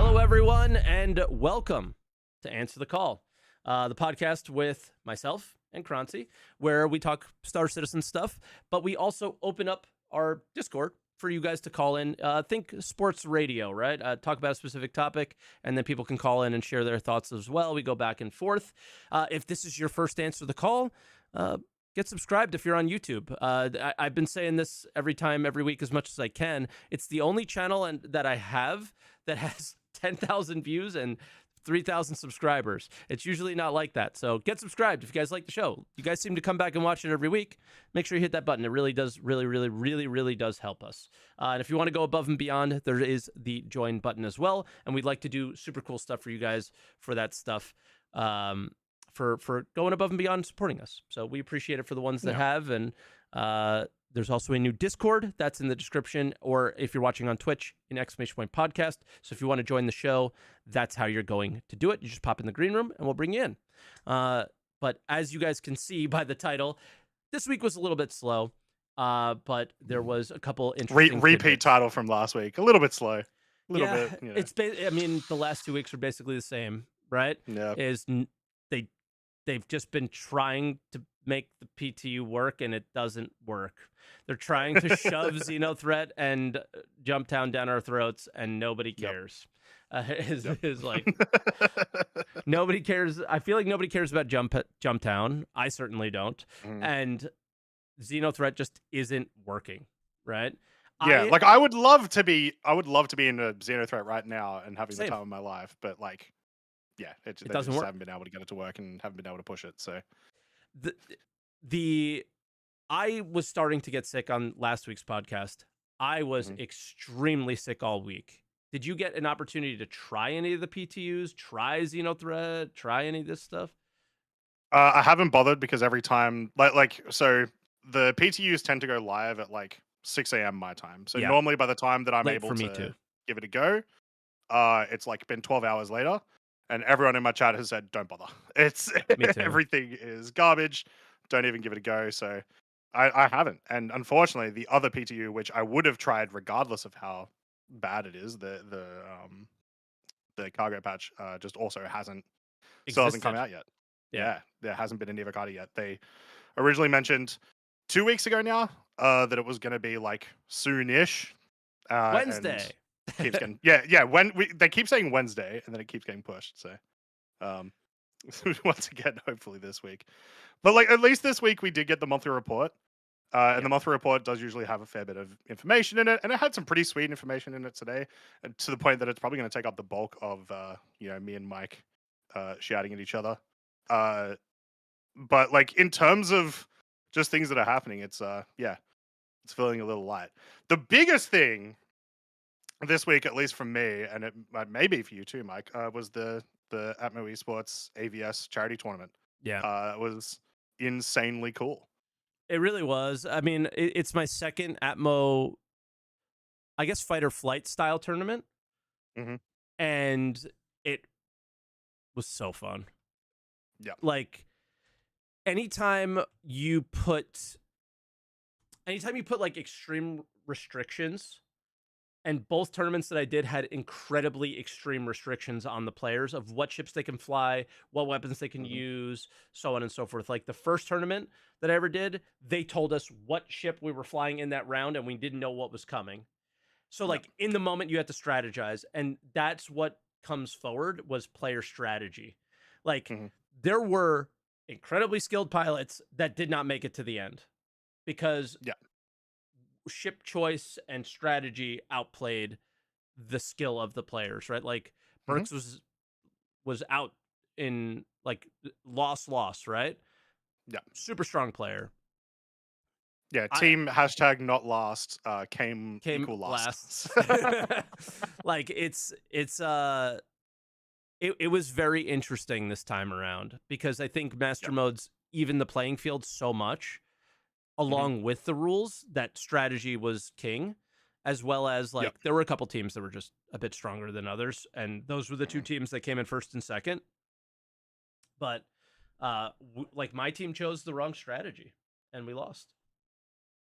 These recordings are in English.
Hello, everyone, and welcome to Answer the Call, the podcast with myself and Croncy, where we talk Star Citizen stuff, but we also open up our Discord for you guys to call in. Think sports radio, right? Talk about a specific topic, and then people can call in and share their thoughts as well. We go back and forth. If this is your first Answer the Call, get subscribed if you're on YouTube. I've been saying this every week as much as I can. It's the only channel that I have that has 10,000 views and 3,000 subscribers. It's usually not like that. So get subscribed if you guys like the show. You guys seem to come back and watch it every week. Make sure you hit that button. It really does, really does help us. And if you want to go above and beyond, there is the join button as well. And we'd like to do super cool stuff for you guys for that stuff. For going above and beyond supporting us. So we appreciate it for the ones that have. And there's also a new Discord that's in the description, or if you're watching on Twitch, an !podcast. So if you want to join the show, that's how you're going to do it. You just pop in the green room and we'll bring you in. But as you guys can see by the title, this week was a little bit slow, but there was a couple interesting repeat title from last week. A little bit slow. A little bit. You know. I mean, the last 2 weeks are basically the same, right? Yeah. They've just been trying to make the PTU work, and it doesn't work. They're trying to shove Xenothreat and Jumptown down our throats, and nobody cares. Is like nobody cares. I feel like nobody cares about Jumptown. I certainly don't. And Xenothreat just isn't working, right? Yeah, I would love to be in a Xenothreat right now and having the time of my life, but like, yeah, it doesn't work. Haven't been able to get it to work and haven't been able to push it. So I was starting to get sick on last week's podcast. I was extremely sick all week. Did you get an opportunity to try any of the PTUs, try Xenothreat, try any of this stuff? I haven't bothered because every time, so the PTUs tend to go live at like 6 a.m. my time. So normally by the time that I'm able to give it a go, it's like been 12 hours later. And everyone in my chat has said, don't bother. It's everything is garbage. Don't even give it a go. So I haven't. And unfortunately, the other PTU, which I would have tried regardless of how bad it is, the cargo patch just also hasn't come out yet. Yeah, there hasn't been a Neva Carta yet. They originally mentioned 2 weeks ago now that it was going to be like soon-ish. Wednesday. Keeps getting they keep saying Wednesday and then it keeps getting pushed. So once again, hopefully this week. But like at least this week we did get the monthly report. And the monthly report does usually have a fair bit of information in it, and it had some pretty sweet information in it today, to the point that it's probably going to take up the bulk of me and Mike shouting at each other. But like in terms of just things that are happening, it's feeling a little light. The biggest thing this week, at least from me, and it may be for you too, Mike, was the Atmo Esports AVS charity tournament. Yeah, it was insanely cool. It really was. I mean, it's my second Atmo, I guess, fight or flight style tournament, and it was so fun. Yeah, like anytime you put like extreme restrictions. And both tournaments that I did had incredibly extreme restrictions on the players of what ships they can fly, what weapons they can use, so on and so forth. Like the first tournament that I ever did, they told us what ship we were flying in that round, and we didn't know what was coming. So like in the moment, you had to strategize, and that's what comes forward was player strategy. Like there were incredibly skilled pilots that did not make it to the end because ship choice and strategy outplayed the skill of the players, right? Like Burks was out in like loss, right? Yeah, super strong player. Yeah, team hashtag not last came equal last. Like it was very interesting this time around because I think Master Mode's even the playing field so much. Along with the rules, that strategy was king, as well as like there were a couple teams that were just a bit stronger than others, and those were the two teams that came in first and second. But like my team chose the wrong strategy, and we lost.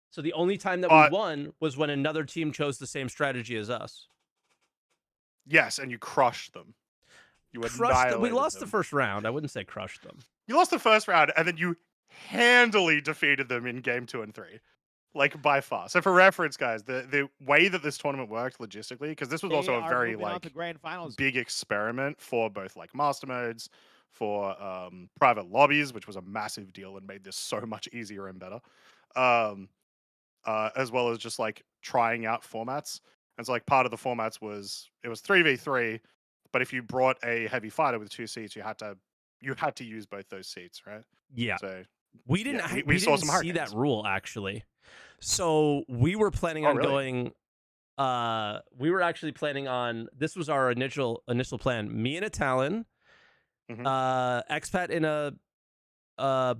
So the only time that we won was when another team chose the same strategy as us. Yes, and you crushed them. You annihilated We lost them. the first round. I wouldn't say crushed them. You lost the first round, and then you handily defeated them in game 2 and 3. Like, by far. So for reference, guys, the way that this tournament worked logistically, because this was also a very, like, big experiment for both, like, master modes, for private lobbies, which was a massive deal and made this so much easier and better, as well as just, like, trying out formats. And so, like, part of the formats was, it was 3v3, but if you brought a heavy fighter with 2 seats, you had to use both those seats, right? Yeah. So we didn't yeah, we saw didn't some see that rule, actually. So we were planning on going. We were actually planning on. This was our initial plan. Me and a Talon, expat in a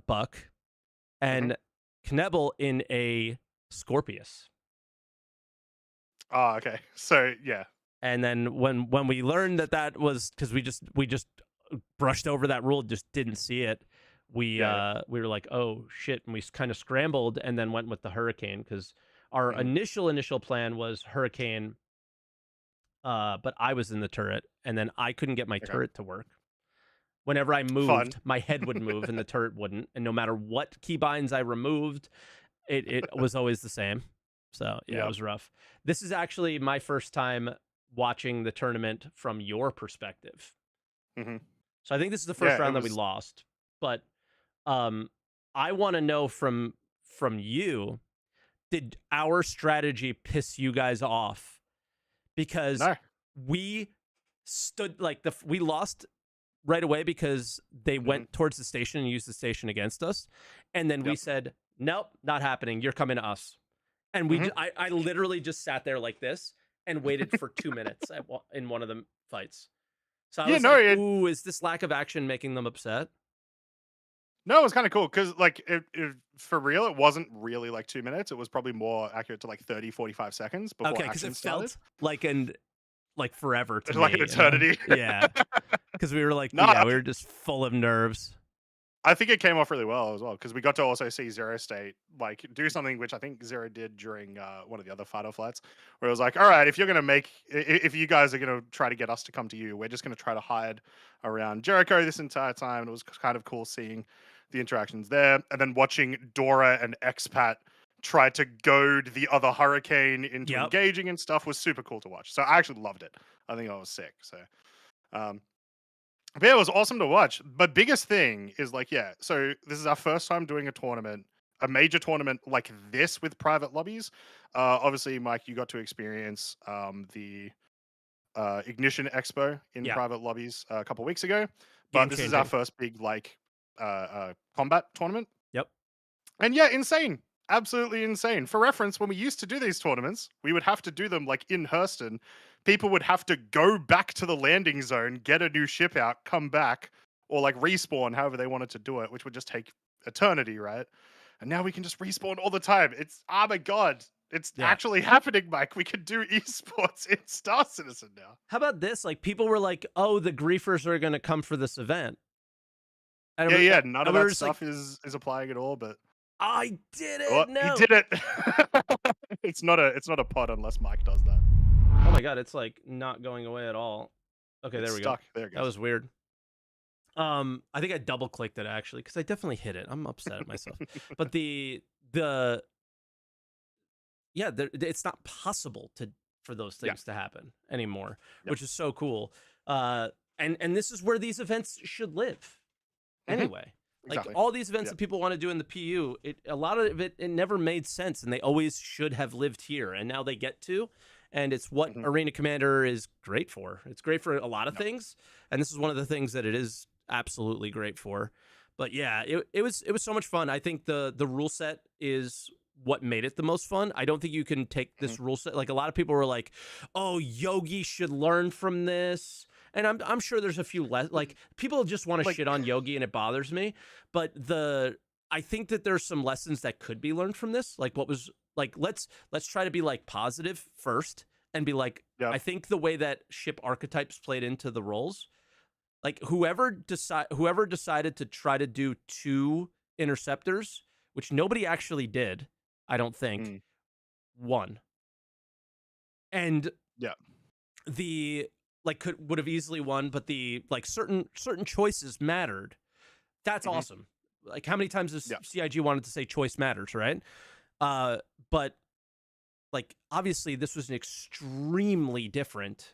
buck, and Knebel in a Scorpius. Oh, okay. So yeah. And then when we learned that was because we just brushed over that rule, just didn't see it. We were like, oh shit, and we kind of scrambled and then went with the Hurricane, because our initial plan was Hurricane, but I was in the turret, and then I couldn't get my turret to work. Whenever I moved, my head would move and the turret wouldn't, and no matter what keybinds I removed, it was always the same. So yeah, it was rough. This is actually my first time watching the tournament from your perspective. So I think this is the first round that we lost, but I want to know from you, did our strategy piss you guys off? Because we stood like we lost right away because they went towards the station and used the station against us, and then we said, nope, not happening, you're coming to us. And I literally just sat there like this and waited for 2 minutes in one of the fights. So I was like, ooh, is this lack of action making them upset? No, it was kind of cool because, like, for real, it wasn't really like 2 minutes. It was probably more accurate to like 30, 45 seconds before action started. Felt like forever to me. Like an eternity. Yeah. Because we were like, we were just full of nerves. I think it came off really well as well, because we got to also see Zero State like do something which I think Zero did during one of the other fighter flights, where it was like, all right, if you guys are gonna try to get us to come to you, we're just gonna try to hide around Jericho this entire time. And it was kind of cool seeing the interactions there, and then watching Dora and Expat try to goad the other Hurricane into engaging and stuff was super cool to watch. So I actually loved it. I think I was sick. So but yeah, it was awesome to watch. But biggest thing is, like, so this is our first time doing a major tournament like this with private lobbies. Obviously, Mike, you got to experience the Ignition Expo in private lobbies a couple weeks ago. But this is our first big, like, combat tournament. Yep. And yeah, insane. Absolutely insane. For reference, when we used to do these tournaments, we would have to do them like in Hurston. People would have to go back to the landing zone, get a new ship out, come back, or like respawn, however they wanted to do it, which would just take eternity, right? And now we can just respawn all the time. It's, oh my god, it's actually happening, Mike. We can do esports in Star Citizen now. How about this? Like, people were like, oh, the griefers are going to come for this event. And none of that stuff is applying at all, but I did it. No, he did it. It's not a pod unless Mike does that. Oh my god, it's like not going away at all. Okay, there we go. There it goes. That was weird. I think I double clicked it actually, because I definitely hit it. I'm upset at myself. But it's not possible for those things to happen anymore, which is so cool. And this is where these events should live anyway. Exactly. Like, all these events that people want to do in the PU, a lot of it never made sense, and they always should have lived here, and now they get to, and it's what Arena Commander is great for. It's great for a lot of things, and this is one of the things that it is absolutely great for. But yeah, it was so much fun. I think the rule set is what made it the most fun. I don't think you can take this rule set. Like, a lot of people were like, oh, Yogi should learn from this. And I'm sure there's a few less, like, people just want to shit on Yogi, and it bothers me. But I think that there's some lessons that could be learned from this. Like, what was like, let's try to be like positive first and be like, I think the way that ship archetypes played into the roles, like, whoever decided to try to do 2 interceptors, which nobody actually did, I don't think, won. And like would have easily won, but the like certain choices mattered. That's awesome. Like how many times has CIG wanted to say choice matters, right? But like obviously this was an extremely different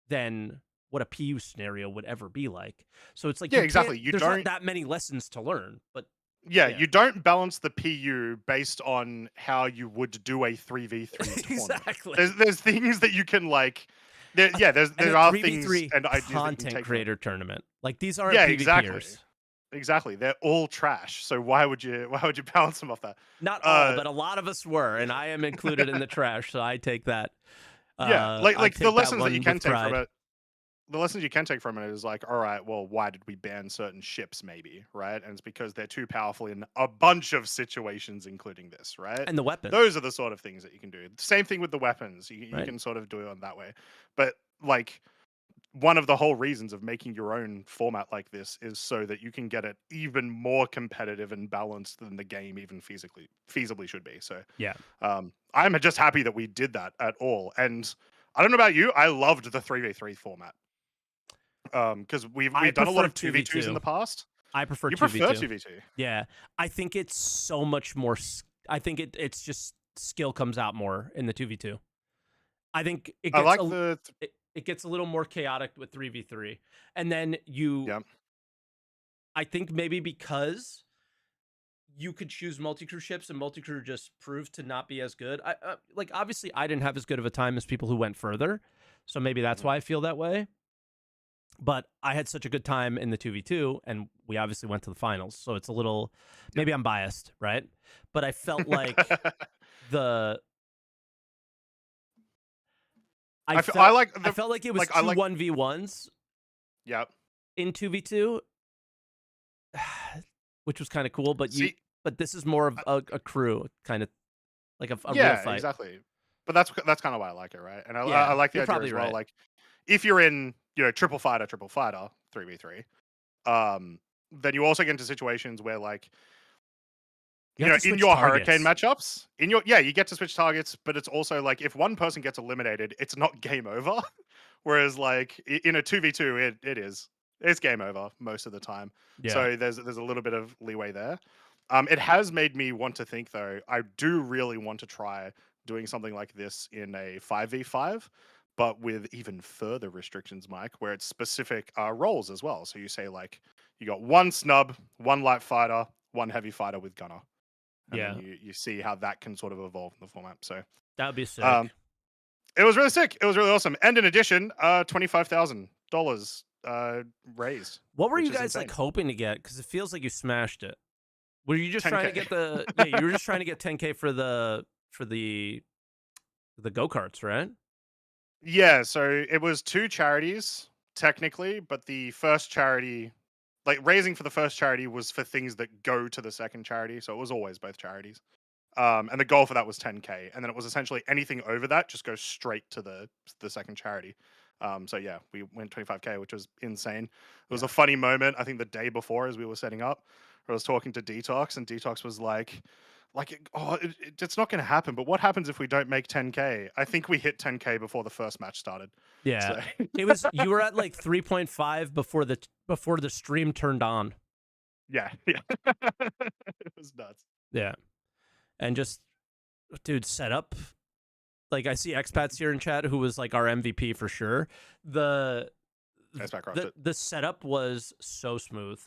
than what a PU scenario would ever be like. So it's like exactly. There's not that many lessons to learn, but you don't balance the PU based on how you would do a 3v3 tournament. Exactly. There's things that you can like. There are things and ideas that you can content take creator tournament. Like these aren't PvPers. Exactly. They're all trash. So why would you balance them off that? Not all, but a lot of us were, and I am included in the trash, so I take that. Like the lessons that you can take from it. The lessons you can take from it is like, all right, well, why did we ban certain ships maybe, right? And it's because they're too powerful in a bunch of situations, including this, right? And the weapons. Those are the sort of things that you can do. Same thing with the weapons. You can sort of do it on that way. But like one of the whole reasons of making your own format like this is so that you can get it even more competitive and balanced than the game even feasibly should be. So I'm just happy that we did that at all. And I don't know about you, I loved the 3v3 format. Because we've done a lot of 2v2s in the past. I prefer 2v2. You prefer 2v2? Yeah, I think it's so much more. I think it's just skill comes out more in the 2v2. I think it gets it gets a little more chaotic with 3v3, and then I think maybe because you could choose multi-crew ships, and multi-crew just proved to not be as good. Like obviously I didn't have as good of a time as people who went further, so maybe that's why I feel that way. But I had such a good time in the 2v2, and we obviously went to the finals. So it's a little, maybe I'm biased, right? But I felt like I felt like it was two 1v1s. Yep. In 2v2, which was kind of cool. But but this is more of a crew, kind of like a real fight. Exactly. But that's kind of why I like it, right? And I like the idea as well. Right. Like if you're in triple fighter 3v3, then you also get into situations where like in your hurricane matchups, you get to switch targets, but it's also like if one person gets eliminated, it's not game over. Whereas like in a 2v2, it's game over most of the time. Yeah. So there's a little bit of leeway there. It has made me want to think though. I do really want to try doing something like this in a 5v5, but with even further restrictions, Mike, where it's specific roles as well. So you say like you got one snub, one light fighter, one heavy fighter with gunner. And then you see how that can sort of evolve in the format. So that would be sick. It was really sick. It was really awesome. And in addition, $25,000 raised. What were you guys like hoping to get? Because it feels like you smashed it. Were you just trying to get the? You were just trying to get 10K for the go-karts, right? Yeah. So it was 2 charities technically, but the first charity, like raising for the first charity, was for things that go to the second charity. So it was always both charities. And the goal for that was 10K, and then it was essentially anything over that just goes straight to the second charity. So yeah, we went 25K, which was insane. It was a funny moment. I think the day before, as we were setting up, I was talking to Detox, and Detox was like, it's not going to happen. But what happens if we don't make 10K? I think we hit 10K before the first match started. Yeah, so. It was. You were at like 3.5 before the stream turned on. Yeah. It was nuts. Yeah. And just, dude, set up. Like, I see expats here in chat who was like our MVP for sure. The setup was so smooth.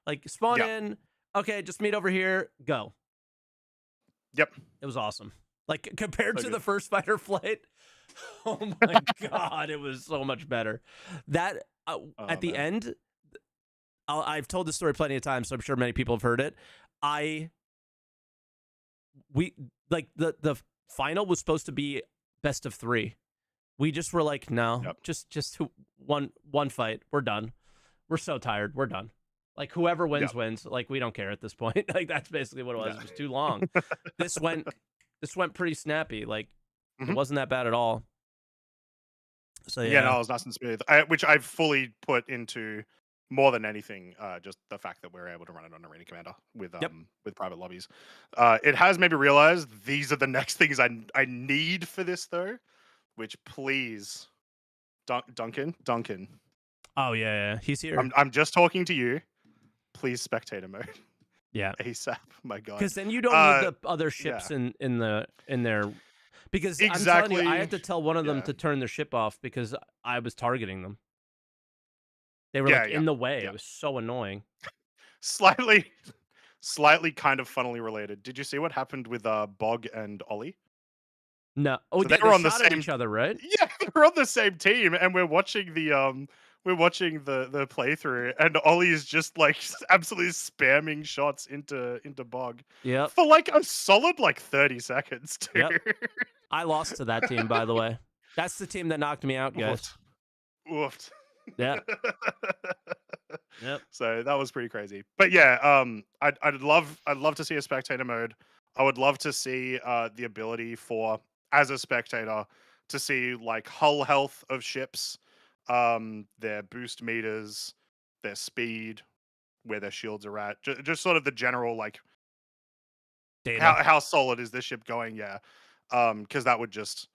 Like, spawn in, okay, just meet over here, go. Yep. It was awesome. Like, compared to the first fighter flight, oh my God, it was so much better. That, at the end, I've told this story plenty of times, so I'm sure many people have heard it. The final was supposed to be best of 3. We just were like, no, just one fight. We're done. We're so tired. We're done. Like whoever wins wins. Like we don't care at this point. Like that's basically what it was. It was too long. This went pretty snappy. Like it wasn't that bad at all. So yeah, no, it was nice and smooth. Which I've fully put into more than anything, just the fact that we're able to run it on Arena Commander with private lobbies. It has made me realize these are the next things I need for this though. Which please Duncan. Oh yeah, he's here. I'm just talking to you. Please spectator mode. Yeah. ASAP. My God. Because then you don't need the other yeah. ships in there. Because I'm telling you, I had to Exactly. tell one of them Yeah. to turn their ship off because I was targeting them. They were Yeah, like yeah, in the way. yeah. It was so annoying. Slightly kind of funnily related. Did you see what happened with Bog and Ollie? No. Oh, So they yeah, were they on the shot at same each other, right? Yeah, they're on the same team, and we're watching the playthrough, and Ollie is just like absolutely spamming shots into Bog. Yep. For like a solid like 30 seconds too. Yep. I lost to that team, by the way. That's the team that knocked me out, guys. Woofed. Yeah. Yep. So that was pretty crazy. But yeah, I'd love to see a spectator mode. I would love to see the ability for, as a spectator, to see like hull health of ships, their boost meters, their speed, where their shields are at, just sort of the general like Data. how solid is this ship going? Yeah, because that would just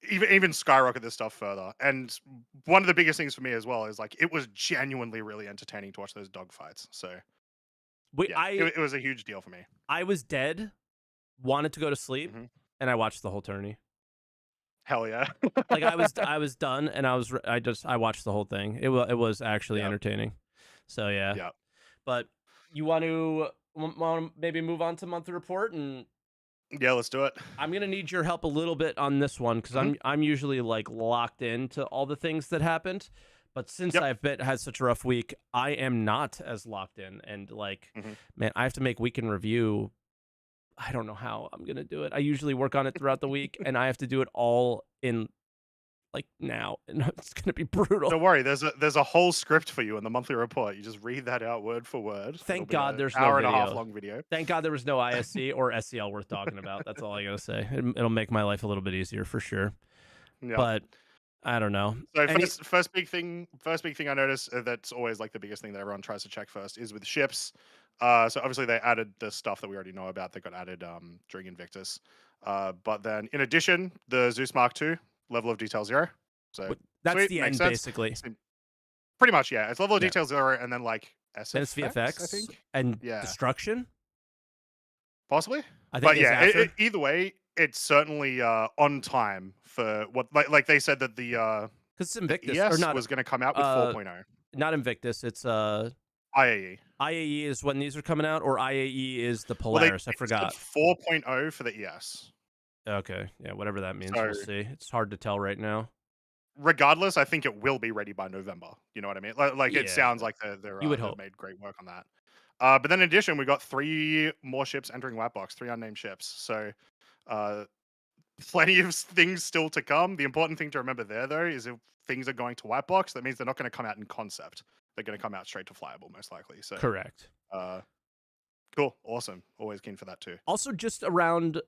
even skyrocket this stuff further. And one of the biggest things for me as well is like it was genuinely really entertaining to watch those dogfights. So it was a huge deal for me. I was dead, wanted to go to sleep, and I watched the whole tourney. Hell yeah! Like I was done, and I watched the whole thing. It was actually entertaining. So yeah. Yeah. But you want to maybe move on to monthly report, and yeah, let's do it. I'm gonna need your help a little bit on this one because I'm usually like locked into all the things that happened, but since I've had such a rough week, I am not as locked in. And like, man, I have to make weekend review. I don't know how I'm gonna do it. I usually work on it throughout the week, and I have to do it all in like now, and it's gonna be brutal. Don't worry, there's a whole script for you in the monthly report. You just read that out word for word. Thank God there's no hour video. and a half long video. Thank God there was no ISC or SCL worth talking about. That's all I gotta say. It'll make my life a little bit easier for sure. Yeah. But I don't know. So first big thing I noticed that's always like the biggest thing that everyone tries to check first is with ships. So obviously they added the stuff that we already know about that got added during Invictus. But then in addition, the Zeus Mark II, level of detail 0. So that's sweet, the end, basically. Pretty much, yeah. It's level of detail 0, and then like SFX, I think, and destruction. Possibly, I think. But either way, it's certainly on time for what like they said that the because Invictus ES or not was going to come out with 4.0. Not Invictus. It's IAE. IAE is when these are coming out, or IAE is the Polaris. I forgot. 4.0 for the ES. Okay, yeah, whatever that means, we'll see. It's hard to tell right now. Regardless, I think it will be ready by November. You know what I mean? Like it sounds like they're you would hope. made great work on that. But then in addition, we got 3 more ships entering White Box, 3 unnamed ships. So plenty of things still to come. The important thing to remember there, though, is if things are going to White Box, that means they're not going to come out in concept. They're going to come out straight to flyable, most likely. So correct. Cool. Awesome. Always keen for that too. Also, just around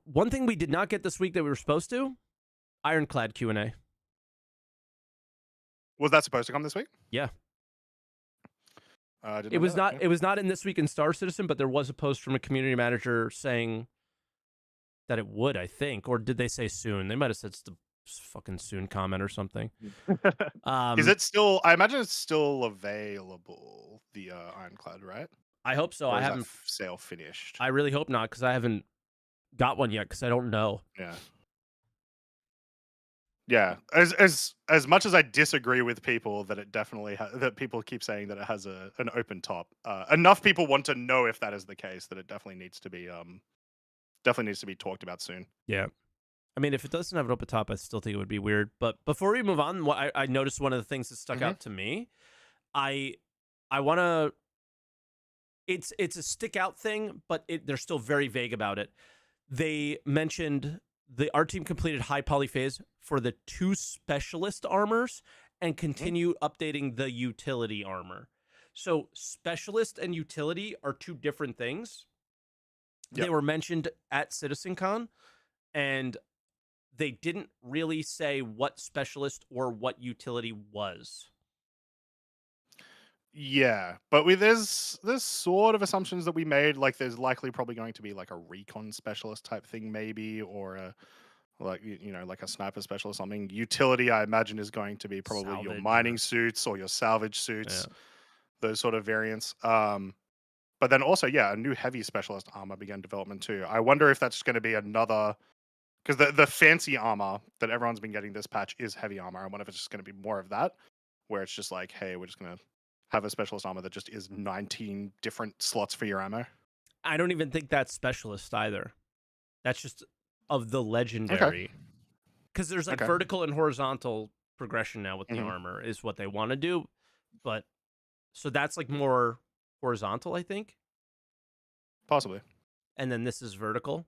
one thing we did not get this week that we were supposed to, Ironclad Q&A. Was that supposed to come this week? Yeah. It was not. It was not in this week in Star Citizen, but there was a post from a community manager saying that it would. I think, or did they say soon? They might have said it's the fucking soon comment or something. Is it still? I imagine it's still available. The Ironclad, right? I hope so. Or I haven't sale finished. I really hope not, because I haven't got one yet, because I don't know. Yeah. Yeah, as much as I disagree with people that it definitely that people keep saying that it has an open top, enough people want to know if that is the case that it definitely needs to be talked about soon. Yeah, I mean, if it doesn't have an open top, I still think it would be weird. But before we move on, I noticed one of the things that stuck out to me. I want to. It's a stick out thing, but they're still very vague about it. They mentioned our team completed high poly phase for the 2 specialist armors and continue updating the utility armor. So specialist and utility are 2 different things. Yep. They were mentioned at CitizenCon, and they didn't really say what specialist or what utility was. Yeah, but there's sort of assumptions that we made, like there's likely probably going to be like a recon specialist type thing maybe, or like like a sniper special or something. Utility, I imagine, is going to be probably your mining suits or your salvage suits, those sort of variants. But then also, yeah, a new heavy specialist armor began development too. I wonder if that's going to be another, because the fancy armor that everyone's been getting this patch is heavy armor. I wonder if it's just going to be more of that, where it's just like, hey, we're just going to have a specialist armor that just is 19 different slots for your ammo. I don't even think that's specialist either. That's just of the legendary. Because there's like vertical and horizontal progression now with the armor is what they want to do. But so that's like more horizontal, I think. Possibly. And then this is vertical.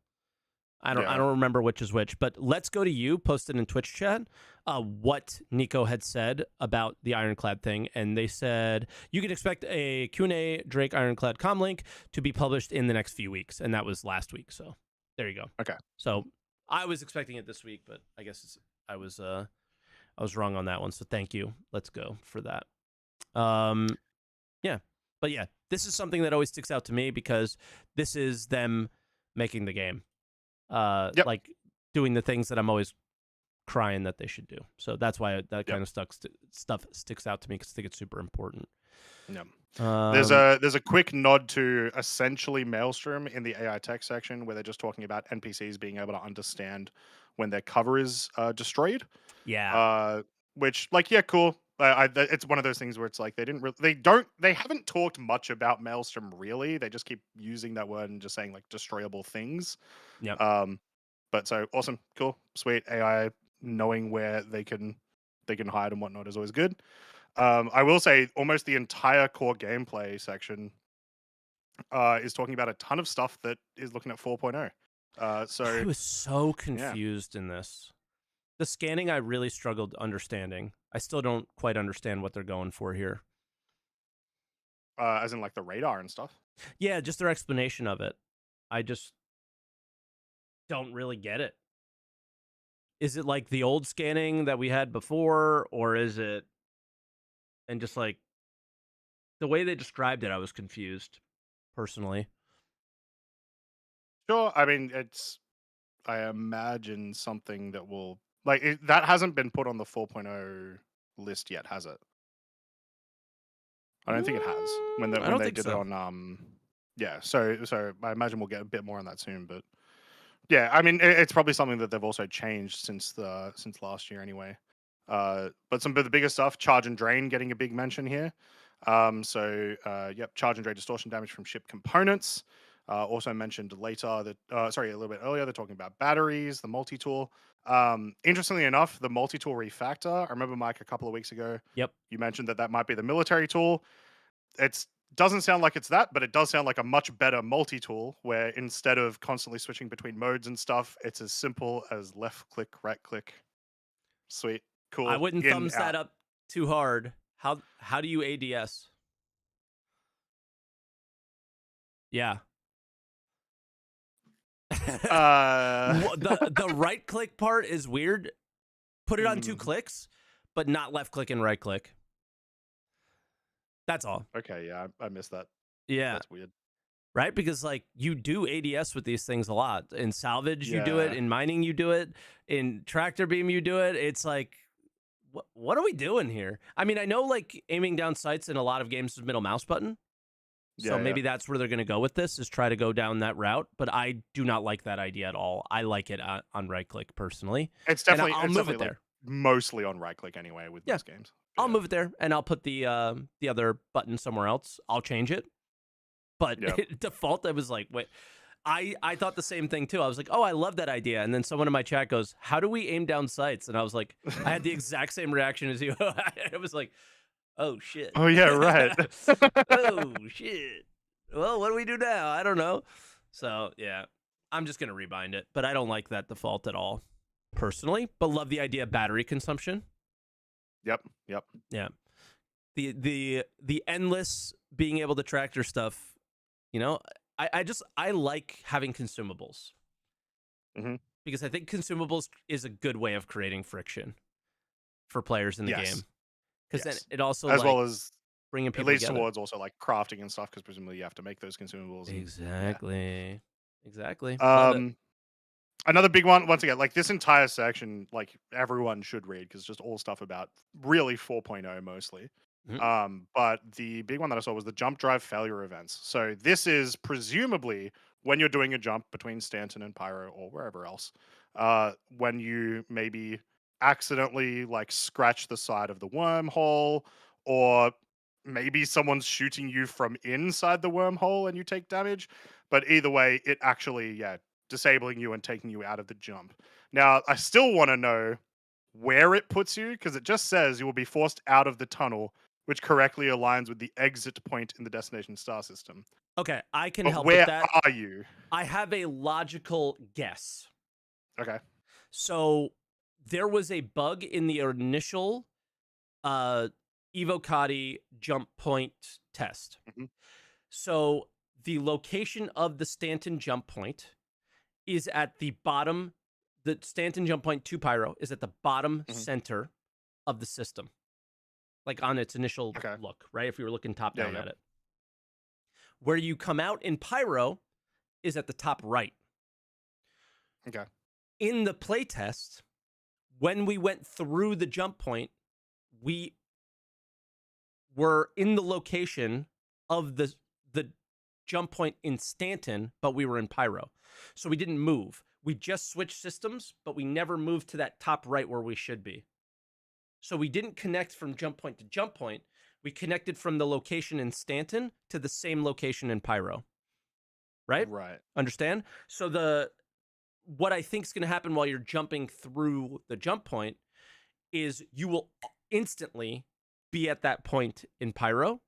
I don't remember which is which, but let's go to you, posted in Twitch chat, what Nico had said about the Ironclad thing. And they said, you can expect a Q&A Drake Ironclad comlink to be published in the next few weeks. And that was last week. So there you go. Okay. So I was expecting it this week, but I guess I was wrong on that one. So thank you. Let's go for that. Yeah. But yeah, this is something that always sticks out to me because this is them making the game. Like doing the things that I'm always crying that they should do. So that's why that kind of stuff sticks out to me because I think it's super important. Yeah. There's a quick nod to essentially Maelstrom in the AI tech section where they're just talking about NPCs being able to understand when their cover is destroyed. Yeah. Which, like, yeah, cool. It's one of those things where it's like they haven't talked much about Maelstrom really. They just keep using that word and just saying like destroyable things. Yeah. But so awesome, cool, sweet. AI knowing where they can hide and whatnot is always good. I will say almost the entire core gameplay section is talking about a ton of stuff that is looking at 4.0. So I was so confused in this. The scanning I really struggled understanding. I still don't quite understand what they're going for here. As in like the radar and stuff? Yeah, just their explanation of it. I just don't really get it. Is it like the old scanning that we had before, or is it... And just like the way they described it, I was confused, personally. Sure, I mean, I imagine something that will... Like, that hasn't been put on the 4.0 list yet, has it? I don't think it has. When they did it on... Yeah, so I imagine we'll get a bit more on that soon, but... Yeah, I mean, it's probably something that they've also changed since last year anyway. But some of the bigger stuff, charge and drain getting a big mention here. Yep, charge and drain distortion damage from ship components. Also mentioned later that, a little bit earlier, they're talking about batteries, the multi-tool. Interestingly enough, the multi-tool refactor, I remember, Mike, a couple of weeks ago, you mentioned that might be the military tool. It doesn't sound like it's that, but it does sound like a much better multi-tool where instead of constantly switching between modes and stuff, it's as simple as left click, right click. Sweet. Cool. I wouldn't thumbs that up too hard. How do you ADS? Yeah. The right click part is weird. Put it on 2 clicks, but not left click and right click. That's all. Okay, yeah, I missed that. Yeah. That's weird. Right? Because like you do ADS with these things a lot. In salvage, you do it. In mining, you do it. In tractor beam, you do it. It's like, what are we doing here? I mean, I know like aiming down sights in a lot of games is middle mouse button. So maybe that's where they're going to go with this, is try to go down that route. But I do not like that idea at all. I like it on right click personally. It's definitely, I'll move it there. Mostly on right click anyway with most games. I'll move it there and I'll put the other button somewhere else. I'll change it. But default, I was like, wait, I thought the same thing too. I was like, oh, I love that idea. And then someone in my chat goes, how do we aim down sights? And I was like, I had the exact same reaction as you. I was like, oh, shit. Oh, yeah, right. Oh, shit. Well, what do we do now? I don't know. So, yeah, I'm just going to rebind it. But I don't like that default at all, personally. But love the idea of battery consumption. Yep. Yeah. The endless being able to tractor stuff, you know, I like having consumables. Because I think consumables is a good way of creating friction for players in the game. Because then it also, as well as bringing people leads together. towards also like crafting and stuff, because presumably you have to make those consumables. Exactly. Another big one, once again, like this entire section, like everyone should read because it's just all stuff about really 4.0 mostly. But the big one that I saw was the jump drive failure events. So this is presumably when you're doing a jump between Stanton and Pyro or wherever else, when you maybe accidentally like scratch the side of the wormhole, or maybe someone's shooting you from inside the wormhole and you take damage. But either way, it actually, disabling you and taking you out of the jump. Now, I still want to know where it puts you because it just says you will be forced out of the tunnel, which correctly aligns with the exit point in the destination star system. Okay, I can But help where with that. are you? I have a logical guess. Okay. So there was a bug in the initial Evocati jump point test. So the location of the Stanton jump point is at the bottom. The Stanton jump point to Pyro is at the bottom center of the system, like on its initial look, right? If we were looking top down at it. Where you come out in Pyro is at the top right. Okay. In the playtest, when we went through the jump point, we were in the location of the jump point in Stanton, but we were in Pyro. So we didn't move. We just switched systems, but we never moved to that top right where we should be. So we didn't connect from jump point to jump point. We connected from the location in Stanton to the same location in Pyro. Right? Right. Understand? So what I think is going to happen while you're jumping through the jump point is you will instantly be at that point in Pyro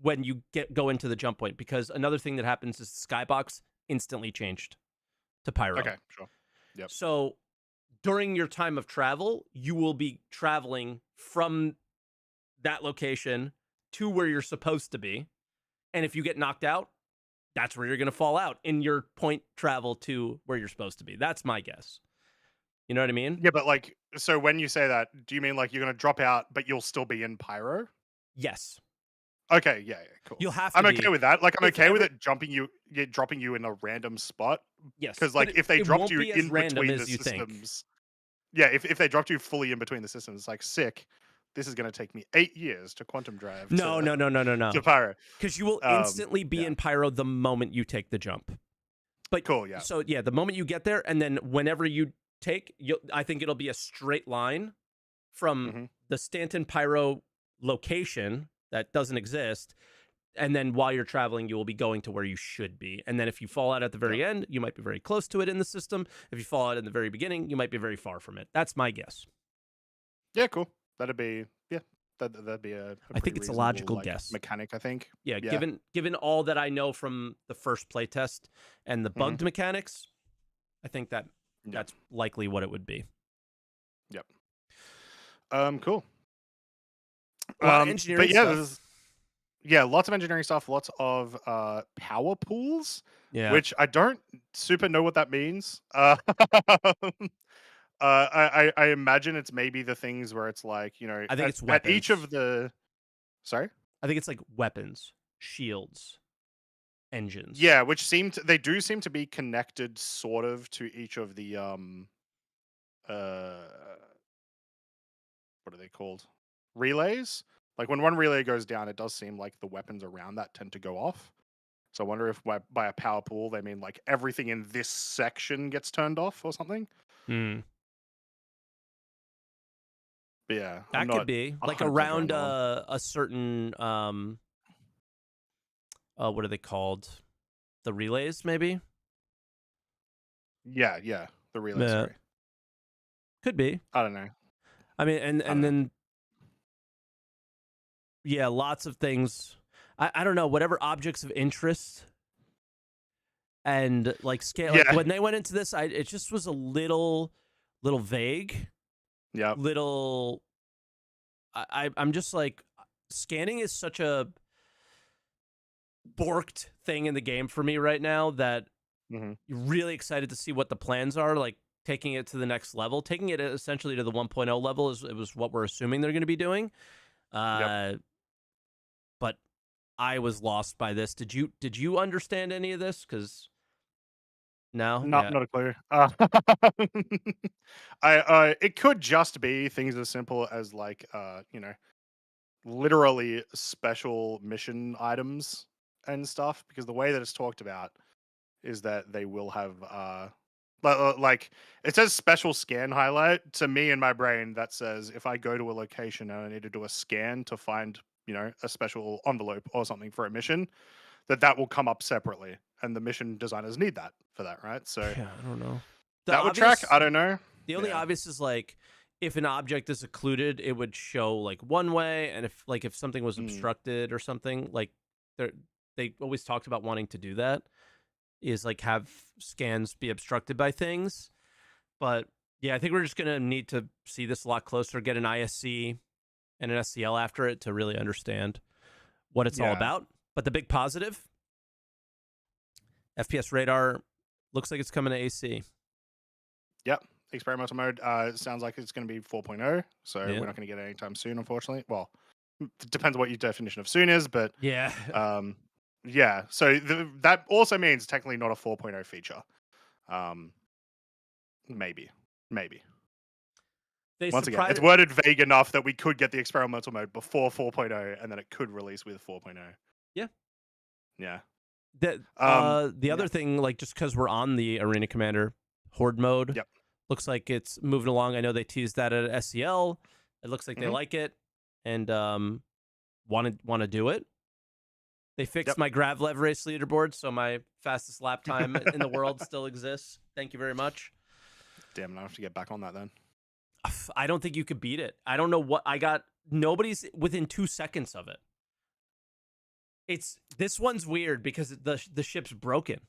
when you go into the jump point, because another thing that happens is the skybox instantly changed to Pyro. Okay, sure. Yep. So during your time of travel, you will be traveling from that location to where you're supposed to be. And if you get knocked out, that's where you're going to fall out in your point travel to where you're supposed to be. That's my guess. You know what I mean? Yeah, but like, so when you say that, do you mean like you're going to drop out, but you'll still be in Pyro? Yes. Okay, yeah, cool. You'll have to I'm okay with that. Like, I'm okay with it dropping you in a random spot. Yes. Because like if they dropped you in between the think. systems. Yeah, if they dropped you fully in between the systems, it's like sick. This is going to take me 8 years to quantum drive. No. To Pyro. Because you will instantly be in Pyro the moment you take the jump. But cool, yeah. So yeah, the moment you get there, and then whenever you take, I think it'll be a straight line from the Stanton Pyro location that doesn't exist, and then while you're traveling, you will be going to where you should be. And then if you fall out at the very end, you might be very close to it in the system. If you fall out in the very beginning, you might be very far from it. That's my guess. Yeah, cool. That'd be that'd be a I think it's a logical guess. Mechanic, I think. Yeah, given all that I know from the first playtest and the bugged mechanics, I think that's likely what it would be. Yep. Cool. Engineering stuff. Lots of engineering stuff, lots of power pools, which I don't super know what that means. I imagine it's maybe the things where it's like, I think it's weapons. At each of the... Sorry? I think it's like weapons, shields, engines. Yeah, which they do seem to be connected sort of to each of the what are they called? Relays? Like when one relay goes down, it does seem like the weapons around that tend to go off. So I wonder if by a power pool they mean like everything in this section gets turned off or something. Hmm. But yeah, that could be like around a certain what are they called? The relays, maybe. Yeah, the relays. Sorry. Could be. I don't know. I mean, and then lots of things. I don't know. Whatever objects of interest and like scale. Like when they went into this, it just was a little vague. Yeah. I'm just like, scanning is such a borked thing in the game for me right now that you're really excited to see what the plans are, like taking it to the next level, taking it essentially to the 1.0 level it was what we're assuming they're going to be doing. But I was lost by this. Did you understand any of this? Because No, Not yeah, not a clue. It could just be things as simple as like literally special mission items and stuff, because the way that it's talked about is that they will have like it says special scan highlight. To me in my brain that says if I go to a location and I need to do a scan to find a special envelope or something for a mission, that will come up separately, and the mission designers need that for that, right? So yeah. I don't know. The that would track. obvious, I don't know. the only Yeah. obvious is like if an object is occluded, it would show like one way, and if something was Mm. obstructed or something, like they always talked about wanting to do that, is like have scans be obstructed by things. But yeah, I think we're just gonna need to see this a lot closer, get an ISC and an SCL after it to really understand what it's all Yeah. about. But the big positive, FPS radar looks like it's coming to AC. Yep. Experimental mode sounds like it's going to be 4.0, so Yeah. we're not going to get it anytime soon, unfortunately. Well, it depends what your definition of soon is, but Yeah. yeah. So that also means technically not a 4.0 feature. Maybe. Once again, it's worded vague enough that we could get the experimental mode before 4.0, and then it could release with 4.0. Yeah. Yeah. The other thing, like just because we're on the Arena Commander Horde mode, Yep. looks like it's moving along. I know they teased that at SCL. It looks like they like it and want to do it. They fixed my Gravlev race leaderboard, so my fastest lap time in the world still exists. Thank you very much. Damn, I have to get back on that then. I don't think you could beat it. I don't know what I got. Nobody's within 2 seconds of it. This one's weird because the ship's broken.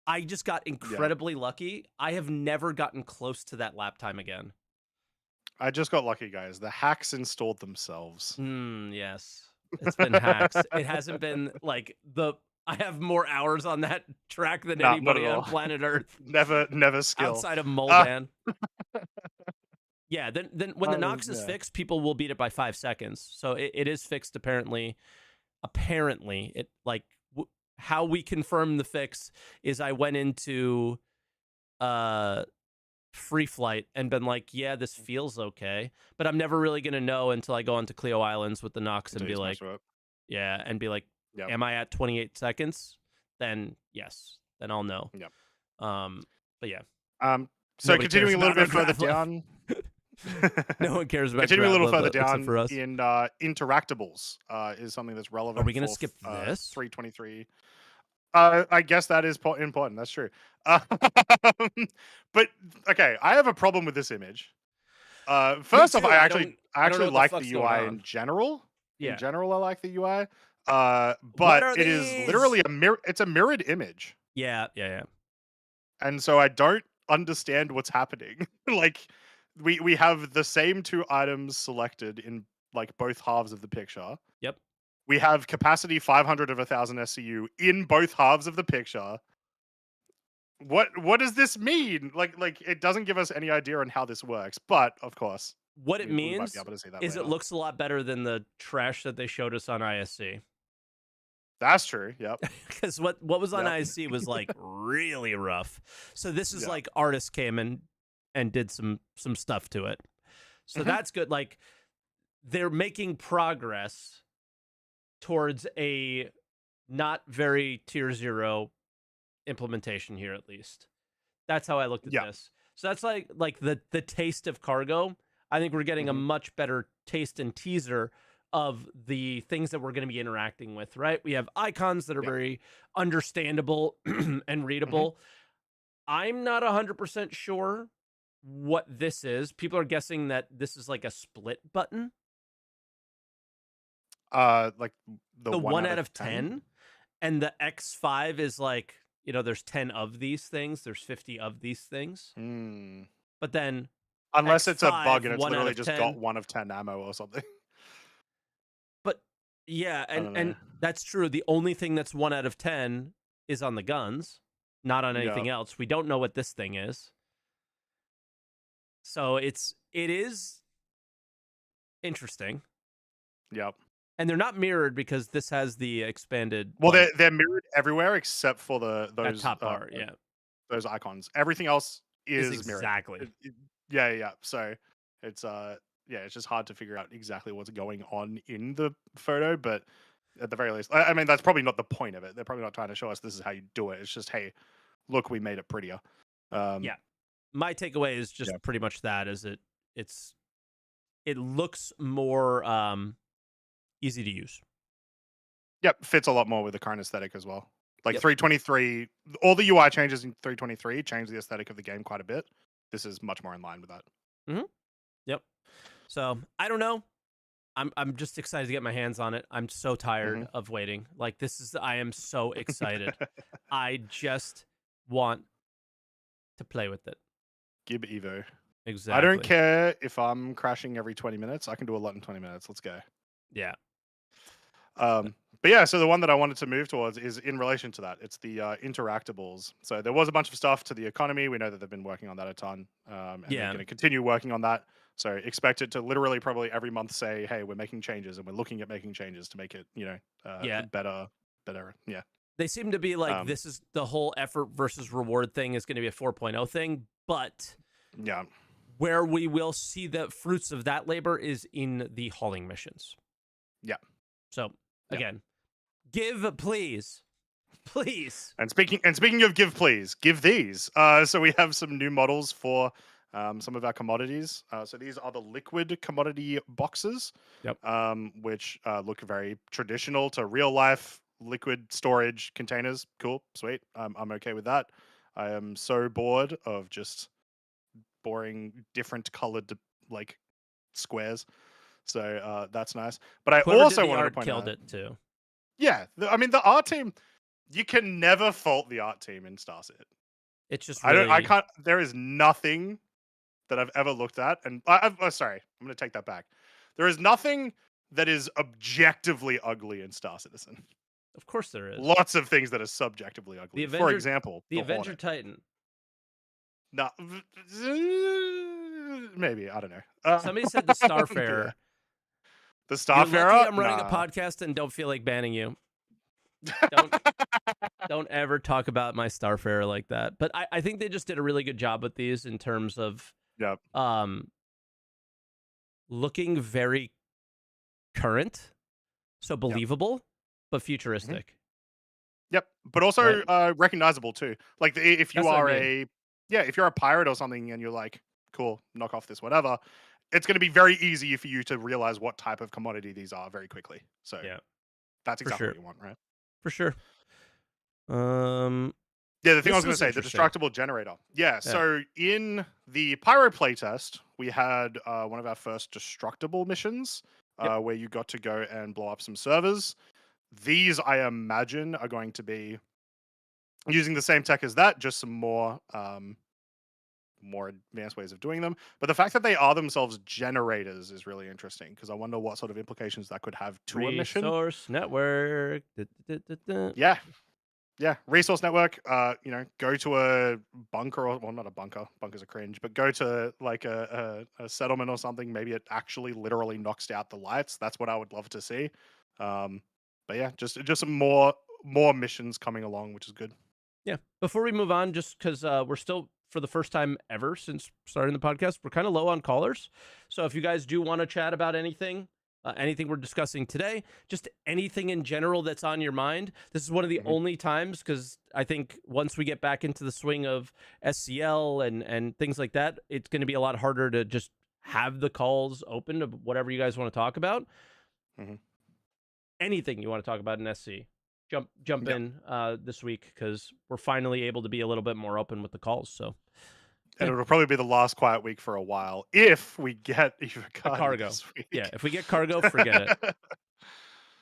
I just got incredibly lucky. I have never gotten close to that lap time again. I just got lucky, guys. The hacks installed themselves. Yes. It's been hacks. It hasn't been like I have more hours on that track than anybody on planet Earth. Never skill. Outside of Moldan. Yeah, then when the Nox is fixed, people will beat it by 5 seconds. So it is fixed apparently. Apparently, it like how we confirm the fix is I went into Free Flight and been like, yeah, this feels okay, but I'm never really gonna know until I go onto Cleo Islands with the Nox and be like, yeah, and be like, am I at 28 seconds? Then yes, then I'll know. Yep. But yeah. So continuing a little bit further down. No one cares about continuing a little further down for us. In interactables is something that's relevant. Are we gonna skip this? 323. I guess that is important. That's true. But okay, I have a problem with this image. First off, I actually like the UI in general. Yeah. In general, I like the UI. But it is literally it's a mirrored image. Yeah. And so I don't understand what's happening. Like we have the same two items selected in like both halves of the picture. Yep. We have capacity 500 of 1,000 SCU in both halves of the picture. What does this mean? Like it doesn't give us any idea on how this works. But of course, what it means is later. It looks a lot better than the trash that they showed us on ISC. That's true. Yep. Because what was on ISC was like really rough. So this is like artists came and did some stuff to it. So that's good. Like they're making progress towards a not very tier 0 implementation here, at least. That's how I looked at this. So that's like the taste of cargo. I think we're getting a much better taste and teaser of the things that we're going to be interacting with, right? We have icons that are very understandable and readable. I'm not 100% sure what this is. People are guessing that this is like a split button. Like the 1 out of 10. And the X5 is like, there's 10 of these things. There's 50 of these things. But then unless X5, it's a bug and it's literally just 10, got 1 of 10 ammo or something. But yeah, and that's true. The only thing that's 1 out of 10 is on the guns, not on anything else. We don't know what this thing is. So it is interesting. Yep. And they're not mirrored because this has the expanded. Well, they're mirrored everywhere except for those that top bar. Yeah. those icons. Everything else is exactly. Yeah. So it's yeah, it's just hard to figure out exactly what's going on in the photo, but at the very least, I mean, that's probably not the point of it. They're probably not trying to show us this is how you do it. It's just, hey, look, we made it prettier. Yeah. My takeaway is just Yeah. pretty much that is it looks more easy to use. Yep, fits a lot more with the current aesthetic as well. Like Yep. 323, all the UI changes in 323 changed the aesthetic of the game quite a bit. This is much more in line with that. Yep. So I don't know. I'm just excited to get my hands on it. I'm so tired of waiting. Like I am so excited. I just want to play with it. Gib Evo. Exactly. I don't care if I'm crashing every 20 minutes. I can do a lot in 20 minutes. Let's go. Yeah. But yeah, so the one that I wanted to move towards is in relation to that. It's the interactables. So there was a bunch of stuff to the economy. We know that they've been working on that a ton. And they're going to continue working on that. So expect it to literally probably every month say, hey, we're making changes and we're looking at making changes to make it, better. Yeah. They seem to be like, this is the whole effort versus reward thing is going to be a 4.0 thing. But yeah, where we will see the fruits of that labor is in the hauling missions. Yeah. So again, give, please. And speaking of give, please, give these. So we have some new models for some of our commodities. So these are the liquid commodity boxes. Yep. Which look very traditional to real life liquid storage containers. Cool, sweet. I'm okay with that. I am so bored of just boring different colored like squares. So that's nice. But I Whoever also did the wanted art to point killed out, it too. Yeah, I mean the art team. You can never fault the art team in Starset. It's just really... I can't. There is nothing that I've ever looked at, and sorry, I'm going to take that back. There is nothing that is objectively ugly in Star Citizen. Of course there is. Lots of things that are subjectively ugly. For example, the Avenger Hornet. Titan. No, maybe, I don't know. Somebody said the Starfarer. Yeah. The Starfarer? You're lucky I'm running a podcast and don't feel like banning you. Don't ever talk about my Starfarer like that. But I think they just did a really good job with these in terms of looking very current, so believable, but futuristic. Yep, but also recognizable too. Like if you are if you're a pirate or something and you're like, cool, knock off this whatever, it's going to be very easy for you to realize what type of commodity these are very quickly. So that's exactly what you want, right? For sure. Yeah, the thing I was going to say, the destructible generator. Yeah, so in the pyro playtest, we had one of our first destructible missions where you got to go and blow up some servers. These, I imagine, are going to be using the same tech as that, just some more advanced ways of doing them. But the fact that they are themselves generators is really interesting because I wonder what sort of implications that could have to a mission. Resource network. Yeah, resource network. Go to a bunker or not a bunker. Bunkers are cringe, but go to like a settlement or something. Maybe it actually literally knocks out the lights. That's what I would love to see. But yeah, just some more missions coming along, which is good. Yeah. Before we move on, just because we're still, for the first time ever since starting the podcast, we're kind of low on callers. So if you guys do want to chat about anything we're discussing today, just anything in general that's on your mind, this is one of the only times, because I think once we get back into the swing of SCL and things like that, it's going to be a lot harder to just have the calls open to whatever you guys want to talk about. Anything you want to talk about in SC, jump in this week, because we're finally able to be a little bit more open with the calls. So, and it'll probably be the last quiet week for a while if we get cargo this week. Yeah, if we get cargo, forget it.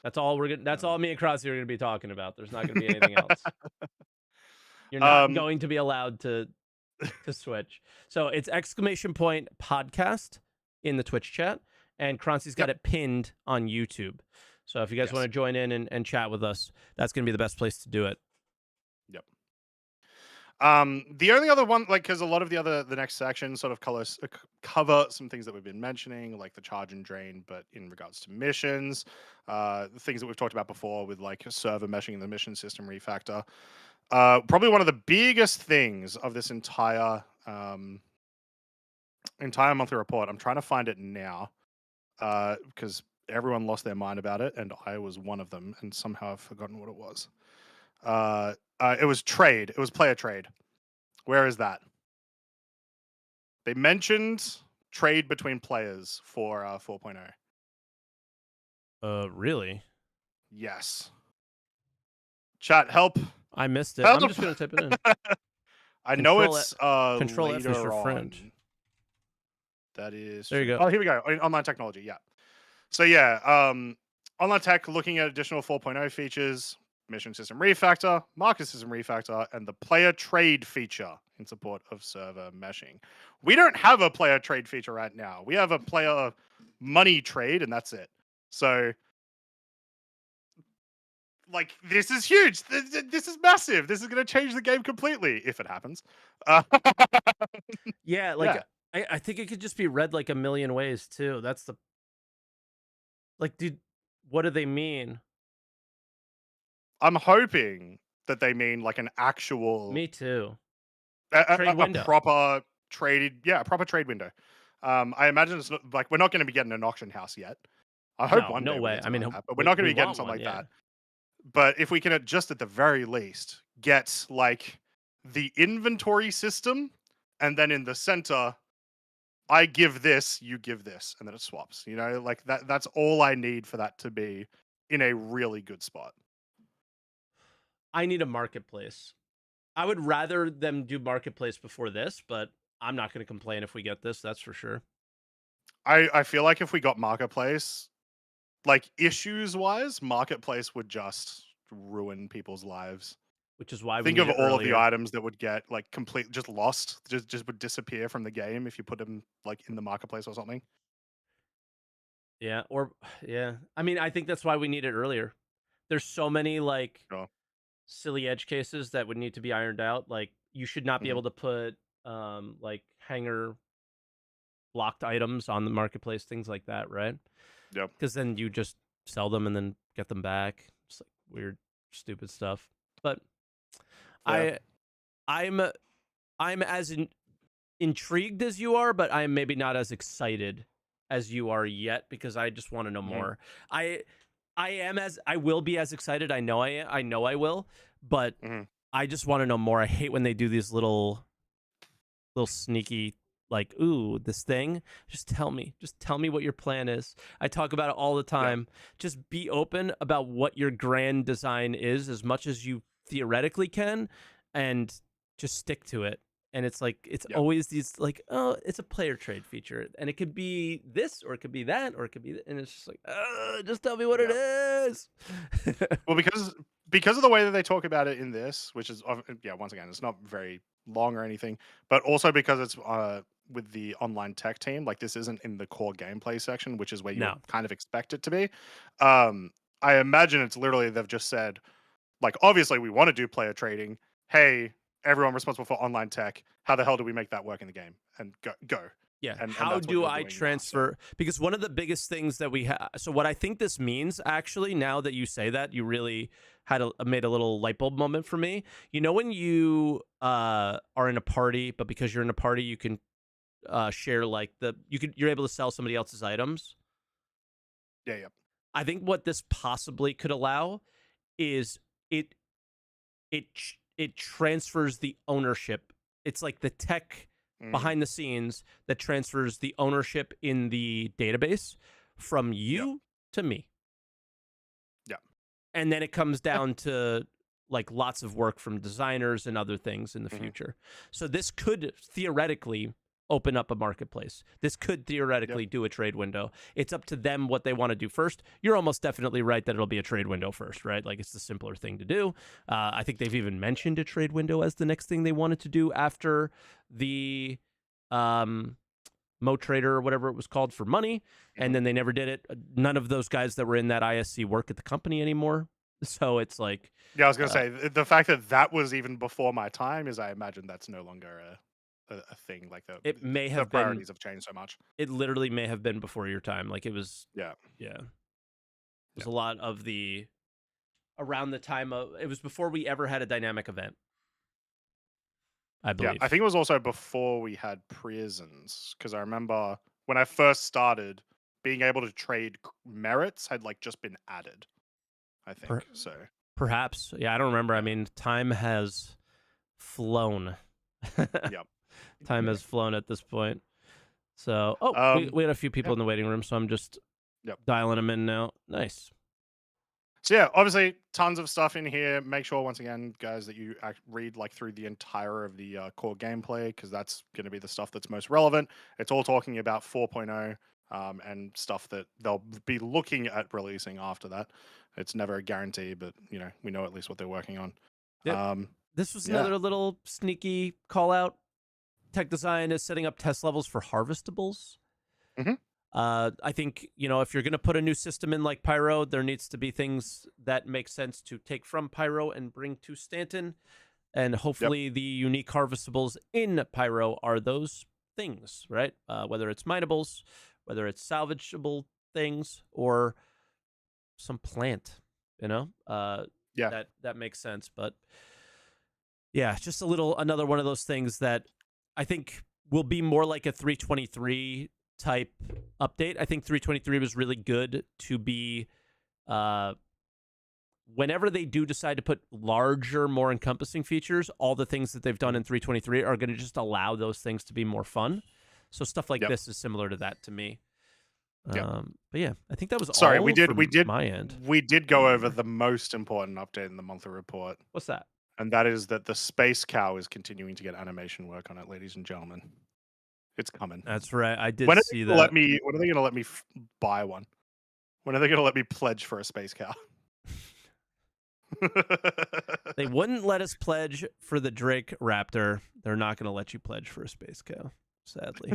That's all That's all me and Croncy are going to be talking about. There's not going to be anything else. You're not going to be allowed to switch. So it's !podcast in the Twitch chat, and Croncy's got it pinned on YouTube. So if you guys want to join in and chat with us, that's going to be the best place to do it. Yep. The only other one, because a lot of the next section sort of cover some things that we've been mentioning, like the charge and drain, but in regards to missions, the things that we've talked about before with like server meshing in the mission system refactor. Probably one of the biggest things of this entire monthly report. I'm trying to find it now because everyone lost their mind about it, and I was one of them, and somehow I've forgotten what it was. It was trade. It was player trade. Where is that? They mentioned trade between players for 4.0. Really? Yes. Chat, help. I missed it. Help! I'm just going to type it in. I know it's Control F is later your on. friend. That is there. You go. Oh, here we go. Online technology. Yeah. So yeah, online tech looking at additional 4.0 features, mission system refactor, market system refactor, and the player trade feature in support of server meshing. We don't have a player trade feature right now. We have a player money trade, and that's it. So, like, this is huge. This is massive. This is going to change the game completely if it happens. Yeah, like yeah. I think it could just be read like a million ways too. That's the dude. What do they mean? I'm hoping that they mean like an actual. Me too. A proper traded, a proper trade window. I imagine it's not, like we're not going to be getting an auction house yet. I hope one day. No way. I mean, that, but we're not going to be getting something like that. But if we can just at the very least get like the inventory system, and then in the center, I give this, you give this, and then it swaps. You know, like that. That's all I need for that to be in a really good spot. I need a marketplace. I would rather them do marketplace before this, but I'm not going to complain if we get this. That's for sure. I feel like if we got marketplace, like issues wise, marketplace would just ruin people's lives. Which is why we think of all of the items that would get like complete just lost, just would disappear from the game if you put them like in the marketplace or something. Yeah, I mean, I think that's why we need it earlier. There's so many like silly edge cases that would need to be ironed out. Like you should not be able to put like hanger blocked items on the marketplace, things like that, right? Yep. Because then you just sell them and then get them back. It's like weird, stupid stuff. But I'm as intrigued as you are, but I'm maybe not as excited as you are yet because I just want to know more. I will be as excited. I know I will, but I just want to know more. I hate when they do these little sneaky like, ooh, this thing. Just tell me what your plan is. I talk about it all the time. Just be open about what your grand design is as much as you theoretically can, and just stick to it. And it's like it's always these like, oh, it's a player trade feature, and it could be this, or it could be that, or it could be, and it's just like, just tell me what it is. Well, because of the way that they talk about it in this, which is once again, it's not very long or anything, but also because it's with the online tech team, like this isn't in the core gameplay section, which is where you kind of expect it to be. I imagine it's literally they've just said, like, obviously we want to do player trading. Hey, everyone responsible for online tech, how the hell do we make that work in the game? And go. Yeah. And how do I transfer? Now, so. Because one of the biggest things that we have. So what I think this means, actually, now that you say that, you really made a little light bulb moment for me. You know, when you are in a party, but because you're in a party, you can share like you're able to sell somebody else's items. Yeah. I think what this possibly could allow is it transfers the ownership. It's like the tech behind the scenes that transfers the ownership in the database from you to me. Yeah. And then it comes down to like lots of work from designers and other things in the future. So this could theoretically open up a marketplace. This could theoretically do a trade window. It's up to them what they want to do first. You're almost definitely right that it'll be a trade window first, right? Like it's the simpler thing to do. I think they've even mentioned a trade window as the next thing they wanted to do after the Mo Trader or whatever it was called for money, and then they never did it. None of those guys that were in that ISC work at the company anymore. So it's like... Yeah, I was going to say, the fact that was even before my time is, I imagine that's no longer a thing. Like it may have the priorities have changed so much. It literally may have been before your time. Like it was... Yeah. It was a lot of the around the time of, it was before we ever had a dynamic event, I believe. Yeah, I think it was also before we had prisons, because I remember when I first started, being able to trade merits had like just been added. I think so. Perhaps, yeah, I don't remember. Yeah. I mean, time has flown. Yep. Time has flown at this point. So, we had a few people in the waiting room, so I'm just dialing them in now. Nice. So yeah, obviously tons of stuff in here. Make sure once again, guys, that you read like through the entire of the core gameplay, because that's going to be the stuff that's most relevant. It's all talking about 4.0 and stuff that they'll be looking at releasing after that. It's never a guarantee, but you know, we know at least what they're working on. Yep. This was another little sneaky call out. Tech Design is setting up test levels for harvestables. Mm-hmm. I think, you know, if you're going to put a new system in like Pyro, there needs to be things that make sense to take from Pyro and bring to Stanton. And hopefully the unique harvestables in Pyro are those things, right? Whether it's minables, whether it's salvageable things, or some plant, you know? That makes sense. But yeah, just another one of those things that I think will be more like a 323 type update. I think 323 was really good to be whenever they do decide to put larger, more encompassing features, all the things that they've done in 323 are going to just allow those things to be more fun. So stuff like this is similar to that to me. But yeah, I think that was all we did my end. We did go over the most important update in the monthly report. What's that? And that is that the Space Cow is continuing to get animation work on it, ladies and gentlemen. It's coming. That's right. I did see that. When are they going to let me buy one? When are they going to let me pledge for a Space Cow? They wouldn't let us pledge for the Drake Raptor. They're not going to let you pledge for a Space Cow, sadly.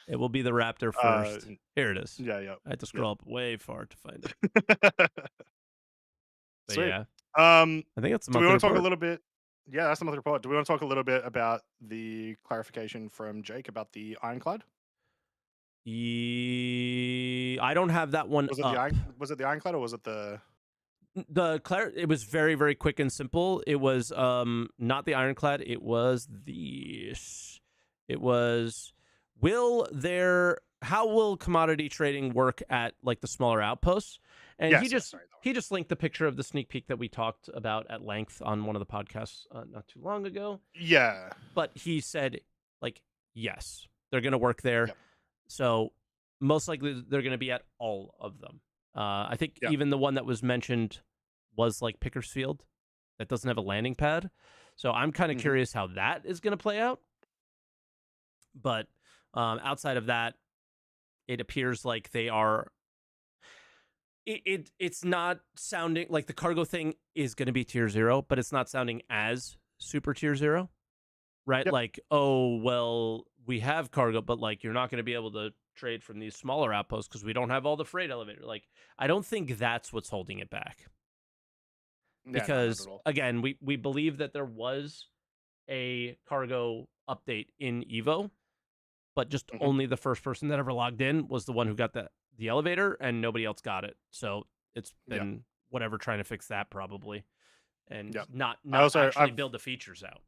It will be the Raptor first. Here it is. Yeah. I had to scroll up way far to find it. Sweet. Yeah. I think that's the monthly report. Do we want to talk a little bit? Yeah, that's the monthly report. Do we want to talk a little bit about the clarification from Jake about the Ironclad? I don't have that one up. Was it the Ironclad or was it the... It was very, very quick and simple. It was not the Ironclad. It was how will commodity trading work at like the smaller outposts? And he just linked the picture of the sneak peek that we talked about at length on one of the podcasts not too long ago. Yeah. But he said, like, yes, they're going to work there. Yep. So most likely they're going to be at all of them. I think even the one that was mentioned was like Pickersfield that doesn't have a landing pad. So I'm kind of curious how that is going to play out. But outside of that, it appears like they are... It's not sounding like the cargo thing is going to be tier 0, but it's not sounding as super tier 0, right? Yep. Like, oh, well, we have cargo, but like you're not going to be able to trade from these smaller outposts because we don't have all the freight elevator. Like, I don't think that's what's holding it back. Because again, we believe that there was a cargo update in Evo, but just only the first person that ever logged in was the one who got the elevator, and nobody else got it. So it's been whatever trying to fix that probably, and not actually build the features out.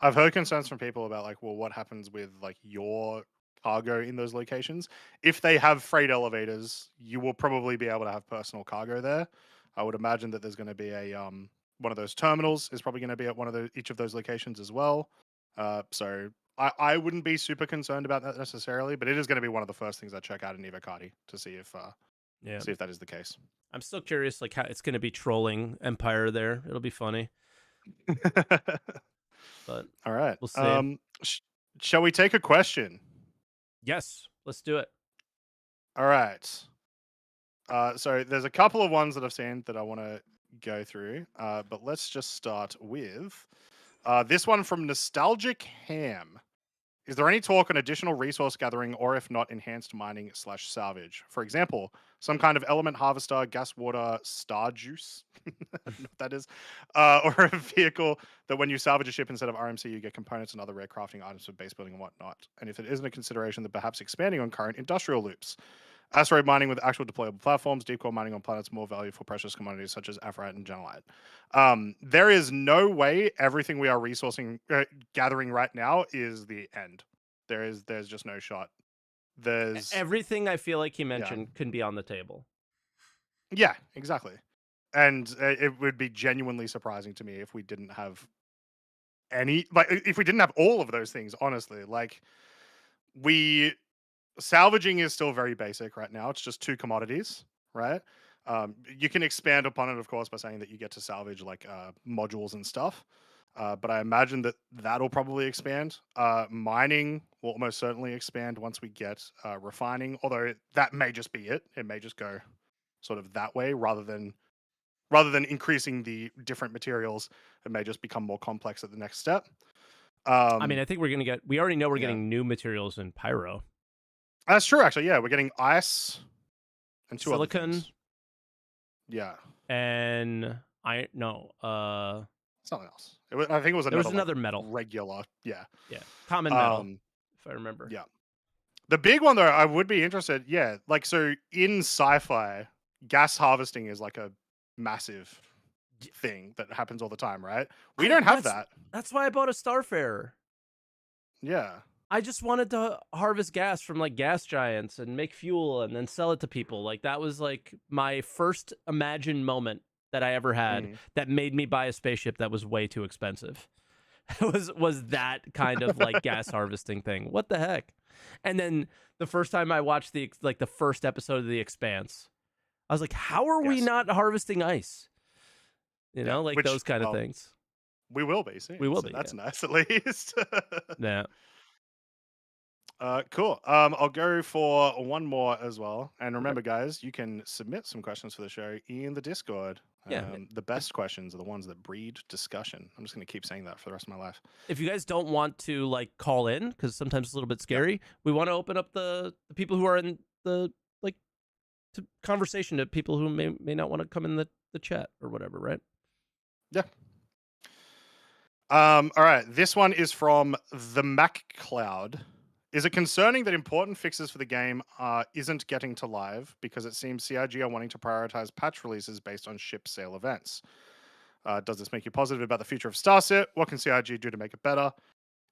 I've heard concerns from people about like, well, what happens with like your cargo in those locations? If they have freight elevators, you will probably be able to have personal cargo there. I would imagine that there's going to be a one of those terminals is probably going to be at one of each of those locations as well. So I wouldn't be super concerned about that necessarily, but it is going to be one of the first things I check out in Evocati to see if that is the case. I'm still curious, like how it's going to be trolling Empire there. It'll be funny. But all right, we'll see. Shall we take a question? Yes, let's do it. All right. So there's a couple of ones that I've seen that I want to go through, but let's just start with this one from Nostalgic Ham. Is there any talk on additional resource gathering, or if not, enhanced mining / salvage? For example, some kind of element harvester, gas, water, star juice, I don't know what that is, or a vehicle that when you salvage a ship instead of RMC, you get components and other rare crafting items for base building and whatnot. And if it isn't a consideration, then perhaps expanding on current industrial loops. Asteroid mining with actual deployable platforms, deep core mining on planets, more value for precious commodities such as aphrodite and genolite. There is no way everything we are resourcing, gathering right now is the end. There's just no shot. Everything I feel like he mentioned can be on the table. Yeah, exactly. And it would be genuinely surprising to me if we didn't have if we didn't have all of those things, honestly. Like, salvaging is still very basic right now. It's just 2 commodities, right? You can expand upon it, of course, by saying that you get to salvage like modules and stuff. But I imagine that that'll probably expand. Mining will almost certainly expand once we get refining, although that may just be it. It may just go sort of that way rather than increasing the different materials. It may just become more complex at the next step. I mean, I think we already know we're getting new materials in pyro. That's true, actually. Yeah, we're getting ice and 2 silicon. Other things. Yeah. And something else. I think it was another metal. Regular. Yeah. Yeah. Common metal, if I remember. Yeah. The big one, though, I would be interested. Yeah. Like, so in sci-fi, gas harvesting is like a massive thing that happens all the time, right? We don't have that. That's why I bought a Starfarer. Yeah. I just wanted to harvest gas from like gas giants and make fuel and then sell it to people. Like, that was like my first imagined moment that I ever had that made me buy a spaceship that was way too expensive. was that kind of like gas harvesting thing. What the heck? And then the first time I watched the first episode of The Expanse, I was like, how are we not harvesting ice? You know, like those kind of things. We will be soon. We will be. That's nice, at least. Yeah. Cool. I'll go for one more as well. And remember, guys, you can submit some questions for the show in the Discord. The best questions are the ones that breed discussion. I'm just going to keep saying that for the rest of my life. If you guys don't want to like call in, because sometimes it's a little bit scary, we want to open up the people who are in the conversation to people who may not want to come in the chat or whatever, right? Yeah. All right. This one is from the Mac Cloud. Is it concerning that important fixes for the game isn't getting to live because it seems CIG are wanting to prioritize patch releases based on ship sale events? Does this make you positive about the future of Starset? What can CIG do to make it better?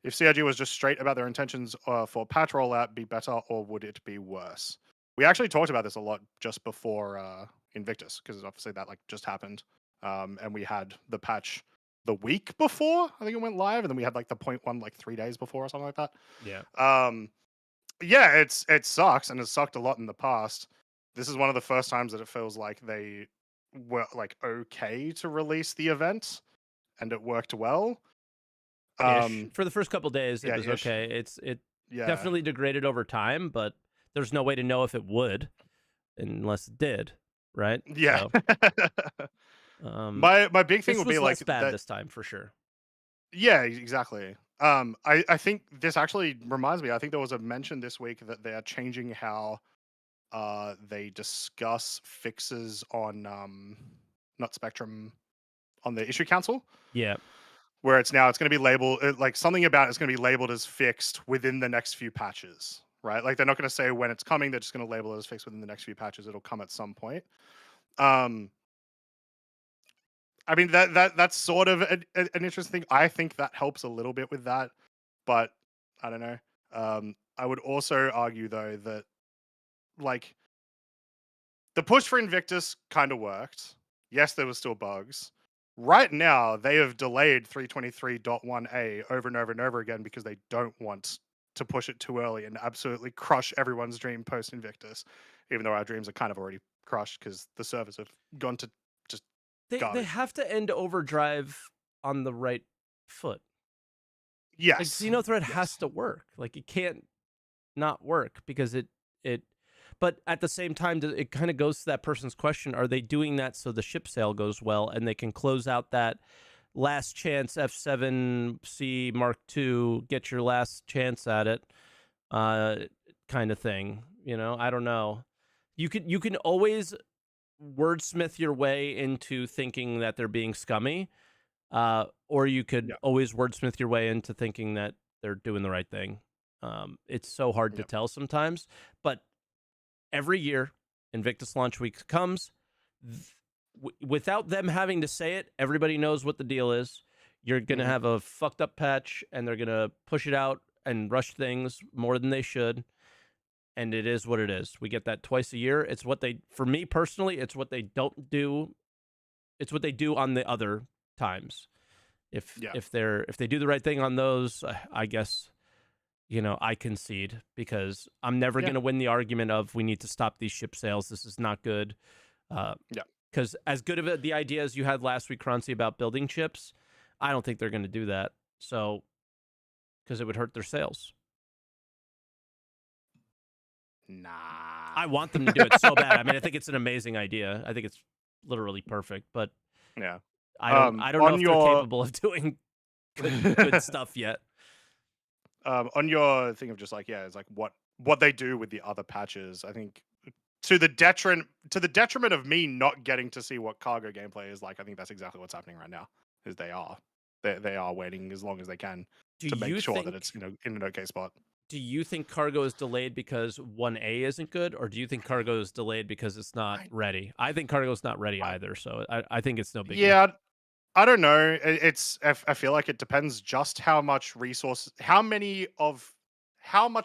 If CIG was just straight about their intentions for patch rollout, be better, or would it be worse? We actually talked about this a lot just before Invictus, because obviously that like just happened, and we had the patch the week before I think it went live, and then we had like the 0.1 like 3 days before or something like that. Yeah. It sucks, and it's sucked a lot in the past. This is one of the first times that it feels like they were like okay to release the event, and it worked well. For the first couple days, it was okay. It definitely degraded over time, but there's no way to know if it would unless it did, right? Yeah. So, my big thing would be like less bad this time for sure. Yeah, exactly. I think this actually reminds me. I think there was a mention this week that they are changing how they discuss fixes on not Spectrum, on the issue council. Yeah. Where it's going to be labeled like something about it's going to be labeled as fixed within the next few patches, right? Like they're not going to say when it's coming. They're just going to label it as fixed within the next few patches. It'll come at some point. I mean, that's sort of an interesting thing. I think that helps a little bit with that, but I don't know. I would also argue, though, that like the push for Invictus kind of worked. Yes, there were still bugs. Right now, they have delayed 323.1a over and over and over again because they don't want to push it too early and absolutely crush everyone's dream post Invictus, even though our dreams are kind of already crushed because the servers have gone to just They have to end Overdrive on the right foot. Yes. Like, Xenothread has to work. Like, it can't not work because it but at the same time, it kind of goes to that person's question. Are they doing that so the ship sale goes well and they can close out that last chance F7C Mark II, get your last chance at it kind of thing? You know, I don't know. You can always wordsmith your way into thinking that they're being scummy, or you could always wordsmith your way into thinking that they're doing the right thing. It's so hard to tell sometimes, but every year, Invictus launch week comes. Without them having to say it, everybody knows what the deal is. You're going to have a fucked up patch, and they're going to push it out and rush things more than they should. And it is what it is. We get that twice a year. It's what they, for me personally, it's what they don't do. It's what they do on the other times. If they do the right thing on those, I guess, I concede, because I'm never going to win the argument of we need to stop these ship sales. This is not good. Because as good of the idea as you had last week, Croncy, about building chips, I don't think they're going to do that. So, because it would hurt their sales. Nah. I want them to do it so bad. I mean, I think it's an amazing idea. I think it's literally perfect. But yeah, I don't know if they're capable of doing good stuff yet. On your thing of just like, it's like what they do with the other patches, I think to the detriment of me not getting to see what cargo gameplay is like, I think that's exactly what's happening right now. Is they are waiting as long as they can to make sure that it's in an okay spot. Do you think cargo is delayed because 1A isn't good, or do you think cargo is delayed because it's not ready? I think cargo is not ready either, so I think it's no big deal. Yeah, I don't know. I feel like it depends just how much resources, how much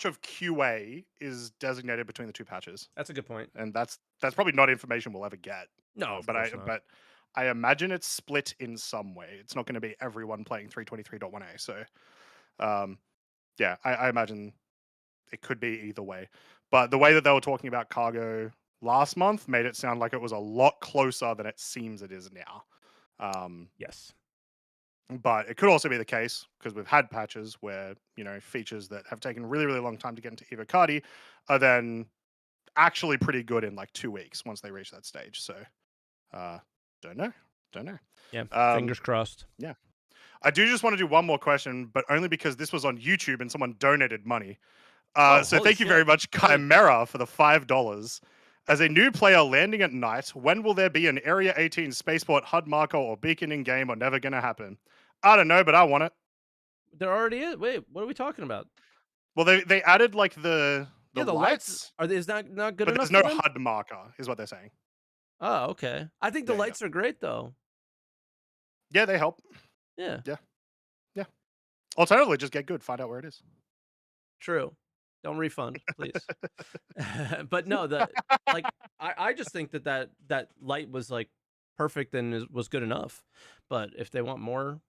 of QA is designated between the two patches. That's a good point, and that's probably not information we'll ever get. No, but I imagine it's split in some way. It's not going to be everyone playing 323.1a. So, I imagine it could be either way. But the way that they were talking about cargo last month made it sound like it was a lot closer than it seems it is now. Yes. But it could also be the case, because we've had patches where, features that have taken really, really long time to get into Evocati are then actually pretty good in like 2 weeks once they reach that stage. So, don't know. Yeah, fingers crossed. Yeah. I do just want to do one more question, but only because this was on YouTube and someone donated money. So thank you very much, Chimera, for the $5. As a new player landing at night, when will there be an Area 18 spaceport HUD marker or beacon in game, or never going to happen? I don't know, but I want it. There already is. Wait, what are we talking about? Well, they added like the lights. Are they not good but enough? There's no HUD marker, is what they're saying. Oh, okay. I think the lights are great, though. Yeah, they help. Yeah. Alternatively, just get good. Find out where it is. True. Don't refund, please. But no, I just think that light was like perfect and was good enough. But if they want more,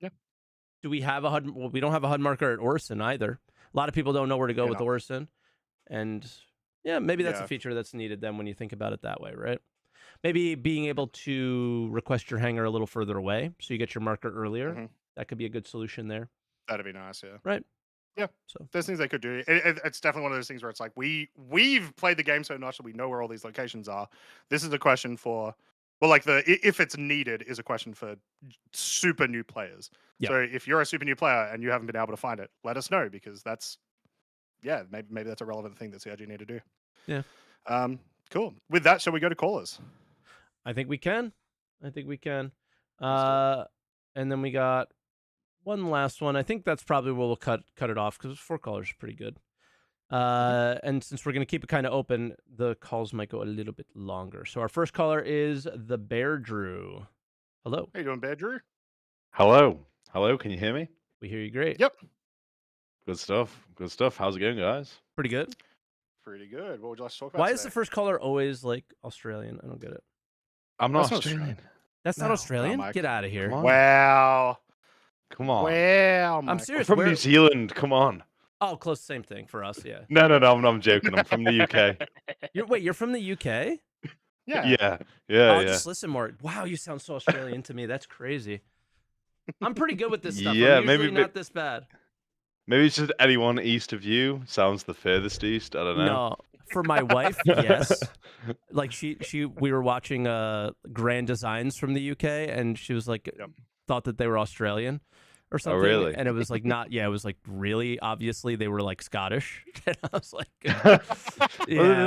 do we have a HUD? Well, we don't have a HUD marker at Orison either. A lot of people don't know where to go with Orison, and maybe that's a feature that's needed then when you think about it that way, right? Maybe being able to request your hangar a little further away so you get your marker earlier. Mm-hmm. That could be a good solution there. That'd be nice, yeah. Right. Yeah, so there's things they could do. It's definitely one of those things where it's like we've played the game so much that we know where all these locations are. This is a question for, well, like if it's needed is a question for super new players. Yep. So if you're a super new player and you haven't been able to find it, let us know, because that's maybe that's a relevant thing that CRG need to do. Yeah. Cool. With that, shall we go to callers? I think we can. And then we got one last one. I think that's probably where we'll cut it off, because 4 callers is pretty good. And since we're going to keep it kind of open, the calls might go a little bit longer. So our first caller is the BearDrew. Hello. How you doing, BearDrew? Hello. Can you hear me? We hear you great. Yep. Good stuff. How's it going, guys? Pretty good. What would you like to talk about Why today? Is the first caller always like Australian? I don't get it. I'm not Australian. That's not Australian? Get out of here. Wow. Come on. Wow, I'm serious. I'm from New Zealand. Come on. Oh, close. Same thing for us, yeah. No, I'm joking. I'm from the UK. You're from the UK? Yeah. Just listen more. Wow, you sound so Australian to me. That's crazy. I'm pretty good with this stuff. Yeah, I'm usually not this bad. Maybe it's just anyone east of you sounds the furthest east. I don't know. No, for my wife, yes. Like we were watching Grand Designs from the UK, and she was like, thought that they were Australian or something. Oh, really? And it was like it was like really obviously they were like Scottish. And I was like, well,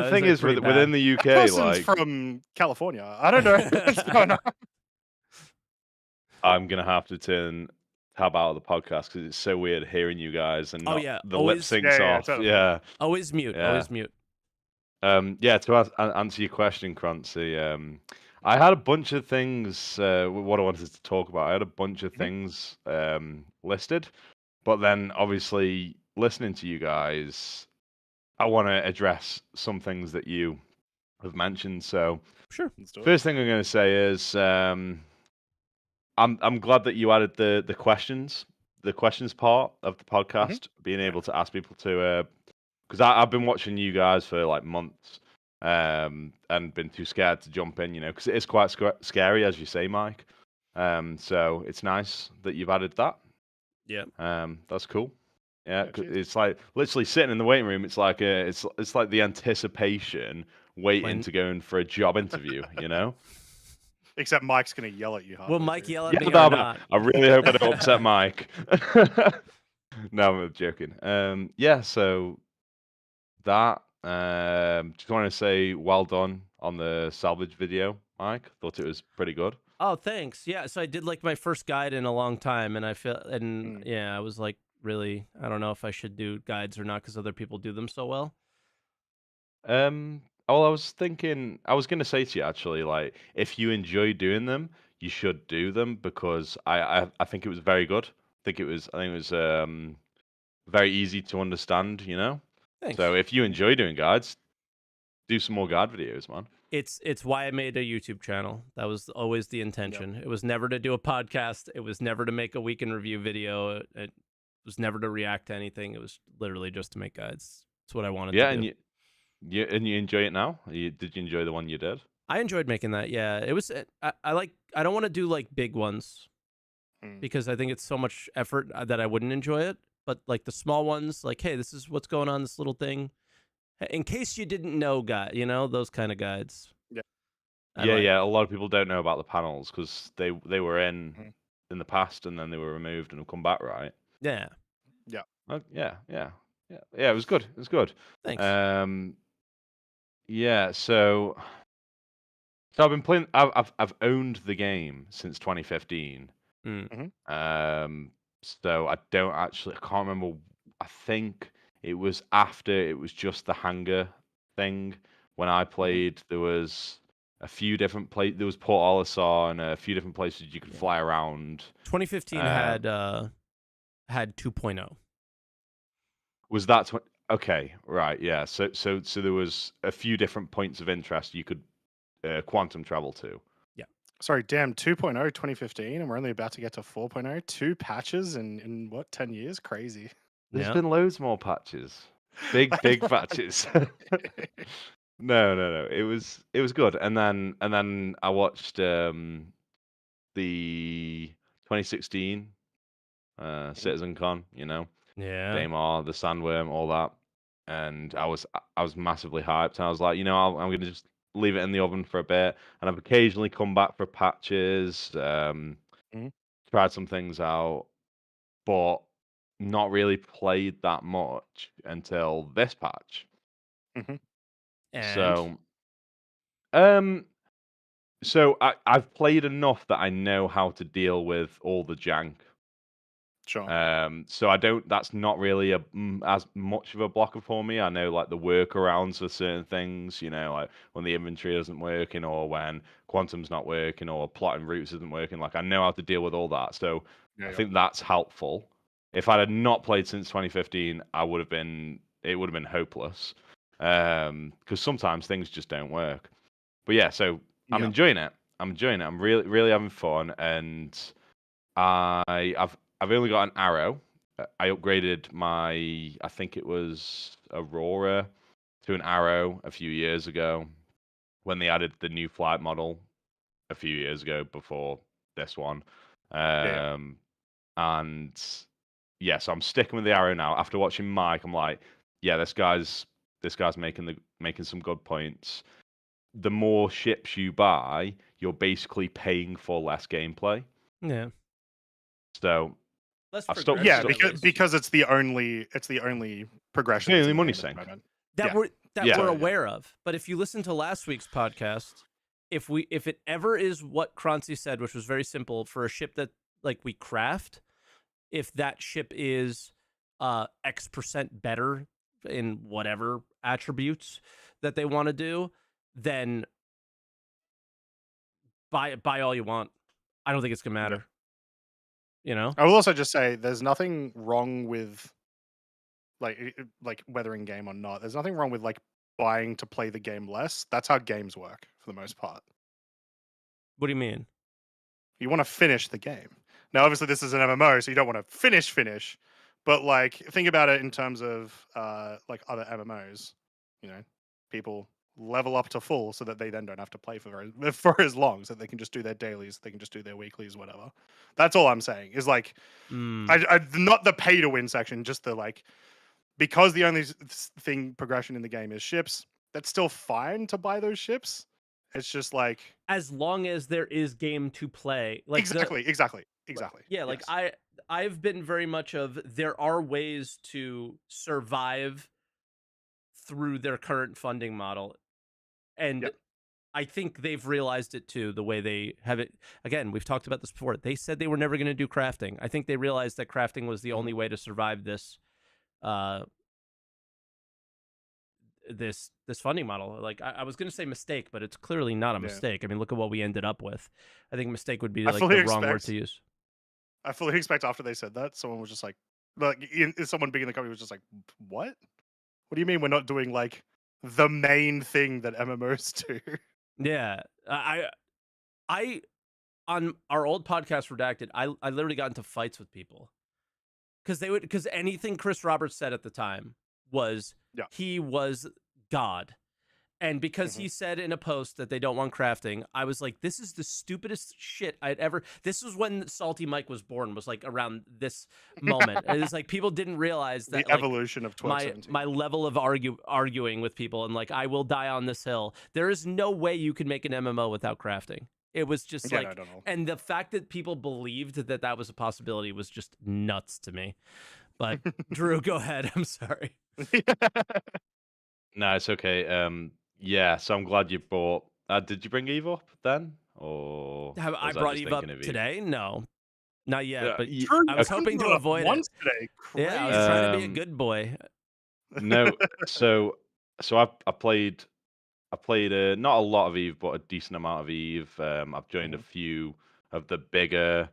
the thing is, within the UK, like from California, I don't know what's going on. I'm gonna have to turn tab out of the podcast because it's so weird hearing you guys and the lip syncs off. Always mute. Yeah. Always mute. Yeah, to answer your question, Croncy, I had a bunch of things. What I wanted to talk about, I had a bunch of things listed, but then obviously listening to you guys, I want to address some things that you have mentioned. So, sure. First thing I'm going to say is, I'm glad that you added the questions part of the podcast, being able to ask people to, because I've been watching you guys for like months, and been too scared to jump in, because it is quite scary, as you say, Mike. So it's nice that you've added that. Yeah. That's cool. Yeah, it's like literally sitting in the waiting room. It's like it's like the anticipation waiting to go in for a job interview. Except Mike's gonna yell at you. Will Mike yell at me or not? I really hope I don't upset Mike. No, I'm joking. Yeah. So that just want to say well done on the salvage video, Mike. Thought it was pretty good. Oh, thanks. Yeah, so I did like my first guide in a long time, and I was like, really, I don't know if I should do guides or not because other people do them so well. Well, I was going to say to you actually, like, if you enjoy doing them, you should do them because I think it was very good. I think it was very easy to understand. Thanks. So if you enjoy doing guides, do some more guide videos, man. It's why I made a YouTube channel. That was always the intention. Yep. It was never to do a podcast. It was never to make a week in review video. It was never to react to anything. It was literally just to make guides. It's what I wanted to do. Yeah, and you enjoy it now? Did you enjoy the one you did? I enjoyed making that. Yeah, it was. I don't want to do like big ones because I think it's so much effort that I wouldn't enjoy it. But like the small ones, like, hey, this is what's going on. This little thing. In case you didn't know, those kind of guides. Yeah. Yeah. A lot of people don't know about the panels because they were in the past and then they were removed and have come back, right? Yeah. Yeah. Yeah. It was good. It was good. Thanks. Yeah. So I've been playing. I've owned the game since 2015. So I can't remember. I think it was after it was just the hangar thing when I played. There was a few different places. There was Port Olisar and a few different places you could fly around. 2015 had 2.0. Was that okay? Right, yeah. So there was a few different points of interest you could quantum travel to. Yeah. Sorry, damn. 2.0 2015, and we're only about to get to 4.0. 2 patches in what 10 years? Crazy. There's been loads more patches. Big patches. No. It was good. And then I watched the 2016 CitizenCon, Yeah. Daymar, the Sandworm, all that. And I was massively hyped. And I was like, I'm going to just leave it in the oven for a bit. And I've occasionally come back for patches, tried some things out, but not really played that much until this patch. And? So I've played enough that I know how to deal with all the jank. Sure. So that's not really as much of a blocker for me. I know like the workarounds for certain things, like when the inventory isn't working or when quantum's not working or plotting routes isn't working. Like I know how to deal with all that. So I think that's helpful. If I had not played since 2015, it would have been hopeless. Because sometimes things just don't work. But yeah, so I'm enjoying it. I'm really, really having fun, and I've only got an arrow. I upgraded I think it was Aurora to an arrow a few years ago when they added the new flight model a few years ago before this one. And yeah, so I'm sticking with the arrow now. After watching Mike, I'm like, yeah, this guy's making some good points. The more ships you buy, you're basically paying for less gameplay. Yeah. So because it's the only progression. It's the only money sink that we're aware of. But if you listen to last week's podcast, if it ever is what Croncy said, which was very simple, for a ship that like we craft, if that ship is X% better in whatever attributes that they want to do, then buy all you want. I don't think it's gonna matter. You know? I will also just say there's nothing wrong with like whether in game or not. There's nothing wrong with like buying to play the game less. That's how games work for the most part. What do you mean? You want to finish the game. Now, obviously, this is an MMO, so you don't want to finish. But like, think about it in terms of like other MMOs. You know, people level up to full so that they then don't have to play for as long, so they can just do their dailies, they can just do their weeklies, whatever. That's all I'm saying. Is like, I not the pay to win section, just the like, because the only thing progression in the game is ships. That's still fine to buy those ships. It's just like, as long as there is game to play, like exactly. Yeah, like yes. I've been very much of, there are ways to survive through their current funding model, and I think they've realized it too, the way they have it. Again, we've talked about this before. They said they were never going to do crafting. I think they realized that crafting was the only way to survive this this funding model. Like, I was going to say mistake, but it's clearly not a mistake. I mean, look at what we ended up with. I think mistake would be like the wrong word to use. I fully expect after they said that, someone was just like someone big in the company was just like, what? What do you mean we're not doing like the main thing that MMOs do? Yeah, I on our old podcast Redacted, I literally got into fights with people because anything Chris Roberts said at the time was he was God. And because he said in a post that they don't want crafting, I was like, this is the stupidest shit I'd ever. This was when SaltEMike was born, was like around this moment. It was like people didn't realize that the evolution of 2017. My level of arguing with people, and like, I will die on this hill. There is no way you can make an MMO without crafting. It was just like, and the fact that people believed that that was a possibility was just nuts to me. But Drew, go ahead. I'm sorry. No, it's okay. Yeah, so I'm glad you brought. Did you bring Eve up then, or have I brought Eve up today? No, not yet. But I was hoping to avoid it. Today. Yeah, I was trying to be a good boy. No, so I played not a lot of Eve, but a decent amount of Eve. I've joined a few of the bigger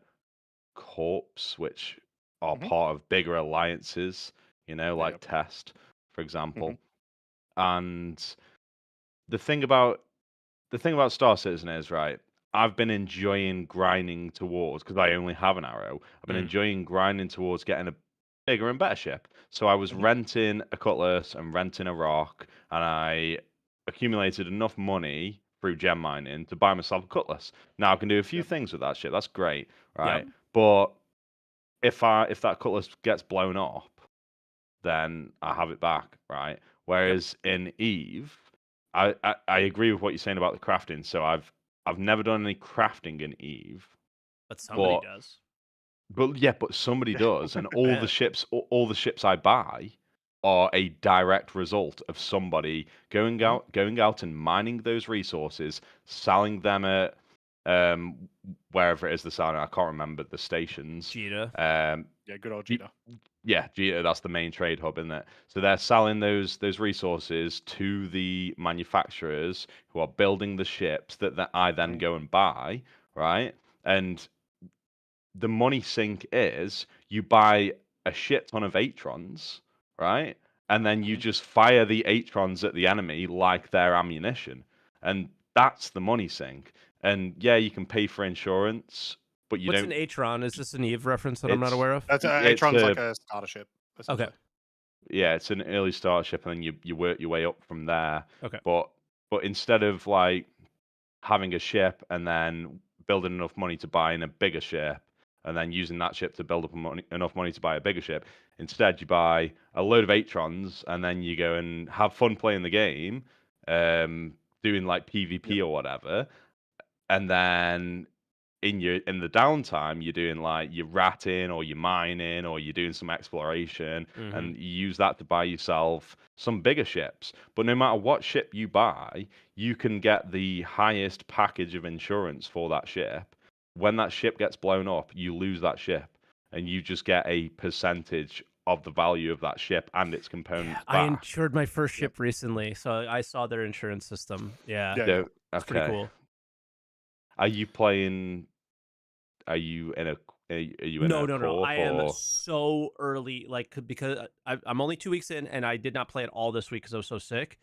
corps, which are part of bigger alliances. You know, like Test, for example. And the thing about Star Citizen is, right, I've been enjoying grinding towards, because I only have an arrow, I've been enjoying grinding towards getting a bigger and better ship. So I was renting a cutlass and renting a rock, and I accumulated enough money through gem mining to buy myself a cutlass. Now I can do a few things with that ship. That's great, right? But if that cutlass gets blown up, then I have it back, right? Whereas in Eve, I agree with what you're saying about the crafting. So I've never done any crafting in Eve, but somebody does. But somebody does, and all the ships I buy are a direct result of somebody going out and mining those resources, selling them at wherever it is they're selling. I can't remember the stations. Cheetah. Yeah, good old Cheetah. Yeah, Cheetah, that's the main trade hub, isn't it? So they're selling those resources to the manufacturers who are building the ships that I then go and buy, right? And the money sink is you buy a shit ton of Atrons, right? And then you just fire the Atrons at the enemy like they're ammunition. And that's the money sink. And yeah, you can pay for insurance, but you don't. What's an Atron? Is this an Eve reference that I'm not aware of? That's Atron's like a starter ship. Okay. Yeah, it's an early starter ship, and then you work your way up from there. Okay. But instead of like having a ship and then building enough money to buy in a bigger ship, and then using that ship to build up enough money to buy a bigger ship, instead you buy a load of Atrons, and then you go and have fun playing the game, doing like PvP or whatever, and then in the downtime you're doing like you're ratting or you're mining or you're doing some exploration, and you use that to buy yourself some bigger ships. But no matter what ship you buy, you can get the highest package of insurance for that ship. When that ship gets blown up, you lose that ship, and you just get a percentage of the value of that ship and its components back. I insured my first ship recently, so I saw their insurance system. Yeah. It's pretty cool. Are you playing? Are you in a? Are you in No. corp, I am so early, like, because I'm only 2 weeks in, and I did not play it all this week because I was so sick.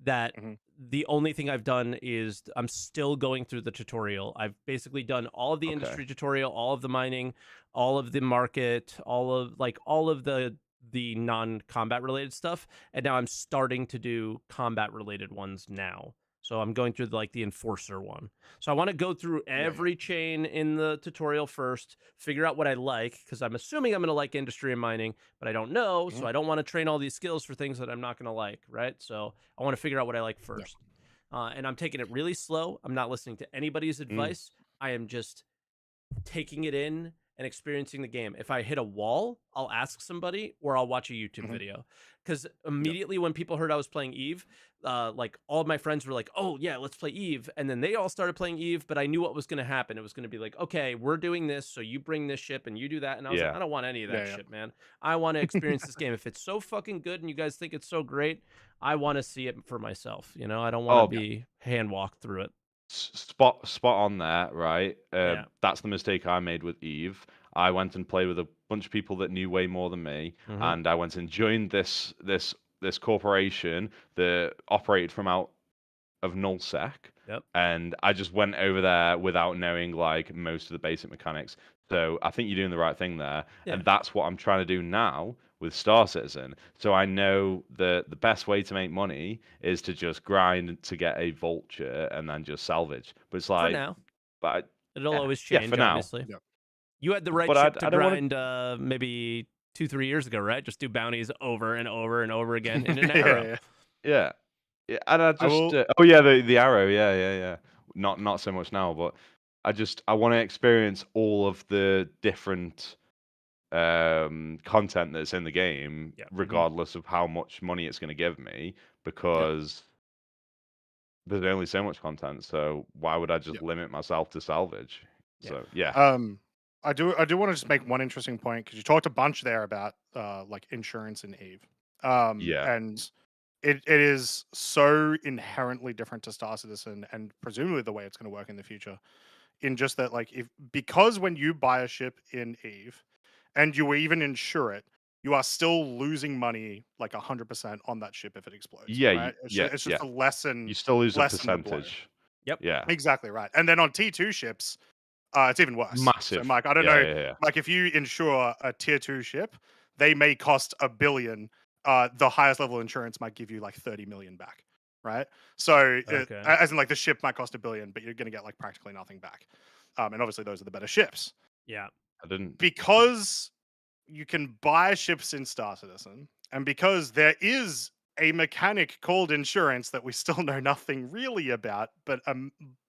That the only thing I've done is I'm still going through the tutorial. I've basically done all of the industry tutorial, all of the mining, all of the market, all of the non-combat related stuff, and now I'm starting to do combat related ones now. So I'm going through the enforcer one. So I want to go through every chain in the tutorial first, figure out what I like, because I'm assuming I'm going to like industry and mining, but I don't know. So I don't want to train all these skills for things that I'm not going to like, right? So I want to figure out what I like first. And I'm taking it really slow. I'm not listening to anybody's advice. I am just taking it in and experiencing the game. If I hit a wall, I'll ask somebody or I'll watch a YouTube video. Because immediately when people heard I was playing Eve, like all of my friends were like, "Oh yeah, let's play Eve," and then they all started playing Eve. But I knew what was going to happen. It was going to be like, "Okay, we're doing this, so you bring this ship and you do that." And I was like, "I don't want any of that shit, man. I want to experience this game. If it's so fucking good and you guys think it's so great, I want to see it for myself. You know, I don't want to be hand walked through it." Spot on there, right? That's the mistake I made with Eve. I went and played with a bunch of people that knew way more than me, and I went and joined this corporation that operated from out of nullsec. And I just went over there without knowing like most of the basic mechanics. So I think you're doing the right thing there, and that's what I'm trying to do now with Star Citizen. So I know the best way to make money is to just grind to get a vulture and then just salvage. But it's like, for now, but it'll always change. For now. Obviously, you had the right ship to grind maybe 2-3 years ago, right? Just do bounties over and over and over again in an arrow. Yeah, and I just the arrow, yeah. Not so much now, but I want to experience all of the different content that's in the game, regardless of how much money it's going to give me, because there's only so much content. So why would I just limit myself to salvage? So I do want to just make one interesting point, because you talked a bunch there about like insurance in Eve. And it is so inherently different to Star Citizen, and presumably the way it's going to work in the future, in just that, like, because when you buy a ship in Eve and you even insure it, you are still losing money like 100% on that ship if it explodes. Right? It's just a lesson. You still lose a percentage. Yeah. Exactly right. And then on T2 ships, it's even worse. Massive. So, Mike, I don't know. Like, if you insure a tier 2 ship, they may cost $1 billion. The highest level insurance might give you like 30 million back, right? So, as in, like, the ship might cost $1 billion, but you're going to get like practically nothing back. And obviously, those are the better ships. Yeah. Because you can buy ships in Star Citizen, and because there is a mechanic called insurance that we still know nothing really about, but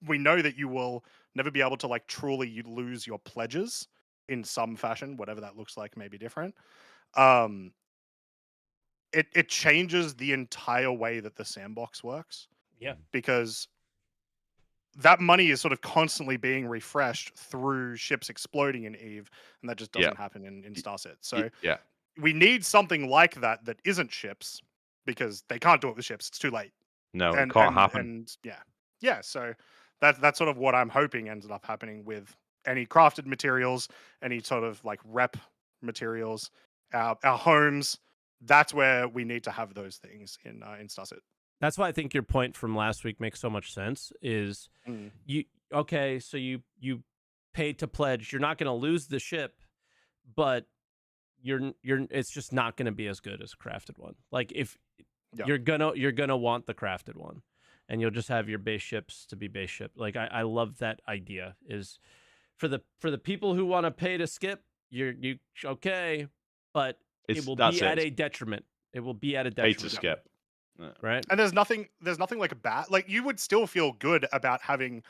we know that you will never be able to like truly lose your pledges in some fashion, whatever that looks like may be different. It changes the entire way that the sandbox works. Yeah. Because that money is sort of constantly being refreshed through ships exploding in Eve, and that just doesn't happen in Star Citizen. So we need something like that isn't ships, because they can't do it with ships. It's too late. No, it can't happen. And so that's sort of what I'm hoping ends up happening with any crafted materials, any sort of like rep materials, our homes. That's where we need to have those things in Star Citizen. That's why I think your point from last week makes so much sense. Is so you paid to pledge. You're not going to lose the ship, but it's just not going to be as good as a crafted one. Like, if you're gonna want the crafted one, and you'll just have your base ships to be base ship. Like, I love that idea. Is for the people who want to pay to skip, but it will be at a detriment. It will be at a detriment. Pay to skip. Right. And there's nothing like a bad, like, you would still feel good about having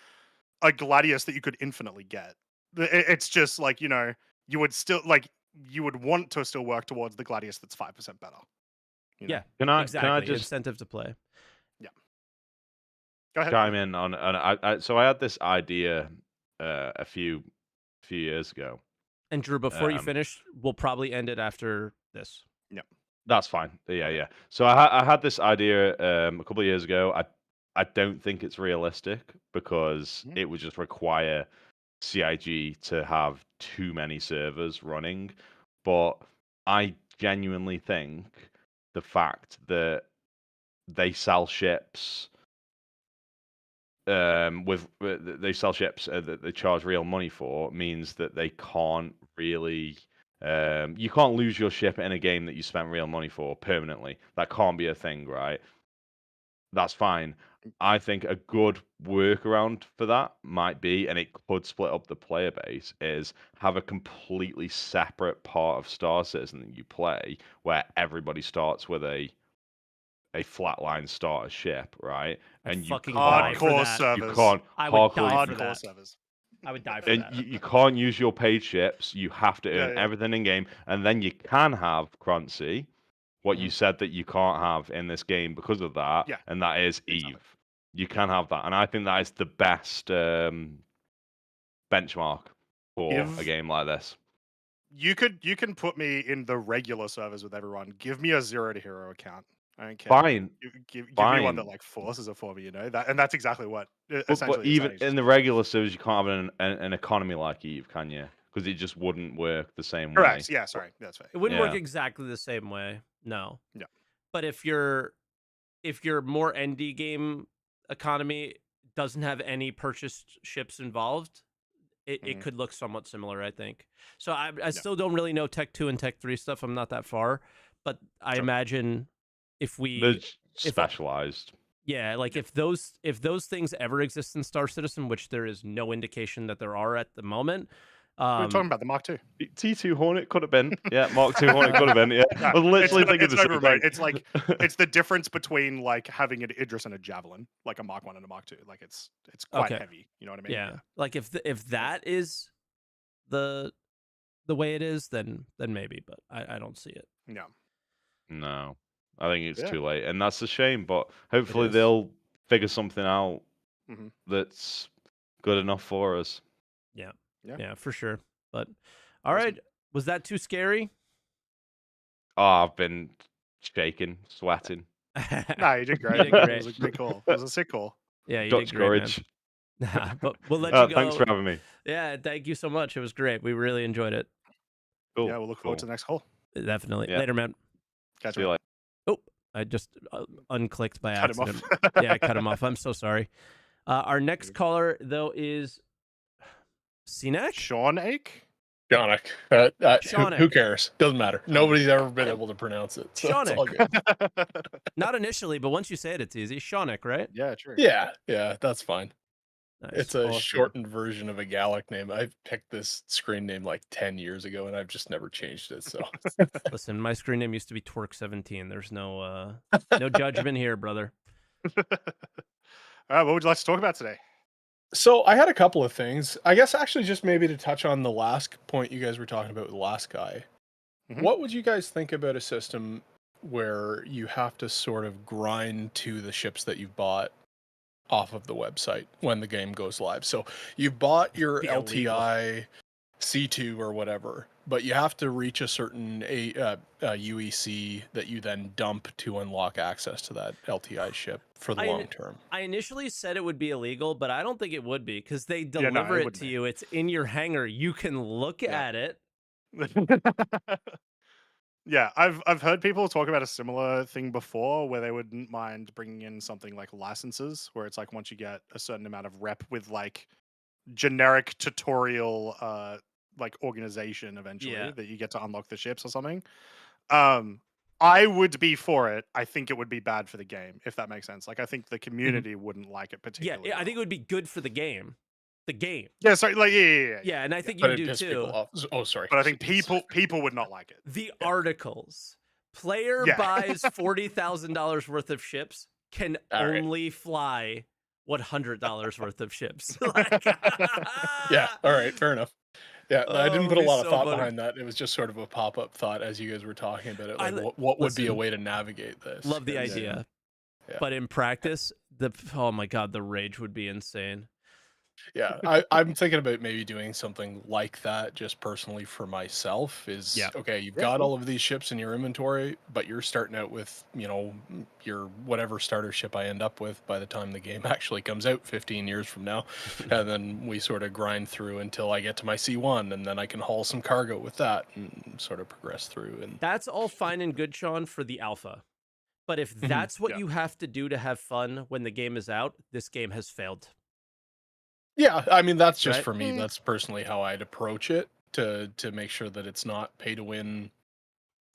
a Gladius that you could infinitely get. It's just like, you would still like, you would want to still work towards the Gladius that's 5% better. Yeah. Can I exactly. just incentive to play? Yeah. Go ahead. Chime in on so I had this idea a few years ago. And Drew, before you finish, we'll probably end it after this. That's fine. Yeah. So I had this idea a couple of years ago. I don't think it's realistic because it would just require CIG to have too many servers running. But I genuinely think the fact that they sell ships that they charge real money for means that they can't really you can't lose your ship in a game that you spent real money for permanently. That can't be a thing, right? That's fine. I think a good workaround for that might be, and it could split up the player base, is have a completely separate part of Star Citizen that you play where everybody starts with a flatline starter ship, right? And you fucking can't, hardcore servers. you can't I would die hardcore for that. servers. I would die for and that. you can't use your paid ships. You have to earn everything in game, and then you can have Croncy, what you said that you can't have in this game because of that, and that is Eve. You can have that, and I think that is the best benchmark for a game like this. You can put me in the regular servers with everyone. Give me a 0 to hero account. I don't care. Fine. Give me one that like forces it for me, and that's exactly what. But even in the regular servers, you can't have an economy like Eve, can you? Because it just wouldn't work the same way. Correct. Yeah. Sorry. That's fair. It wouldn't work exactly the same way. No. Yeah. But if your more ND game economy doesn't have any purchased ships involved, it could look somewhat similar, I think. So I still don't really know Tech 2 and Tech 3 stuff. I'm not that far, but I imagine if they're specialized. If those things ever exist in Star Citizen, which there is no indication that there are at the moment. We're talking about the Mark II. T2 Hornet could have been. Yeah, Mark II Hornet could have been. Yeah, I was literally thinking the same thing. It's like it's the difference between like having an Idris and a Javelin, like a Mark I and a Mark II. Like it's quite heavy. You know what I mean? Yeah. Like if that is the way it is, then maybe, but I don't see it. No, I think it's too late, and that's a shame. But hopefully they'll figure something out that's good enough for us. Yeah, for sure. But all right, was that too scary? Oh, I've been shaking, sweating. Nah, you did great. It was a great call. It was a sick call. Yeah, you Dutch did great, courage. man. But we'll let you go. Thanks for having me. Yeah, thank you so much. It was great. We really enjoyed it. Cool. Yeah, we'll look forward to the next call. Definitely. Yeah. Later, man. Catch you later. Oh, I just unclicked by cut accident. Him off. Yeah, I cut him off. I'm so sorry. Our next caller, though, is Seannach? Seannach? Who cares? Doesn't matter. Nobody's ever been able to pronounce it. So it's all good. Not initially, but once you say it, it's easy. Seannach, right? Yeah, true. Yeah, that's fine. Nice. It's a shortened version of a Gallic name. I picked this screen name like 10 years ago, and I've just never changed it. So listen, my screen name used to be Twerk17. There's no judgment here, brother. All right, what would you like to talk about today? So I had a couple of things. I guess actually just maybe to touch on the last point you guys were talking about with the last guy. What would you guys think about a system where you have to sort of grind to the ships that you've bought off of the website when the game goes live? So you've bought your LTI C2 or whatever, but you have to reach a certain UEC that you then dump to unlock access to that LTI ship for the long term. I initially said it would be illegal, but I don't think it would be because they deliver it to you. It's in your hangar. You can look at it. Yeah, I've heard people talk about a similar thing before where they wouldn't mind bringing in something like licenses, where it's like once you get a certain amount of rep with like generic tutorial like organization eventually that you get to unlock the ships or something. I would be for it. I think it would be bad for the game, if that makes sense. Like I think the community wouldn't like it particularly. Yeah, I think it would be good for the game. Yeah, sorry, like yeah, and I think you do too. Oh, sorry. But I think people would not like it. The articles. Player buys $40,000 worth of ships, can only fly $100 worth of ships. Yeah, all right, fair enough. Yeah, I didn't put a lot of thought behind that. It was just sort of a pop-up thought as you guys were talking about it. Like, what would be a way to navigate this? Love the idea. But in practice, oh my God, the rage would be insane. Yeah, I'm thinking about maybe doing something like that just personally for myself. Is okay, you've got all of these ships in your inventory, but you're starting out with, your whatever starter ship I end up with by the time the game actually comes out 15 years from now. And then we sort of grind through until I get to my C1, and then I can haul some cargo with that and sort of progress through. And that's all fine and good, Sean, for the alpha. But if that's what you have to do to have fun when the game is out, this game has failed. Yeah, I mean, that's just for me. That's personally how I'd approach it, to make sure that it's not pay to win.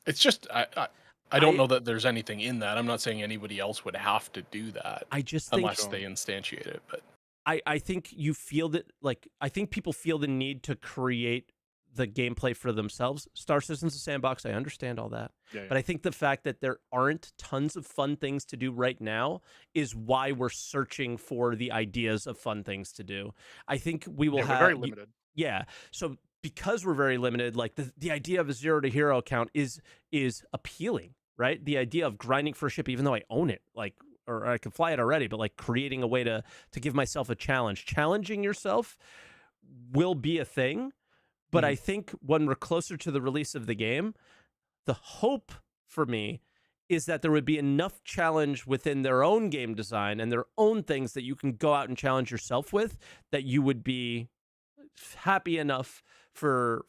It's just I don't know that there's anything in that. I'm not saying anybody else would have to do that. I just think unless they instantiate it. But I think you feel that, like, I think people feel the need to create the gameplay for themselves. Star Citizen's a sandbox. I understand all that. But I think the fact that there aren't tons of fun things to do right now is why we're searching for the ideas of fun things to do. I think we will have... We're very limited. So because we're very limited, like the idea of a 0 to hero account is appealing, right? The idea of grinding for a ship, even though I own it, like, or I can fly it already, but like creating a way to give myself a challenge. Challenging yourself will be a thing. But I think when we're closer to the release of the game, the hope for me is that there would be enough challenge within their own game design and their own things that you can go out and challenge yourself with, that you would be happy enough to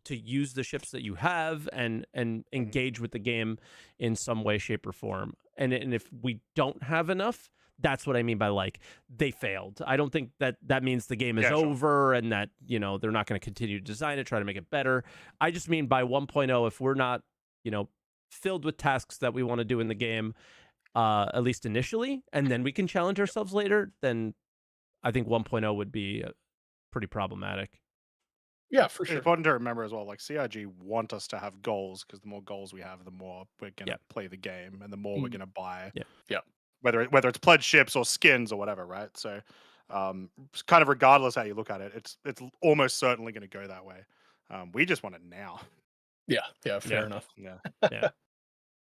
use the ships that you have and engage with the game in some way, shape, or form. And if we don't have enough, that's what I mean by, like, they failed. I don't think that means the game is over and that, they're not going to continue to design it, try to make it better. I just mean by 1.0, if we're not, filled with tasks that we want to do in the game, at least initially, and then we can challenge ourselves later, then I think 1.0 would be pretty problematic. Yeah, for sure. It's important to remember as well, like, CIG want us to have goals, because the more goals we have, the more we're going to play the game and the more we're going to buy. Yeah. Whether it's pledged ships or skins or whatever, right? So, kind of regardless how you look at it, it's almost certainly going to go that way. We just want it now. Yeah, fair enough. Yeah.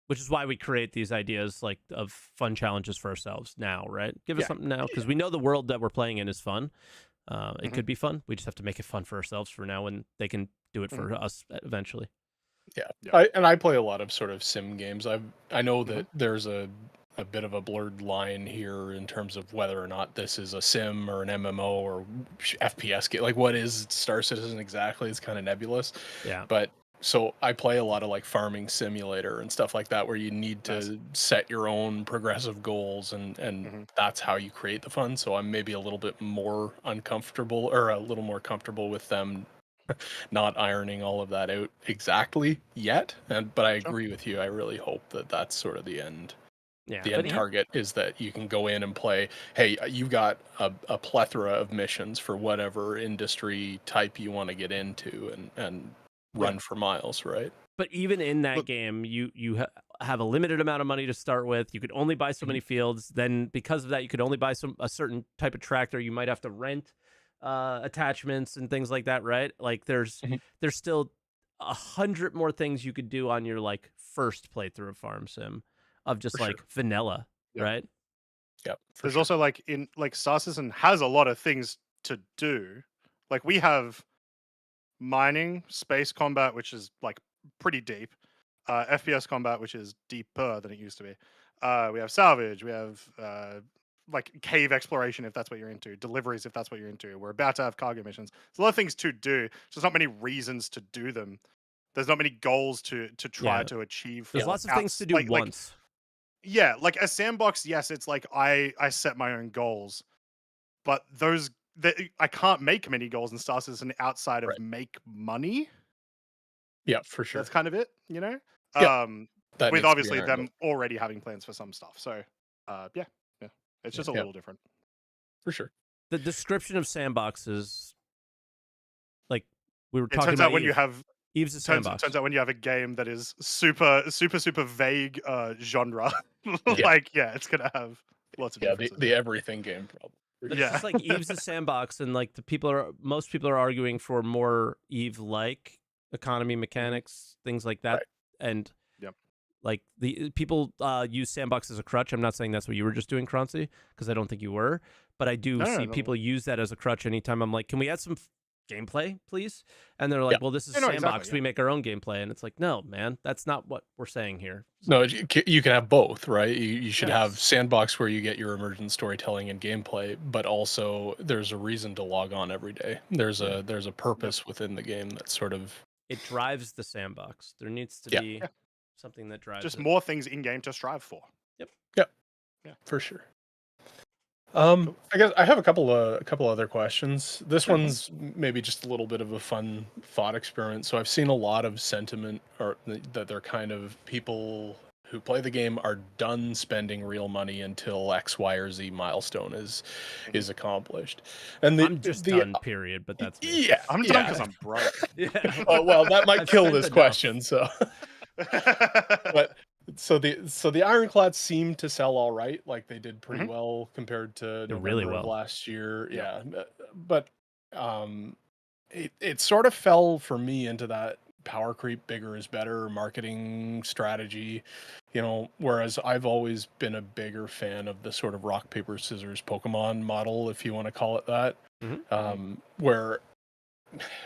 Which is why we create these ideas, like, of fun challenges for ourselves now, right? Give us something now, because we know the world that we're playing in is fun. It could be fun. We just have to make it fun for ourselves for now, and they can do it for us eventually. Yeah. I play a lot of sort of sim games. I know that there's a bit of a blurred line here in terms of whether or not this is a sim or an MMO or FPS game. Like, what is Star Citizen exactly? It's kind of nebulous. Yeah. But so I play a lot of, like, farming simulator and stuff like that, where you need to set your own progressive goals, and that's how you create the fun. So I'm maybe a little bit more uncomfortable, or a little more comfortable with them not ironing all of that out exactly yet. But I agree with you. I really hope that that's sort of the end. Yeah, the end target is that you can go in and play, hey, you've got a plethora of missions for whatever industry type you want to get into, and run for miles, right? But even in that game, you have a limited amount of money to start with. You could only buy so many fields. Then because of that, you could only buy a certain type of tractor. You might have to rent attachments and things like that, right? Like, there's still 100 more things you could do on your, like, first playthrough of Farm Sim, of just like vanilla, right? Yep. There's also, like, in, like, Star Citizen has a lot of things to do. Like, we have mining, space combat, which is, like, pretty deep, FPS combat, which is deeper than it used to be. We have salvage, we have like cave exploration, if that's what you're into, deliveries, if that's what you're into. We're about to have cargo missions. There's a lot of things to do. There's not many reasons to do them. There's not many goals to try to achieve. There's lots of things to do once. Like a sandbox, yes, it's like I set my own goals, but I can't make many goals in Star Citizen outside of make money. Yeah, for sure. That's kind of it, Yeah, with obviously them already having plans for some stuff. So, yeah, it's just a little different. For sure. The description of sandboxes, like we were talking about, turns out when you have Eve's a sandbox. Turns out when you have a game that is super vague genre, it's gonna have lots of differences. the everything game problem. But it's just like Eve's a sandbox, and like most people are arguing for more Eve-like economy mechanics, things like that, and Like the people use Sandbox as a crutch. I'm not saying that's what you were just doing, Croncy, because I don't think you were. But I do see people use that as a crutch anytime I'm like, can we add some gameplay, please? And they're like, well, this is Sandbox. Exactly, we make our own gameplay. And it's like, no, man, that's not what we're saying here. No, you can have both, right? You should have Sandbox where you get your emergent storytelling and gameplay, but also there's a reason to log on every day. There's a purpose within the game that sort of... It drives the Sandbox. There needs to be something that drives just it. more things in game to strive for. Yep. Yeah, for sure. I guess I have a couple other questions. This one's maybe just a little bit of a fun thought experiment. So I've seen a lot of sentiment, or that they're kind of people who play the game are done spending real money until X, Y, or Z milestone is accomplished. And I'm just done, period. But that's me. Yeah, I'm done because I'm broke. Oh well, that might kill this question. So, but. So the Ironclads seem to sell all right, like they did pretty well compared to November of last year. Yeah, but it sort of fell for me into that power creep, bigger is better marketing strategy, whereas I've always been a bigger fan of the sort of rock paper scissors Pokemon model, if you want to call it that, where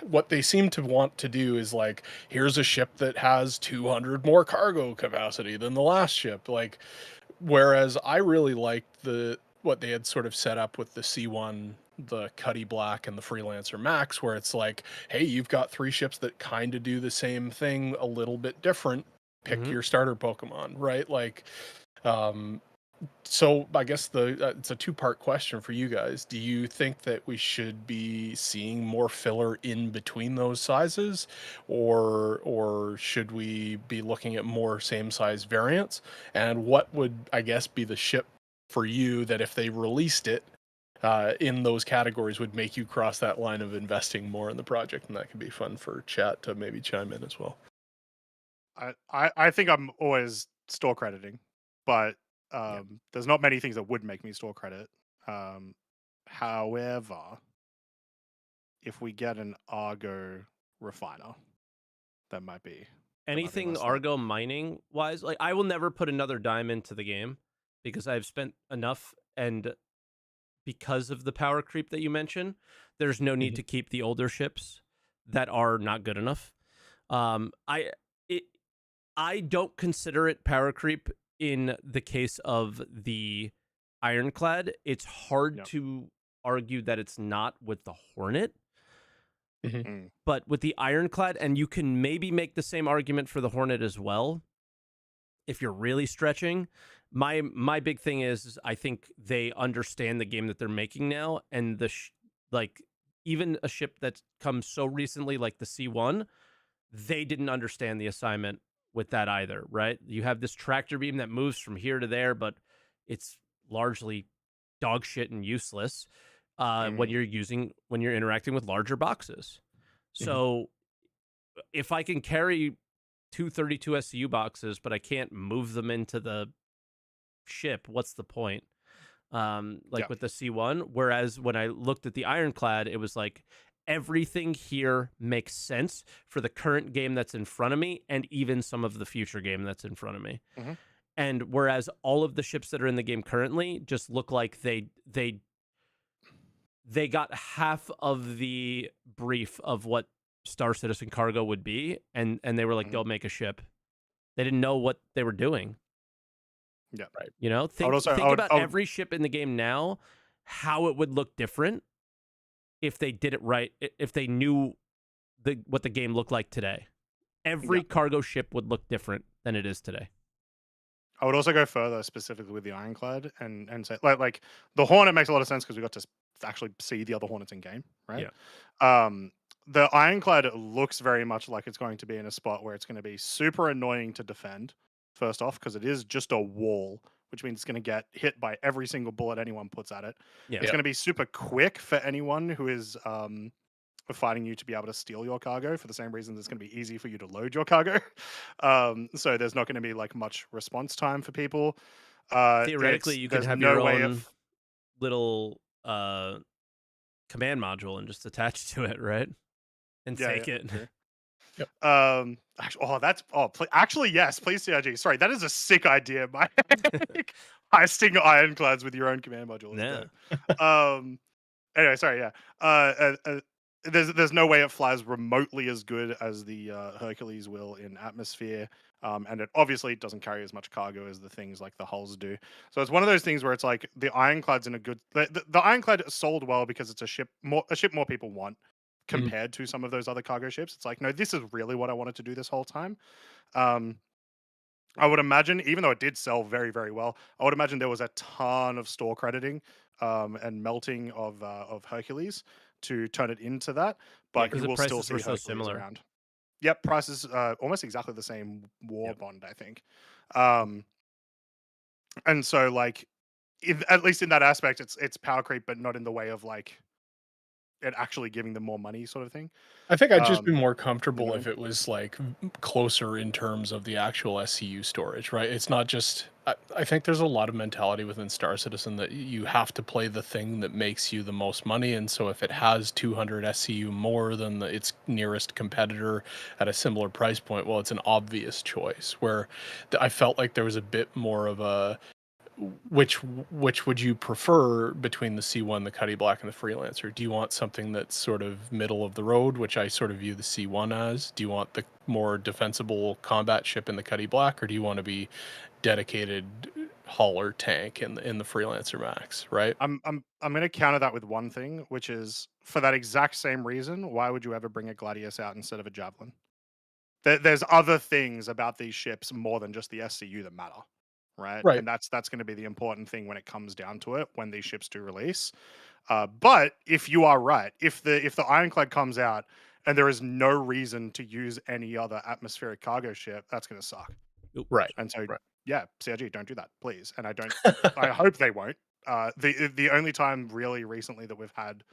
what they seem to want to do is like, here's a ship that has 200 more cargo capacity than the last ship. Like, whereas I really liked what they had sort of set up with the C1, the Cuddy Black, and the Freelancer Max, where it's like, hey, you've got 3 ships that kind of do the same thing a little bit different. Pick your starter Pokemon, right? Like, so I guess it's a 2-part question for you guys. Do you think that we should be seeing more filler in between those sizes, or should we be looking at more same size variants? And what would, I guess, be the ship for you that if they released it in those categories would make you cross that line of investing more in the project? And that could be fun for chat to maybe chime in as well. I think I'm always store crediting, but there's not many things that would make me store credit. However, if we get an Argo refiner, that might be anything Argo mining wise. Like, I will never put another dime into the game because I've spent enough, and because of the power creep that you mentioned, there's no need to keep the older ships that are not good enough. I don't consider it power creep in the case of the Ironclad. It's hard to argue that it's not with the Hornet. But with the Ironclad, and you can maybe make the same argument for the Hornet as well, if you're really stretching. My big thing is I think they understand the game that they're making now, and like even a ship that's come so recently, like the C1, they didn't understand the assignment with that either, right? You have this tractor beam that moves from here to there, but it's largely dog shit and useless when you're interacting with larger boxes. So if I can carry 232 SCU boxes, but I can't move them into the ship, what's the point? With the C1. Whereas when I looked at the Ironclad, it was like, everything here makes sense for the current game that's in front of me, and even some of the future game that's in front of me. And whereas all of the ships that are in the game currently just look like they got half of the brief of what Star Citizen Cargo would be, and they were like, they'll make a ship. They didn't know what they were doing. Yeah, right. Think about every ship in the game now, how it would look different if they did it right, if they knew what the game looked like today. Every cargo ship would look different than it is today. I would also go further, specifically with the Ironclad, and say like the Hornet makes a lot of sense because we got to actually see the other Hornets in game, right? The Ironclad looks very much like it's going to be in a spot where it's going to be super annoying to defend, first off, because it is just a wall, which means it's going to get hit by every single bullet anyone puts at it. It's going to be super quick for anyone who is fighting you to be able to steal your cargo, for the same reason it's going to be easy for you to load your cargo. So there's not going to be like much response time for people. Theoretically, you could have your own little command module and just attach to it, right? And take it. Actually, yes, please, CRG. Sorry, that is a sick idea, Mike. Heisting ironclads with your own command module is dope. Anyway, sorry, yeah. There's no way it flies remotely as good as the Hercules will in atmosphere, and it obviously doesn't carry as much cargo as the things like the hulls do. So it's one of those things where it's like the ironclad's in a good. The ironclad sold well because it's a ship more people want compared to some of those other cargo ships. It's like, no, this is really what I wanted to do this whole time. I would imagine, even though it did sell very, very well, I would imagine there was a ton of store crediting and melting of Hercules to turn it into that. But you will still see Hercules similar around. Yep, prices almost exactly the same war bond, I think. And so, like, at least in that aspect, it's power creep, but not in the way of like it actually giving them more money, sort of thing. I think I'd just be more comfortable if it was like closer in terms of the actual SCU storage, right? It's not just. I think there's a lot of mentality within Star Citizen that you have to play the thing that makes you the most money, and so if it has 200 SCU more than its nearest competitor at a similar price point, well, it's an obvious choice. Where I felt like there was a bit more of a which would you prefer between the C1, the Cuddy Black, and the Freelancer? Do you want something that's sort of middle of the road, which I sort of view the C1 as? Do you want the more defensible combat ship in the Cuddy Black, or do you want to be dedicated hull or tank in the Freelancer Max? Right. I'm going to counter that with one thing, which is for that exact same reason. Why would you ever bring a Gladius out instead of a Javelin? There's other things about these ships more than just the SCU that matter. Right. And that's going to be the important thing when it comes down to it, when these ships do release. But if you are right, if the Ironclad comes out and there is no reason to use any other atmospheric cargo ship, that's going to suck. Right. And so, yeah, CRG, don't do that, please. And I hope they won't. The only time really recently that we've had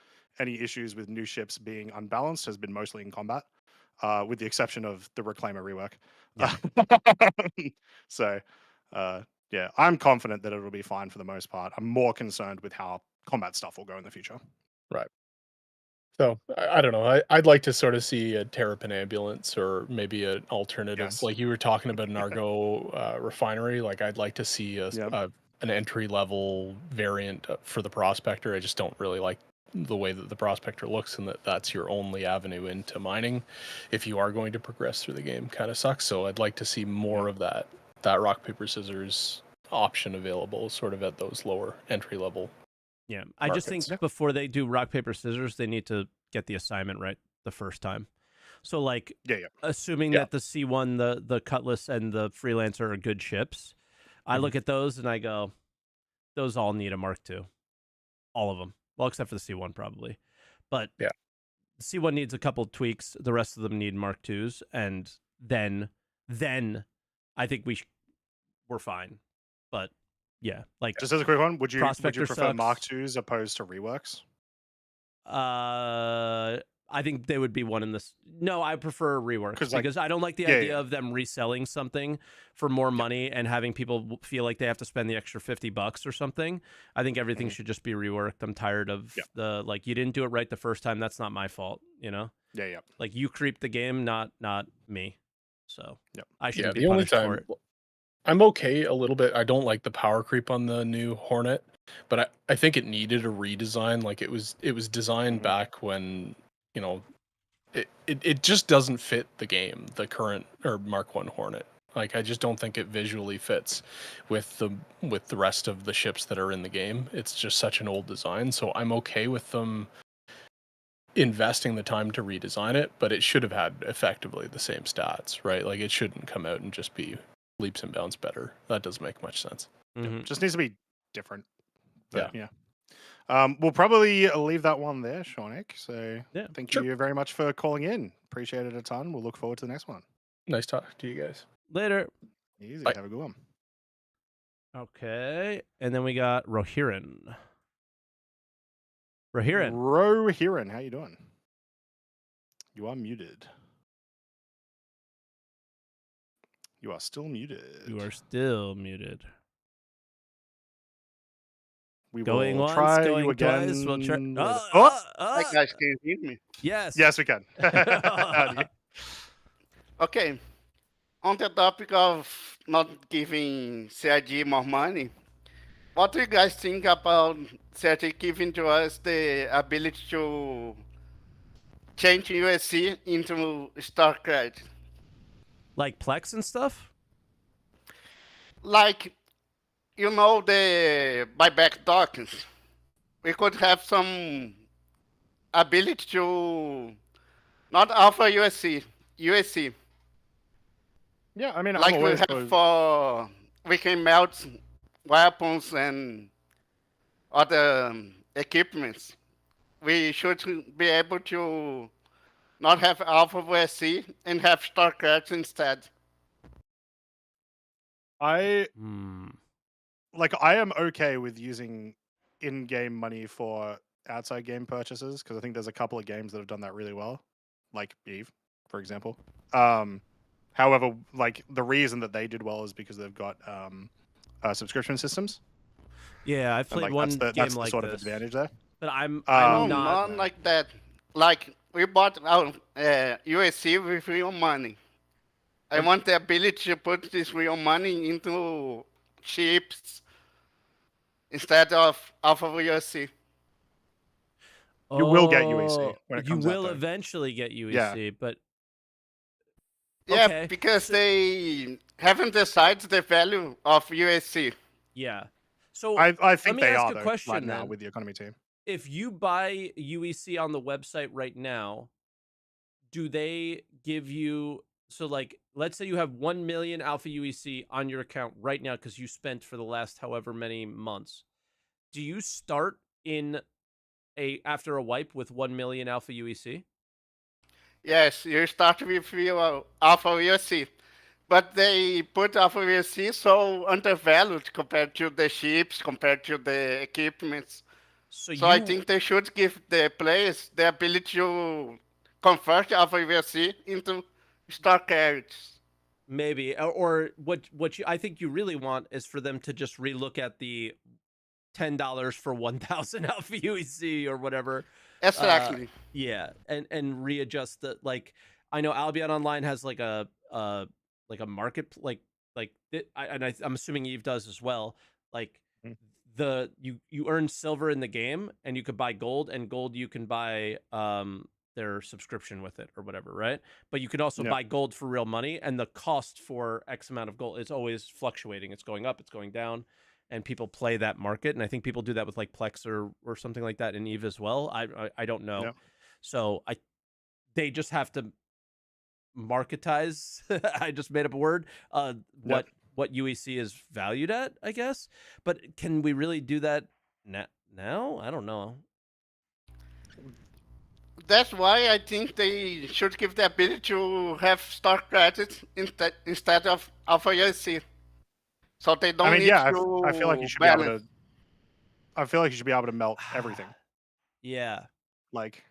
any issues with new ships being unbalanced has been mostly in combat, with the exception of the Reclaimer rework. Yeah. So, yeah, I'm confident that it'll be fine for the most part. I'm more concerned with how combat stuff will go in the future. Right. So I don't know. I'd like to sort of see a Terrapin ambulance or maybe an alternative. Like you were talking about an Argo refinery. Like I'd like to see an entry level variant for the Prospector. I just don't really like the way that the Prospector looks, and that's your only avenue into mining if you are going to progress through the game. Kind of sucks. So I'd like to see more of that rock paper scissors option available, sort of at those lower entry level. Yeah, I just think before they do rock paper scissors, they need to get the assignment right the first time. So like, assuming that the C1, the Cutlass, and the Freelancer are good ships, I look at those and I go, those all need a Mark II, all of them. Well, except for the C1 probably, but the C1 needs a couple tweaks. The rest of them need Mark IIs, and then I think we're fine. But yeah, like just as a quick one, would you prefer sucks. Mark IIs opposed to reworks? I think they would be one in this. No, I prefer reworks because I don't like the idea of them reselling something for more money and having people feel like they have to spend the extra $50 or something. I think everything should just be reworked. I'm tired of the like, you didn't do it right the first time. That's not my fault, you know? Yeah. Like you creeped the game, not me. So I shouldn't be punished for it. I'm okay a little bit. I don't like the power creep on the new Hornet, but I think it needed a redesign. Like it was designed back when, you know, it just doesn't fit the game, the current or Mark I Hornet. Like I just don't think it visually fits with the rest of the ships that are in the game. It's just such an old design, so I'm okay with them investing the time to redesign it, but it should have had effectively the same stats, right? Like it shouldn't come out and just be leaps and bounds better. That doesn't make much sense. Just needs to be different. But, we'll probably leave that one there, Seannach. So thank you very much for calling in. Appreciate it a ton. We'll look forward to the next one. Nice talk to you guys. Later. Easy. Bye. Have a good one. Okay. And then we got Reohreyn. Reohreyn, how you doing? You are muted. You are still muted. You are still muted. We going will once, try going you again. twice. We'll try. Hi guys, can you hear me? Yes. Yes, we can. Okay, on the topic of not giving CIG more money, what do you guys think about CIG giving to us the ability to change USC into star credit? Like Plex and stuff? Like, the buyback tokens. We could have some ability to not offer USC. Yeah, I mean, I'm Like we always have for, we can melt weapons and other equipments. We should be able to not have alpha USC and have star credits instead. I Hmm. I am okay with using in-game money for outside game purchases because I think there's a couple of games that have done that really well, like Eve, for example. However, like the reason that they did well is because they've got subscription systems. Yeah, I've And played like one that's game the like sort of this, advantage there. but I'm No, not. not like that. Like we bought our USC with real money. I want the ability to put this real money into chips instead of alpha USC. You will get UEC when it You comes out, will though. eventually get UEC, Yeah. but Yeah, okay. because So- they haven't decided the value of USC. yeah. So I let think me they ask are a though, question right now then. with the economy team. If you buy UEC on the website right now, do they give you, so like let's say you have 1 million alpha UEC on your account right now because you spent for the last however many months. Do you start in after a wipe with 1 million alpha UEC? Yes, you start with your alpha USC. But they put alpha USC so undervalued compared to the ships, compared to the equipments. So I think they should give the players the ability to convert alpha USC into star cards. maybe, or what I think you really want is for them to just relook at the $10 for 1,000 alpha UEC or whatever. Exactly. Yeah, and readjust the, like, I know Albion Online has like a market, I'm assuming Eve does as well. Like you earn silver in the game and you could buy gold, and gold you can buy their subscription with it or whatever, right? But you can also buy gold for real money, and the cost for X amount of gold is always fluctuating. It's going up, it's going down, and people play that market. And I think people do that with like Plex or something like that in Eve as well. I don't know. Yep. So they just have to marketize. I just made up a word. What UEC is valued at, I guess. But can we really do that now? I don't know. That's why I think they should give the ability to have star credits instead of alpha USC. So they don't need to I feel like you should balance. be able to. I feel like you should be able to melt everything. Yeah. Like,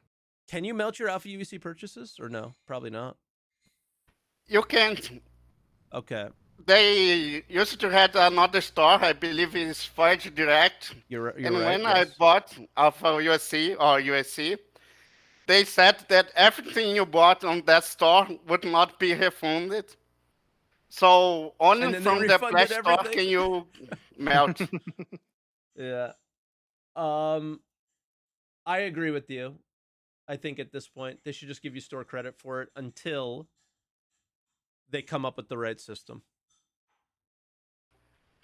can you melt your alpha UEC purchases or no? Probably not. You can't. Okay. They used to have another store, I believe it's Void Direct. You're and right, when yes. I bought Alpha USC or USC, they said that everything you bought on that store would not be refunded. So only from the Play Store can you melt. Yeah. I agree with you. I think at this point they should just give you store credit for it until they come up with the right system.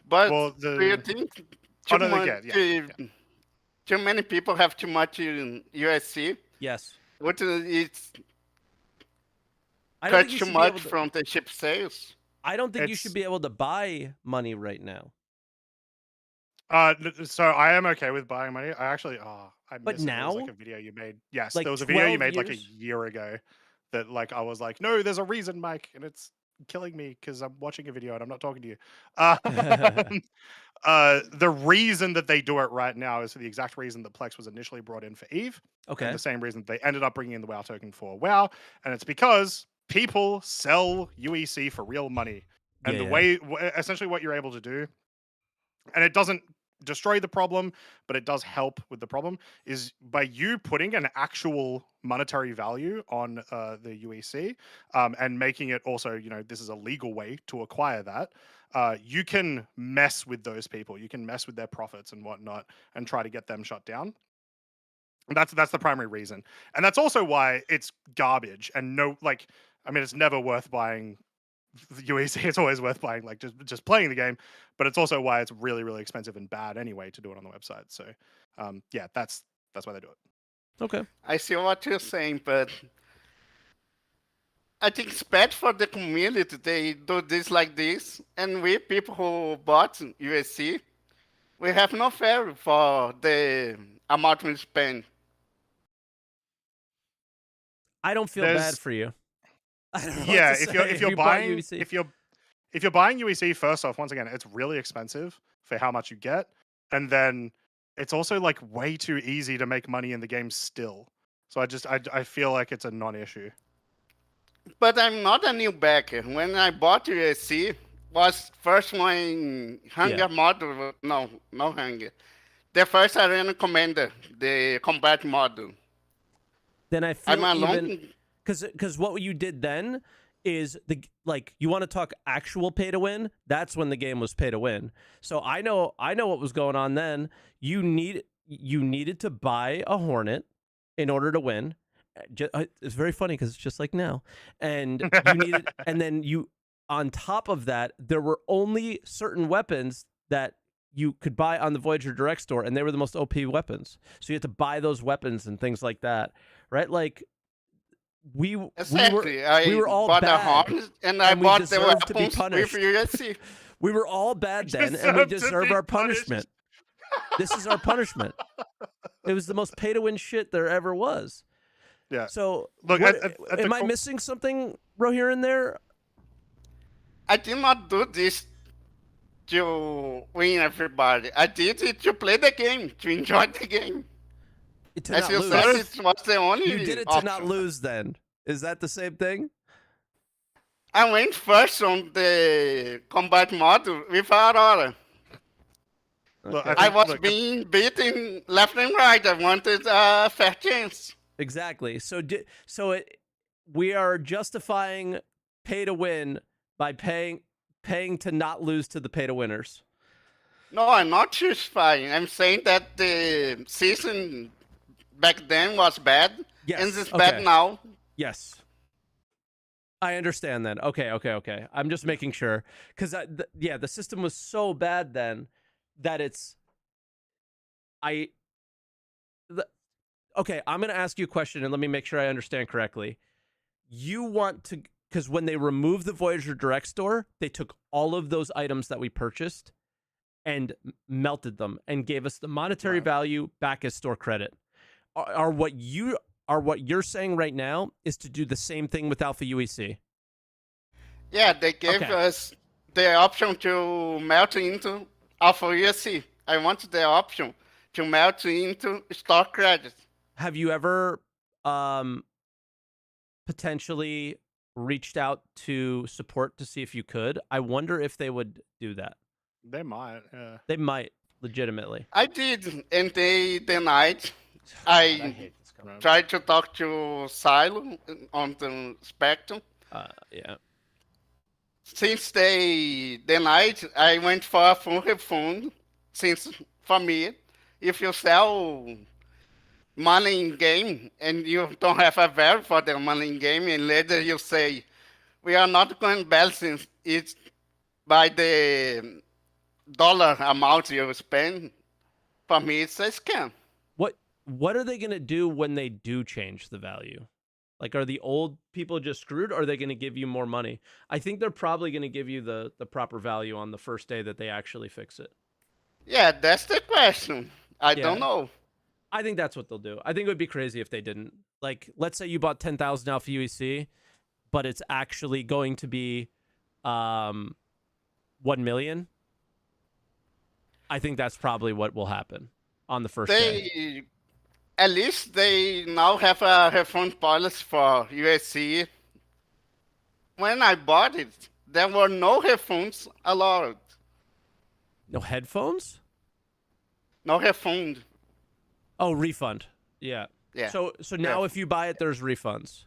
But do you think too many people have too much in USC? Yes. It's I don't cut think too much from the chip sales. I don't think you should be able to buy money right now. So I am okay with buying money. I actually, but now, there was like a video you made. Yes, like there was a video you made years? like a year ago that like I was like, no, there's a reason, Mike, and it's killing me because I'm watching a video and I'm not talking to you. The reason that they do it right now is for the exact reason that Plex was initially brought in for Eve. Okay. And the same reason they ended up bringing in the WoW token for WoW, and it's because people sell UEC for real money, and the way, essentially, what you're able to do, and it doesn't destroy the problem, but it does help with the problem, is by you putting an actual monetary value on the UEC, and making it also, this is a legal way to acquire that, you can mess with those people. You can mess with their profits and whatnot and try to get them shut down. That's the primary reason. And that's also why it's garbage and it's never worth buying UEC. It's always worth buying just playing the game, but it's also why it's really, really expensive and bad anyway to do it on the website. So that's why they do it. Okay. I see what you're saying, but I think it's bad for the community. They do this like this, and we people who bought USC, we have no fear for the amount we spend. I don't feel bad for you. I don't know if you're buying if you're buying UEC, first off, once again, it's really expensive for how much you get, and then it's also like way too easy to make money in the game still. So I feel like it's a non-issue. But I'm not a new backer. When I bought USC, was first one hunger model. No hunger. The first arena commander, the combat model. Then I feel because what you did then is you want to talk actual pay to win. That's when the game was pay to win. So I know what was going on then. You needed to buy a Hornet in order to win. It's very funny because it's just like now, and you needed, and then you on top of that, there were only certain weapons that you could buy on the Voyager Direct store, and they were the most OP weapons. So you had to buy those weapons and things like that, right? Like we were all bad, and I bought the weapons to be punished. We were all bad then, and we deserve our punishment. This is our punishment. It was the most pay to win shit there ever was. Yeah. So look, am I missing something, Reohreyn, there? I did not do this to win everybody. I did it to play the game, to enjoy the game. As you said, it was the only You did it option. To not lose then. Is that the same thing? I went first on the combat model with Aurora. Okay. I was being beaten left and right. I wanted a fair chance. Exactly. We are justifying pay to win by paying to not lose to the pay to winners. No, I'm not justifying. I'm saying that the season back then was bad, and it's bad now. Yes. I understand that. Okay. I'm just making sure because the system was so bad then that Okay, I'm going to ask you a question and let me make sure I understand correctly. You want to, because when they removed the Voyager Direct store, they took all of those items that we purchased and melted them and gave us the monetary value back as store credit. Are what you're saying right now is to do the same thing with Alpha UEC? Yeah, they gave us the option to melt into Alpha UEC. I wanted the option to melt into store credit. Have you ever potentially reached out to support to see if you could? I wonder if they would do that. They might, yeah. They might, legitimately. I did, and they denied. I tried to talk to Silo on the Spectrum. Yeah. Since they denied, I went for a full refund. Since, for me, if you sell money in game and you don't have a value for the money in game, and later you say, we are not going to balance it by the dollar amount you spend, for me it's a scam. What are they going to do when they do change the value? Like, are the old people just screwed, or are they going to give you more money? I think they're probably going to give you the proper value on the first day that they actually fix it. Yeah, that's the question. I don't know. I think that's what they'll do. I think it would be crazy if they didn't. Like, let's say you bought 10,000 Alpha UEC, but it's actually going to be 1 million. I think that's probably what will happen on the first day. At least they now have a refund policy for USC. When I bought it, there were no refunds allowed. No headphones? No refund. Oh, refund. Yeah. Yeah. So now if you buy it, there's refunds.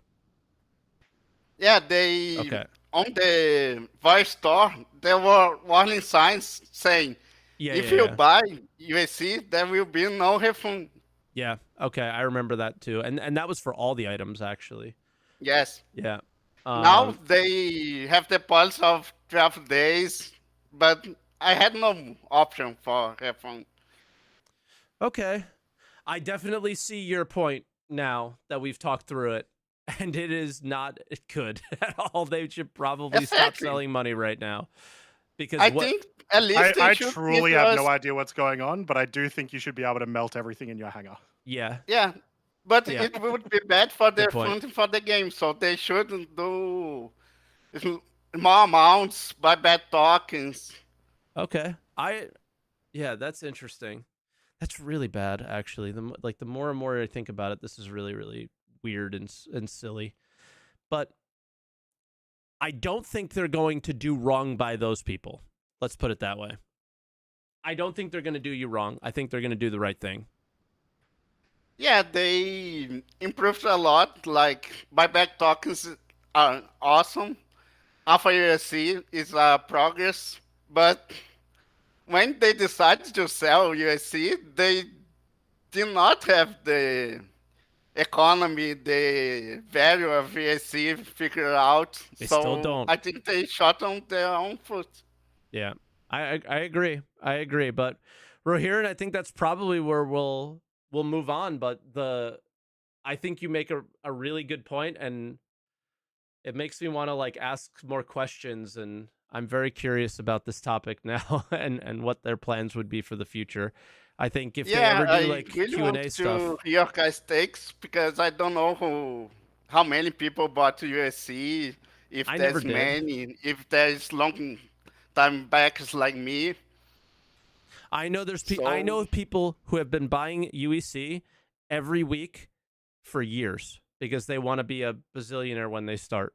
Yeah, they Okay. on the Vice store there were warning signs saying if you buy USC, there will be no refund. Yeah. Okay, I remember that too, and that was for all the items actually. Yes. Yeah. Now they have the policy of 12 days, but I had no option for refund. Okay. I definitely see your point now that we've talked through it, and it is not good at all. They should probably stop selling money right now. Because I think at least I truly have no idea what's going on, but I do think you should be able to melt everything in your hangar. Yeah. Yeah. But it would be bad for their funding for the game, so they shouldn't do more amounts, buy bad tokens. Okay. Yeah, that's interesting. That's really bad, actually. The more and more I think about it, this is really, really weird and silly. But I don't think they're going to do wrong by those people. Let's put it that way. I don't think they're going to do you wrong. I think they're going to do the right thing. Yeah, they improved a lot. Like, buyback tokens are awesome. Alpha USC is a progress, but when they decided to sell USC, they did not have the economy, the value of USC figured out. They still don't. I think they shot on their own foot. Yeah, I agree. I agree. But Reohreyn, I think that's probably where we'll move on. But I think you make a really good point, and it makes me want to like ask more questions, and I'm very curious about this topic now and what their plans would be for the future. I think if they ever do like Q&A stuff. Your guys' takes, because I don't know how many people bought USC, if there's many, if there's long time backers like me. I know I know people who have been buying UEC every week for years because they want to be a bazillionaire when they start.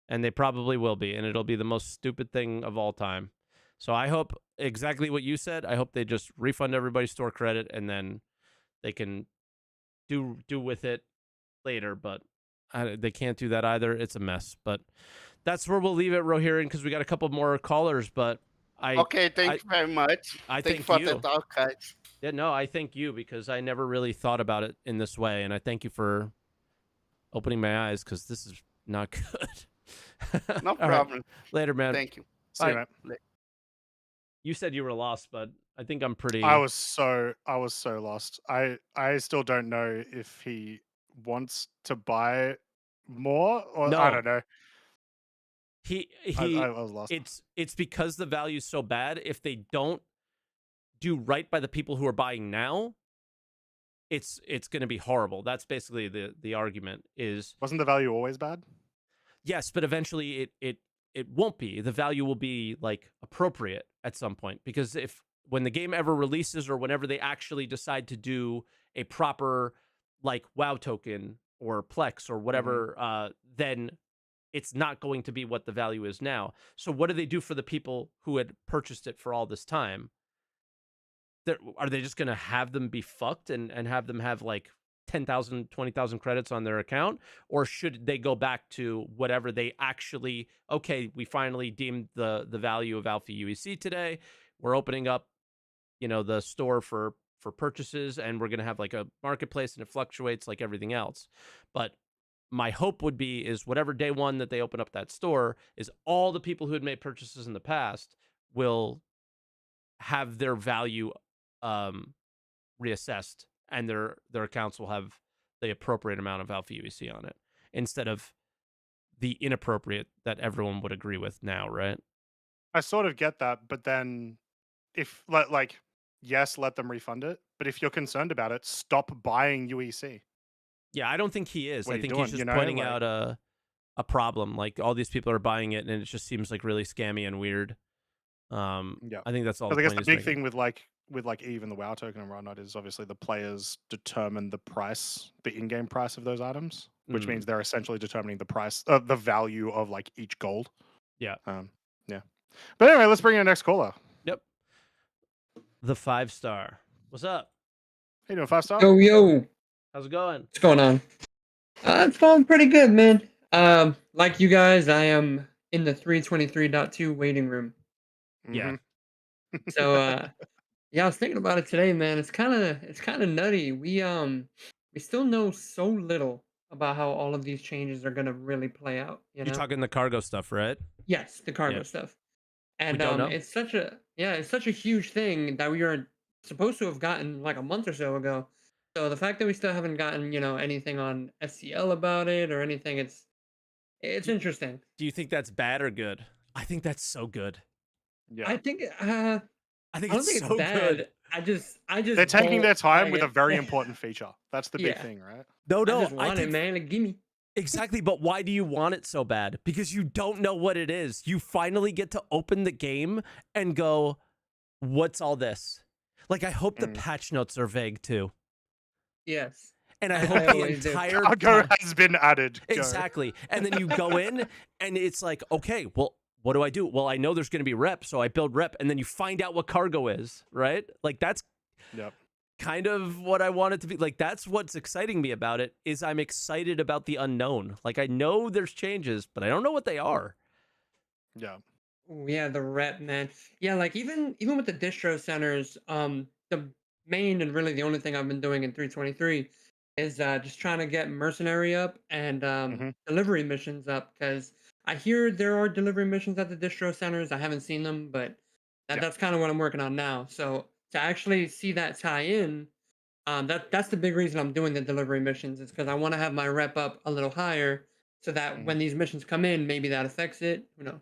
And they probably will be, and it'll be the most stupid thing of all time. So I hope exactly what you said. I hope they just refund everybody's store credit and then they can do with it later, but they can't do that either. It's a mess, but that's where we'll leave it, Reohreyn, because we got a couple more callers, but Okay, thank you very much. I thank for you. The talk, guys. Yeah, no, I thank you because I never really thought about it in this way, and I thank you for opening my eyes because this is not good. No problem. Right. Later, man. Thank you. See you, man. You said you were lost, but I think I'm pretty. I was so lost. I still don't know if he wants to buy more or I don't know. I was lost. It's because the value's so bad. If they don't do right by the people who are buying now, it's going to be horrible. That's basically the argument. Wasn't the value always bad? Yes, but eventually it won't be. The value will be like appropriate at some point, because when the game ever releases or whenever they actually decide to do a proper like WoW token or Plex or whatever, then it's not going to be what the value is now. So what do they do for the people who had purchased it for all this time? Are they just going to have them be fucked and have them have like 10,000, 20,000 credits on their account? Or should they go back to whatever they actually, okay, we finally deemed the value of Alpha UEC today. We're opening up, the store for purchases, and we're going to have like a marketplace, and it fluctuates like everything else. But my hope would be is whatever day one that they open up that store is all the people who had made purchases in the past will have their value reassessed, and their accounts will have the appropriate amount of Alpha UEC on it instead of the inappropriate that everyone would agree with now, right? I sort of get that, but then if yes, let them refund it, but if you're concerned about it, stop buying UEC. Yeah, I don't think he is. I think he's just pointing out a problem. Like, all these people are buying it, and it just seems like really scammy and weird. I think that's all. I guess the big thing with EVE and the WoW token and whatnot is obviously the players determine the price, the in-game price of those items, which means they're essentially determining the price, the value of like each gold. Yeah. Yeah. But anyway, let's bring in the next caller. Yep. The 5-star. What's up? How you doing, 5-star? Yo. How's it going? What's going on? It's going pretty good, man. Like you guys, I am in the 323.2 waiting room. Yeah. So, yeah, I was thinking about it today, man. It's kind of nutty. We still know so little about how all of these changes are gonna really play out. You You're know? talking the cargo stuff, right? Yes, the cargo Yeah. stuff. We And don't know. it's such a huge thing that we are supposed to have gotten like a month or so ago. So the fact that we still haven't gotten, anything on SCL about it or anything, it's interesting. Do you think that's bad or good? I think that's so good. Yeah. I think I I think don't it's think it's so bad. good. I just They're taking their don't time like with a it. very important feature. That's the big Yeah. thing, right? No, I no, just want it, think man. Like, gimme. exactly. But why do you want it so bad? Because you don't know what it is. You finally get to open the game and go, "What's all this?" Like, I hope the patch notes are vague too. Yes. And I I hope the always do. entire Cargo time... has been added. Go. Exactly. And then you go in and it's like, okay, well, what do I do? Well, I know there's going to be rep, so I build rep, and then you find out what cargo is, right? Like, that's kind of what I want it to be. Like, that's what's exciting me about it, is I'm excited about the unknown. Like, I know there's changes, but I don't know what they are. Yeah. Ooh, yeah, the rep, man. Yeah, like even with the distro centers, the main and really the only thing I've been doing in 323 is just trying to get mercenary up and delivery missions up, because I hear there are delivery missions at the distro centers. I haven't seen them, but that's kind of what I'm working on now. So to actually see that tie in, that's the big reason I'm doing the delivery missions, is because I want to have my rep up a little higher so that when these missions come in, maybe that affects it. Who knows?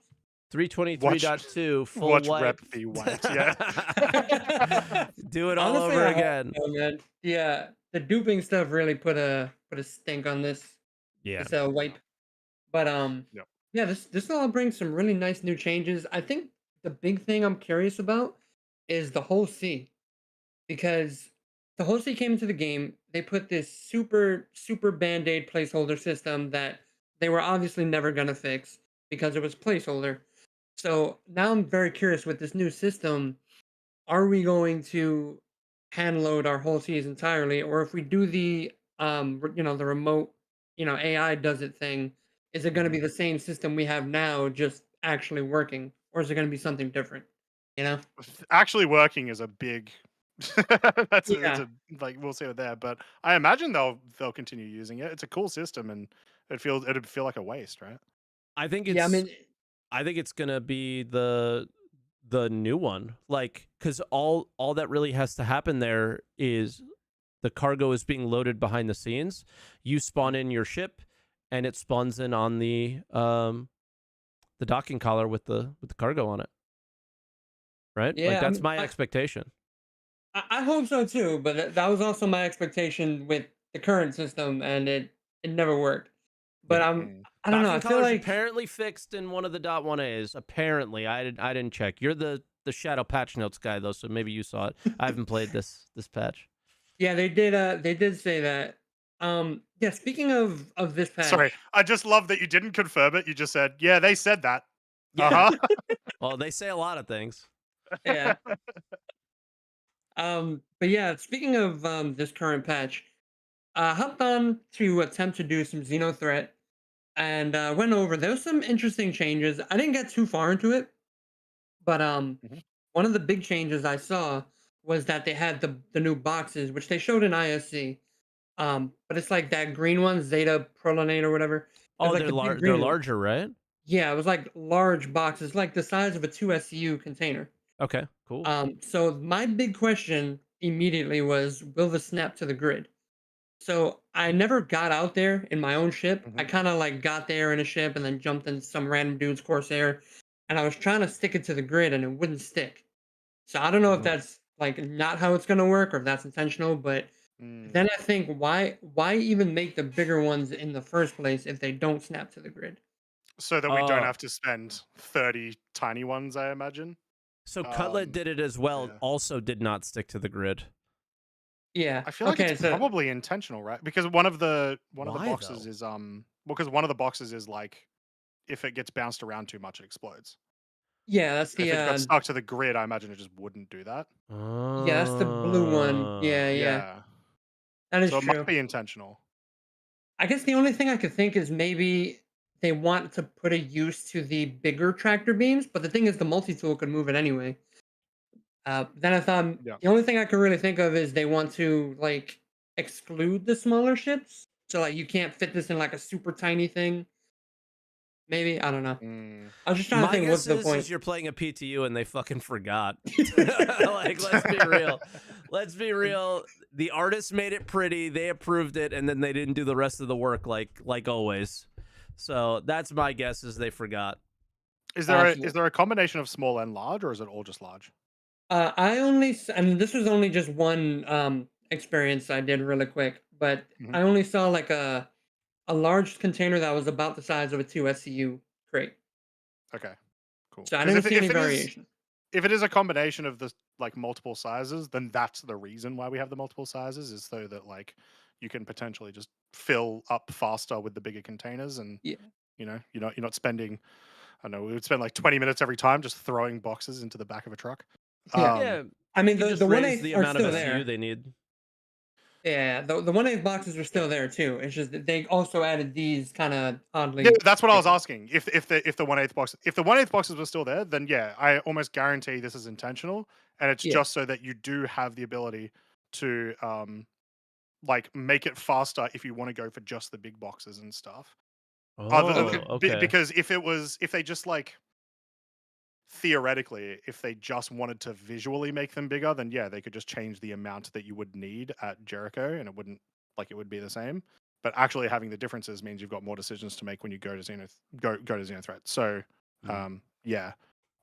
323.2 full watch wipe. rep the wiped, yeah. Do it all Honestly, over I hope again. so, man. Yeah, the duping stuff really put a stink on this. Yeah. This wipe. But yeah, this all brings some really nice new changes. I think the big thing I'm curious about is the whole C, because the whole C came into the game. They put this super band-aid placeholder system that they were obviously never gonna fix because it was placeholder. So now I'm very curious with this new system. Are we going to hand load our whole Cs entirely, or if we do the the remote, AI does it thing, is it going to be the same system we have now, just actually working, or is it going to be something different? You know, Actually working is a big. That's yeah. like, we'll see it there, but I imagine they'll continue using it. It's a cool system, and it'd feel like a waste, right? I think it's. Yeah, I mean, I think it's gonna be the new one, like, because all that really has to happen there is the cargo is being loaded behind the scenes. You spawn in your ship, and it spawns in on the docking collar with the cargo on it. Right? yeah, Like, that's my expectation. I hope so too, but that was also my expectation with the current system, and it never worked. But I don't know. I Docking feel collar's like apparently fixed in one of the .1As. Apparently, I didn't check. You're the shadow patch notes guy though, so maybe you saw it. I haven't played this patch. yeah, they did say that. Yeah, speaking of this patch. Sorry, I just love that you didn't confirm it. You just said, "Yeah, they said that." Yeah. Well, they say a lot of things. Yeah. But yeah, speaking of this current patch, I hopped on to attempt to do some Xeno threat and went over. There was some interesting changes. I didn't get too far into it, but one of the big changes I saw was that they had the new boxes, which they showed in ISC. But it's like that green one, Zeta Prolinate or whatever. Oh, like they're larger, right? Yeah, it was like large boxes, like the size of a 2 SCU container. Okay, cool. So my big question immediately was, will this snap to the grid? So I never got out there in my own ship. I kind of like got there in a ship and then jumped in some random dude's Corsair, and I was trying to stick it to the grid and it wouldn't stick. So I don't know if that's like not how it's gonna work or if that's intentional, but then I think why even make the bigger ones in the first place if they don't snap to the grid? So that we don't have to spend 30 tiny ones, I imagine. So Cutlet did it as well. Yeah. Also did not stick to the grid. Yeah. I feel like it's probably intentional, right? Because one of the boxes is because one of the boxes is like, if it gets bounced around too much, it explodes. Yeah, that's the If it got stuck to the grid, I imagine it just wouldn't do that. yeah, that's the blue one. Yeah. That is so it true. might be intentional. I guess the only thing I could think is maybe they want to put a use to the bigger tractor beams, but the thing is the multi-tool could move it anyway. Then I thought the only thing I could really think of is they want to like exclude the smaller ships. So like you can't fit this in like a super tiny thing. Maybe, I don't know. I was just trying to think what's the point. Is you're playing a PTU and they fucking forgot. Like, let's be real. Let's be real. The artist made it pretty, they approved it, and then they didn't do the rest of the work like always. So that's my guess, is they forgot. Is there a combination of small and large, or is it all just large? I mean, this was only just one experience I did really quick, but I only saw like a large container that was about the size of a 2 SCU crate. Okay, cool. So I didn't see any variation. If it is a combination of the like multiple sizes, then that's the reason why we have the multiple sizes, is so that like you can potentially just fill up faster with the bigger containers, and you know, you're not spending, I don't know, we would spend like 20 minutes every time just throwing boxes into the back of a truck. Yeah, I mean, the 1/8 the are amount still of SCU there. they need. Yeah, the 1/8 boxes are still there too. It's just that they also added these kind of oddly. Yeah, that's what I was asking. If the 1/8 boxes were still there, then yeah, I almost guarantee this is intentional, and it's just so that you do have the ability to like make it faster if you want to go for just the big boxes and stuff. Okay. Because if they just like theoretically, if they just wanted to visually make them bigger, then yeah, they could just change the amount that you would need at Jericho, and it would be the same. But actually having the differences means you've got more decisions to make when you go to Xenothreat. So yeah.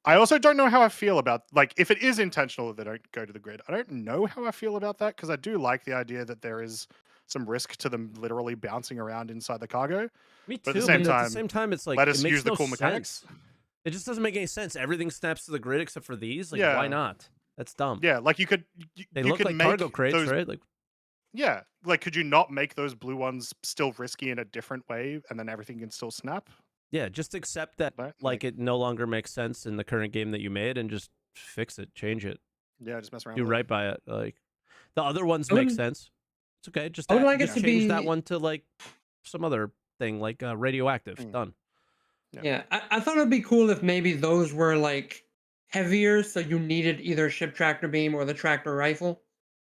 I also don't know how I feel about, like, if it is intentional that they don't go to the grid, I don't know how I feel about that, because I do like the idea that there is some risk to them literally bouncing around inside the cargo. Me too, but at the same time, it's like, let us it makes use the cool mechanics. It just doesn't make any sense. Everything snaps to the grid except for these. Like, why not? That's dumb. Yeah, like they look like cargo crates, right? Like, yeah, like, could you not make those blue ones still risky in a different way, and then everything can still snap? Yeah, just accept that, like, it no longer makes sense in the current game that you made, and just fix it, change it. Yeah, just mess around. Do right by it. Like, the other ones make sense. It's okay. Just change that one to like some other thing, like radioactive. Done. Yeah, I thought it'd be cool if maybe those were like heavier, so you needed either ship tractor beam or the tractor rifle.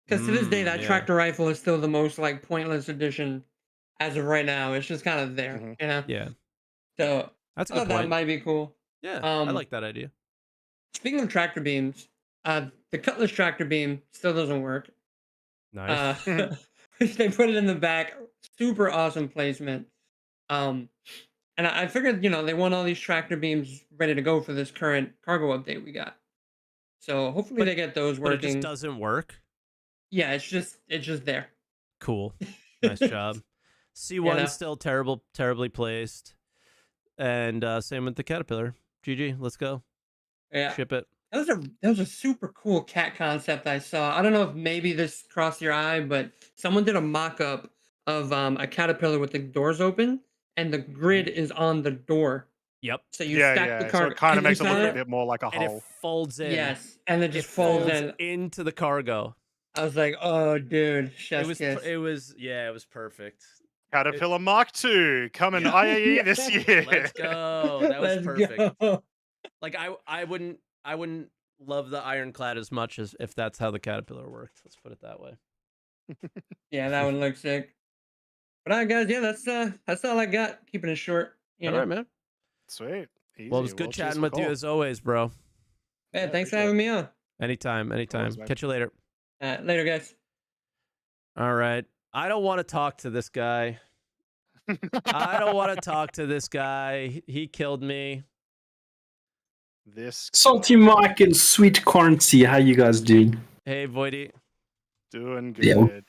Because to this day, that tractor rifle is still the most like pointless addition as of right now. It's just kind of there, you know. Yeah. So that's a good point. That might be cool. Yeah, I like that idea. Speaking of tractor beams, the Cutlass tractor beam still doesn't work. Nice. They put it in the back. Super awesome placement. And I figured, they want all these tractor beams ready to go for this current cargo update we got. So hopefully they get those working. But it just doesn't work? Yeah, it's just there. Cool. Nice job. C1 still terribly placed. And same with the Caterpillar. GG, let's go. Yeah. Ship it. That was a super cool cat concept I saw. I don't know if maybe this crossed your eye, but someone did a mock-up of a Caterpillar with the doors open, and the grid is on the door. Yep. So you stack the cargo. So it kind of makes it look a bit more like a and hull. It folds in. Yes, and it just folds in into the cargo. I was like, oh, dude, chef's kiss. It was perfect. Caterpillar Mark II coming IAE this year. Let's go. That was perfect. Like I wouldn't love the Ironclad as much as if that's how the Caterpillar worked. Let's put it that way. Yeah, that one looks sick. But all right, guys, yeah, that's all I got. Keeping it short. All right, man. Sweet. Easy. Well, it was good chatting with you as always, bro. Yeah, thanks for having me on. Anytime. Catch you later. Later, guys. All right. I don't want to talk to this guy. He killed me. This SaltEMike and sweet Croncy, how you guys doing? Hey, Voidy. Doing good. Yeah.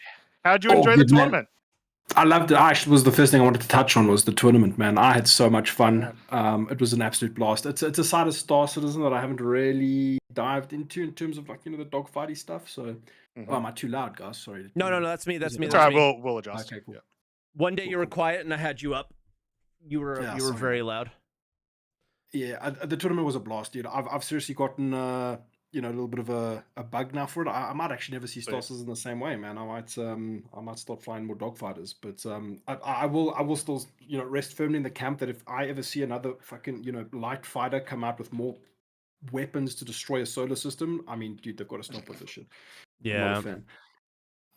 How'd you enjoy the tournament? I loved it. Actually, was the first thing I wanted to touch on was the tournament, man. I had so much fun. It was an absolute blast. It's a side of Star Citizen that I haven't really dived into in terms of, like, the dogfighty stuff. So, am I too loud, guys? Sorry. No, that's me. That's me. That's all right. We'll adjust. Okay, cool. Yeah. One day you were quiet and I had you up. You were very loud. Yeah, the tournament was a blast, dude. I've seriously gotten a little bit of a bug now for it. I might actually never see Star Citizen the same way, man. I might start flying more dogfighters, but I will still rest firmly in the camp that if I ever see another fucking light fighter come out with more weapons to destroy a solar system, I mean, dude, they've got to stop with this shit. Yeah. I'm not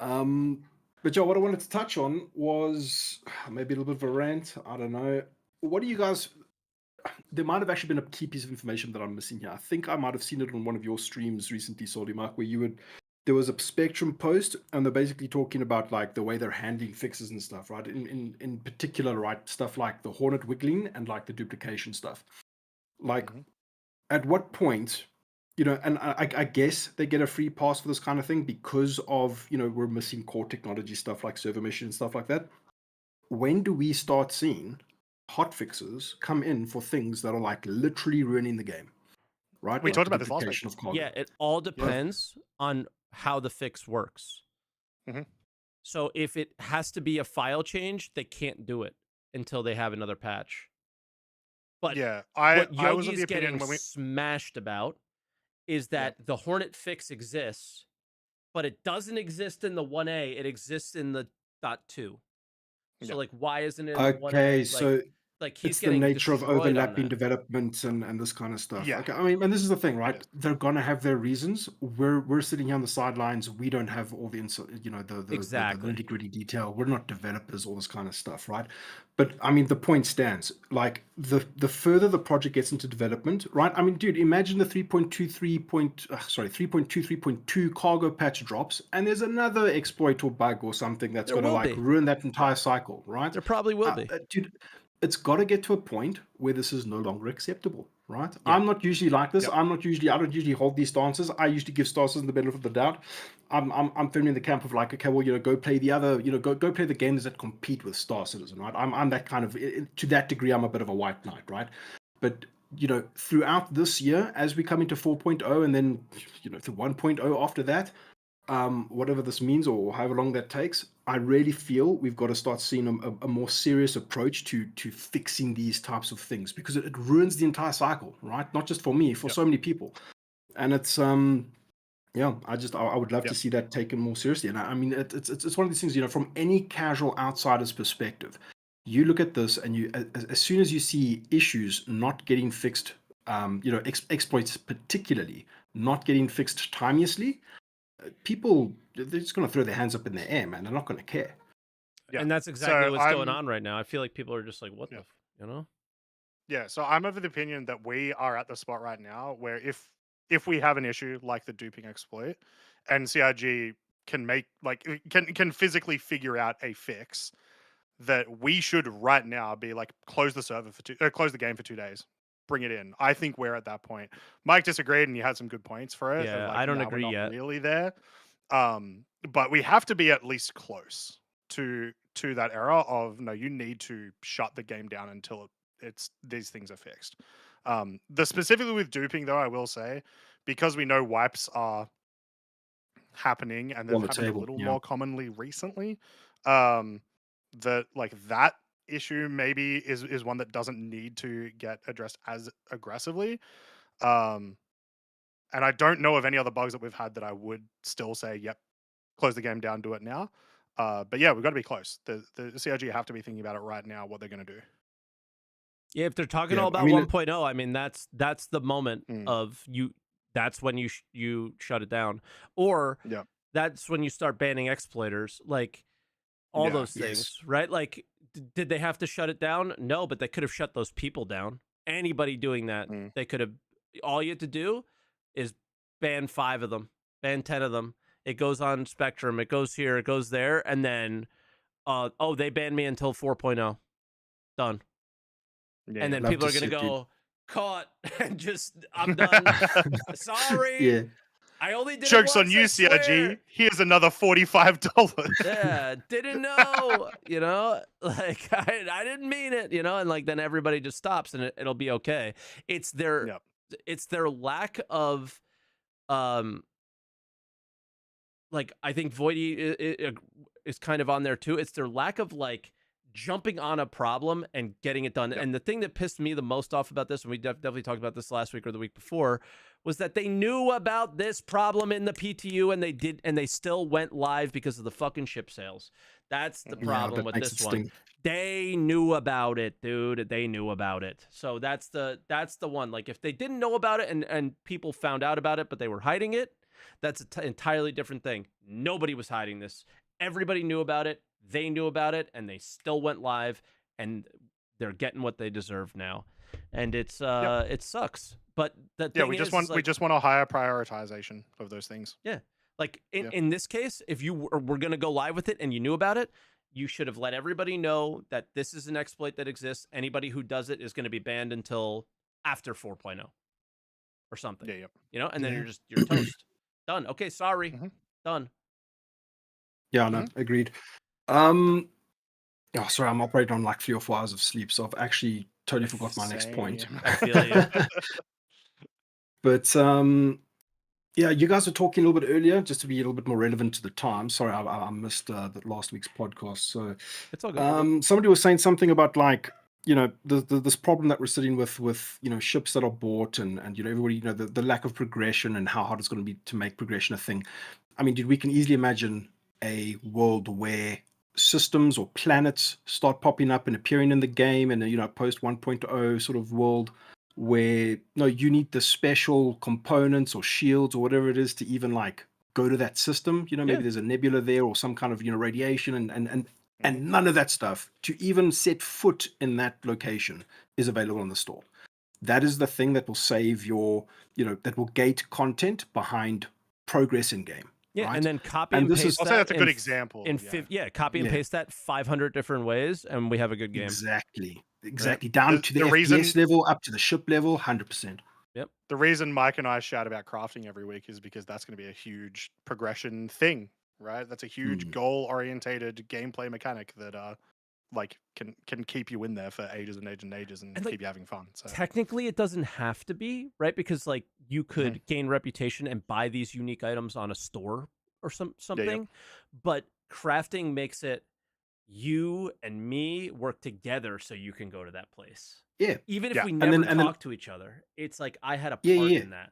a fan. But Joe, what I wanted to touch on was maybe a little bit of a rant. I don't know. What do you guys? There might have actually been a key piece of information that I'm missing here. I think I might have seen it on one of your streams recently, SaltEMike, where there was a Spectrum post, and they're basically talking about like the way they're handling fixes and stuff, right? In particular, right, stuff like the Hornet wiggling and like the duplication stuff. Like, at what point? And I guess they get a free pass for this kind of thing because of, we're missing core technology stuff like server mesh and stuff like that. When do we start seeing hot fixes come in for things that are like literally ruining the game? Right? We like talked about this last week. Yeah, it all depends on how the fix works. So if it has to be a file change, they can't do it until they have another patch. But yeah, what I was of Yogi's the opinion getting smashed about is that the Hornet fix exists, but it doesn't exist in the 1A. It exists in the .2. So, like, why isn't it in the 1A? Okay, so like he's it's the getting nature of destroyed on overlapping that. development and this kind of stuff. Yeah. Okay, I mean, and this is the thing, right? They're gonna have their reasons. We're sitting here on the sidelines. We don't have all the the Exactly. nitty-gritty detail. We're not developers, all this kind of stuff, right? But I mean, the point stands. Like the further the project gets into development, right? I mean, dude, imagine the 3.23.2 cargo patch drops, and there's another exploit or bug or something that's There gonna will like be. ruin that entire cycle, right? There probably will be. Dude, it's got to get to a point where this is no longer acceptable, right? Yeah. I'm not usually like this. I don't usually hold these stances. I usually give Star Citizen the benefit of the doubt. I'm firmly in the camp of like, okay, well, go play the other, go play the games that compete with Star Citizen, right? I'm that kind of, to that degree, I'm a bit of a white knight, right? But throughout this year, as we come into 4.0 and then to 1.0 after that, whatever this means or however long that takes, I really feel we've got to start seeing a more serious approach to fixing these types of things, because it ruins the entire cycle, right? Not just for me, for so many people. And it's I would love to see that taken more seriously. And I mean, it's one of these things, from any casual outsider's perspective, you look at this and you, as soon as you see issues not getting fixed, exploits particularly not getting fixed timeously, people, they're just going to throw their hands up in the air, man. They're not going to care. Yeah. And that's exactly what's going on right now. I feel like people are just like, what the, Yeah, so I'm of the opinion that we are at the spot right now where if we have an issue like the duping exploit and CIG can make can physically figure out a fix, that we should right now be like close the game for 2 days. Bring it in. I think we're at that point. Mike disagreed, and you had some good points for it. Yeah, I don't agree yet. Really there, but we have to be at least close to that era of no. You need to shut the game down until these things are fixed. Specifically with duping, though, I will say, because we know wipes are happening and they've happened a little more commonly recently. That issue maybe is one that doesn't need to get addressed as aggressively. And I don't know of any other bugs that we've had that I would still say, yep, close the game down, do it now. But yeah, we've got to be close. The CIG have to be thinking about it right now, what they're going to do. Yeah, if they're talking all about 1.0, I mean, that's the moment of you. That's when you shut it down, or that's when you start banning exploiters, like all those things, right? Like, did they have to shut it down? No, but they could have shut those people down. Anybody doing that, they could have. All you have to do is ban 5 of them, ban 10 of them. It goes on Spectrum. It goes here. It goes there, and then, they banned me until 4.0. Done. Yeah, and then people are going to go, caught, and just, I'm done. Sorry. Yeah. I only did Joke's it on you, CIG. Here's another $45. Yeah, didn't know, like I didn't mean it, and like then everybody just stops and it'll be okay. It's their lack of like, I think Voidy is kind of on there too. It's their lack of like jumping on a problem and getting it done. And the thing that pissed me the most off about this, and we definitely talked about this last week or the week before, was that they knew about this problem in the PTU and they still went live because of the fucking ship sales. That's the problem with this one. They knew about it, dude. They knew about it. So that's the one. Like, if they didn't know about it and people found out about it, but they were hiding it, that's an entirely different thing. Nobody was hiding this. Everybody knew about it. They knew about it, and they still went live, and they're getting what they deserve now. And it's it sucks. But the thing we just want a higher prioritization of those things. Yeah. Like in this case, if you were going to go live with it and you knew about it, you should have let everybody know that this is an exploit that exists. Anybody who does it is going to be banned until after 4.0 or something. Yeah. You know, and then you're toast. Done. Okay, sorry. Done. Yeah, no, agreed. Yeah, sorry, I'm operating on like 3 or 4 hours of sleep, so I've actually totally forgot my next point. I feel you. But yeah, you guys were talking a little bit earlier, just to be a little bit more relevant to the time. Sorry, I missed the last week's podcast. So it's all good. Somebody was saying something about like, you know, this problem that we're sitting with you know, ships that are bought and you know, everybody, you know, the lack of progression and how hard it's going to be to make progression a thing. I mean, dude, we can easily imagine a world where systems or planets start popping up and appearing in the game, and you know, post 1.0 sort of world where you need the special components or shields or whatever it is to even like go to that system. You know, maybe there's a nebula there or some kind of, you know, radiation and none of that stuff to even set foot in that location is available in the store. That is the thing that will save your, you know, that will gate content behind progress in game. Yeah, right? And then copy and paste that. I'll say that's a good example. Copy and paste that 500 different ways, and we have a good game. Exactly. Right? Down to the FPS level, up to the ship level, 100%. Yep. The reason Mike and I shout about crafting every week is because that's going to be a huge progression thing, right? That's a huge goal-orientated gameplay mechanic that like can keep you in there for ages and ages and ages and keep you having fun. So technically it doesn't have to be, right? Because like you could gain reputation and buy these unique items on a store or something, but crafting makes it you and me work together so you can go to that place. Yeah. Even if we never talk to each other, it's like I had a part in that.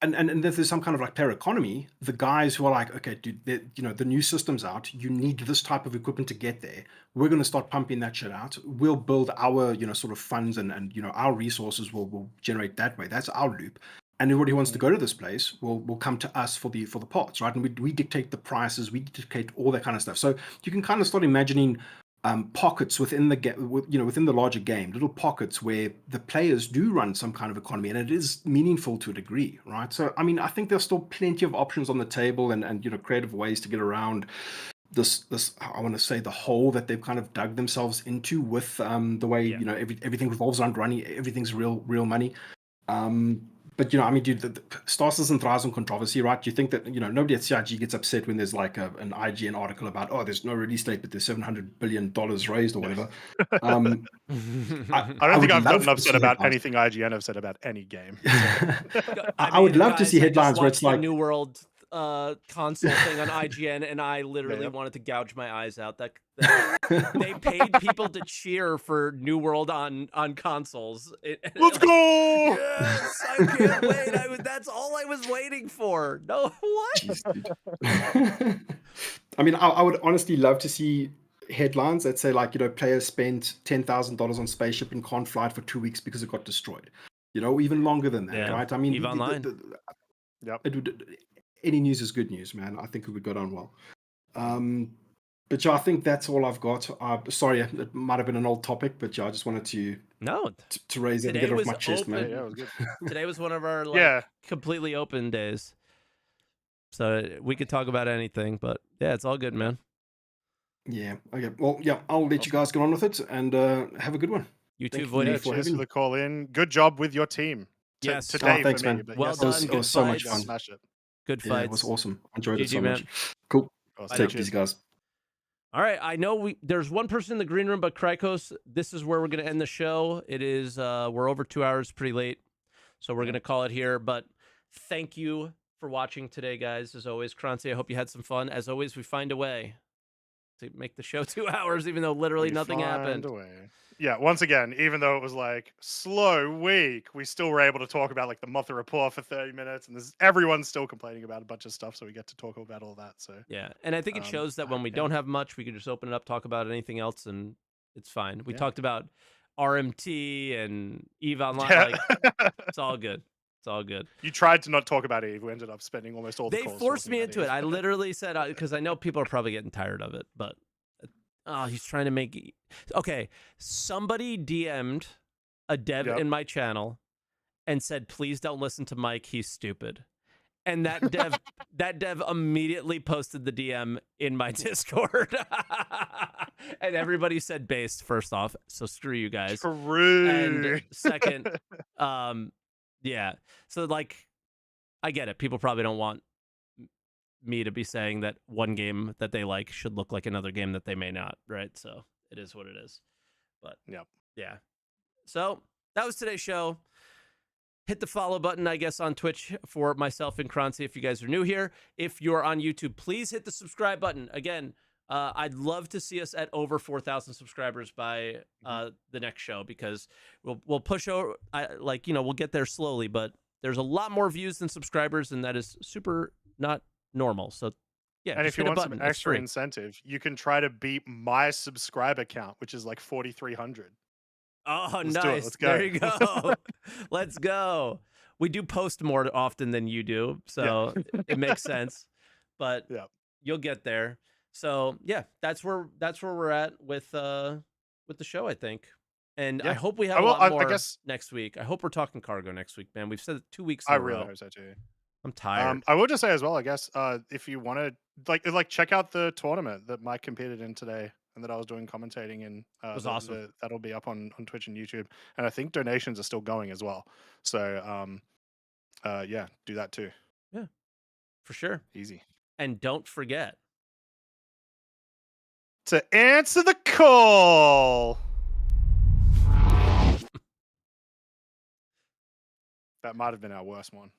And there's some kind of like pair economy. The guys who are like, okay, dude, you know, the new system's out. You need this type of equipment to get there. We're going to start pumping that shit out. We'll build our, you know, sort of funds and you know, our resources will generate that way. That's our loop. And everybody who wants to go to this place will come to us for the parts, right? And we dictate the prices. We dictate all that kind of stuff. So you can kind of start imagining pockets within the within the larger game, little pockets where the players do run some kind of economy, and it is meaningful to a degree, right? So I mean, I think there's still plenty of options on the table, and you know, creative ways to get around this I want to say the hole that they've kind of dug themselves into with the way you know everything revolves around running, everything's real money. But, you know, I mean, dude, the Star Citizen thrives on controversy, right? You think that, you know, nobody at CIG gets upset when there's like an IGN article about, oh, there's no release date, but there's $700 billion raised or whatever. I don't think I've gotten upset about anything IGN have said about any game. So. I would love to see headlines where it's like New World console thing on IGN, and I literally wanted to gouge my eyes out. That they paid people to cheer for New World on consoles. Let's go! Yes, I can't wait. That's all I was waiting for. No, what? Jeez, I mean, I would honestly love to see headlines that say like, you know, players spent $10,000 on spaceship and can't fly it for 2 weeks because it got destroyed. You know, even longer than that, right? I mean, EVE Online. Any news is good news, man. I think it would go down well. But yeah, I think that's all I've got. Sorry, it might have been an old topic, but yeah, I just wanted to raise it and get it off my chest, man. Yeah, it was good. Today was one of our completely open days, so we could talk about anything. But yeah, it's all good, man. Yeah. Okay. Well, yeah, I'll let you guys get on with it and have a good one. You too, Voidude. Cheers for the call in. Good job with your team. Yes. Today thanks, for me. man. Well done. It was so much fun. Smash it. Good fights. It was awesome. I enjoyed it so man. much. Cool. Awesome. Take it easy, guys. All right, I know there's one person in the green room, but Krykos, this is where we're going to end the show. It is, we're over 2 hours, pretty late, so we're going to call it here. But thank you for watching today, guys. As always, Croncy, I hope you had some fun. As always, we find a way. to make the show 2 hours, even though literally nothing happened. Yeah, once again, even though it was like slow week, we still were able to talk about like the Mother Report for 30 minutes, and everyone's still complaining about a bunch of stuff, so we get to talk about all that. So yeah, and I think it shows that when we don't have much, we can just open it up, talk about anything else, and it's fine. We talked about RMT and EVE Online. Like, it's all good. It's all good. You tried to not talk about EVE. We ended up spending almost all the calls. They forced me into it. I literally said, because I know people are probably getting tired of it, but he's trying to make... Okay, somebody DM'd a dev in my channel and said, please don't listen to Mike, he's stupid. And that dev immediately posted the DM in my Discord. And everybody said based, first off, so screw you guys. True. And second, yeah. So, like, I get it. People probably don't want me to be saying that one game that they like should look like another game that they may not, right? So it is what it is. But yeah. So that was today's show. Hit the follow button, I guess, on Twitch for myself and Croncy if you guys are new here. If you're on YouTube, please hit the subscribe button. Again, I'd love to see us at over 4,000 subscribers by the next show, because we'll push over, we'll get there slowly, but there's a lot more views than subscribers, and that is super not normal. So yeah, and if you want some extra incentive, you can try to beat my subscriber count, which is like 4,300. Oh, nice. Let's go. There you go. Let's go. We do post more often than you do, so it makes sense. But you'll get there. So yeah, that's where we're at with the show, I think. And I hope we have a lot more next week. I hope we're talking cargo next week, man. We've said it 2 weeks in a row. I really hope so too. I'm tired. I will just say as well, I guess, if you want to like check out the tournament that Mike competed in today and that I was doing commentating in. It was awesome. That'll be up on Twitch and YouTube, and I think donations are still going as well. So yeah, do that too. Yeah, for sure. Easy. And don't forget to answer the call. That might have been our worst one.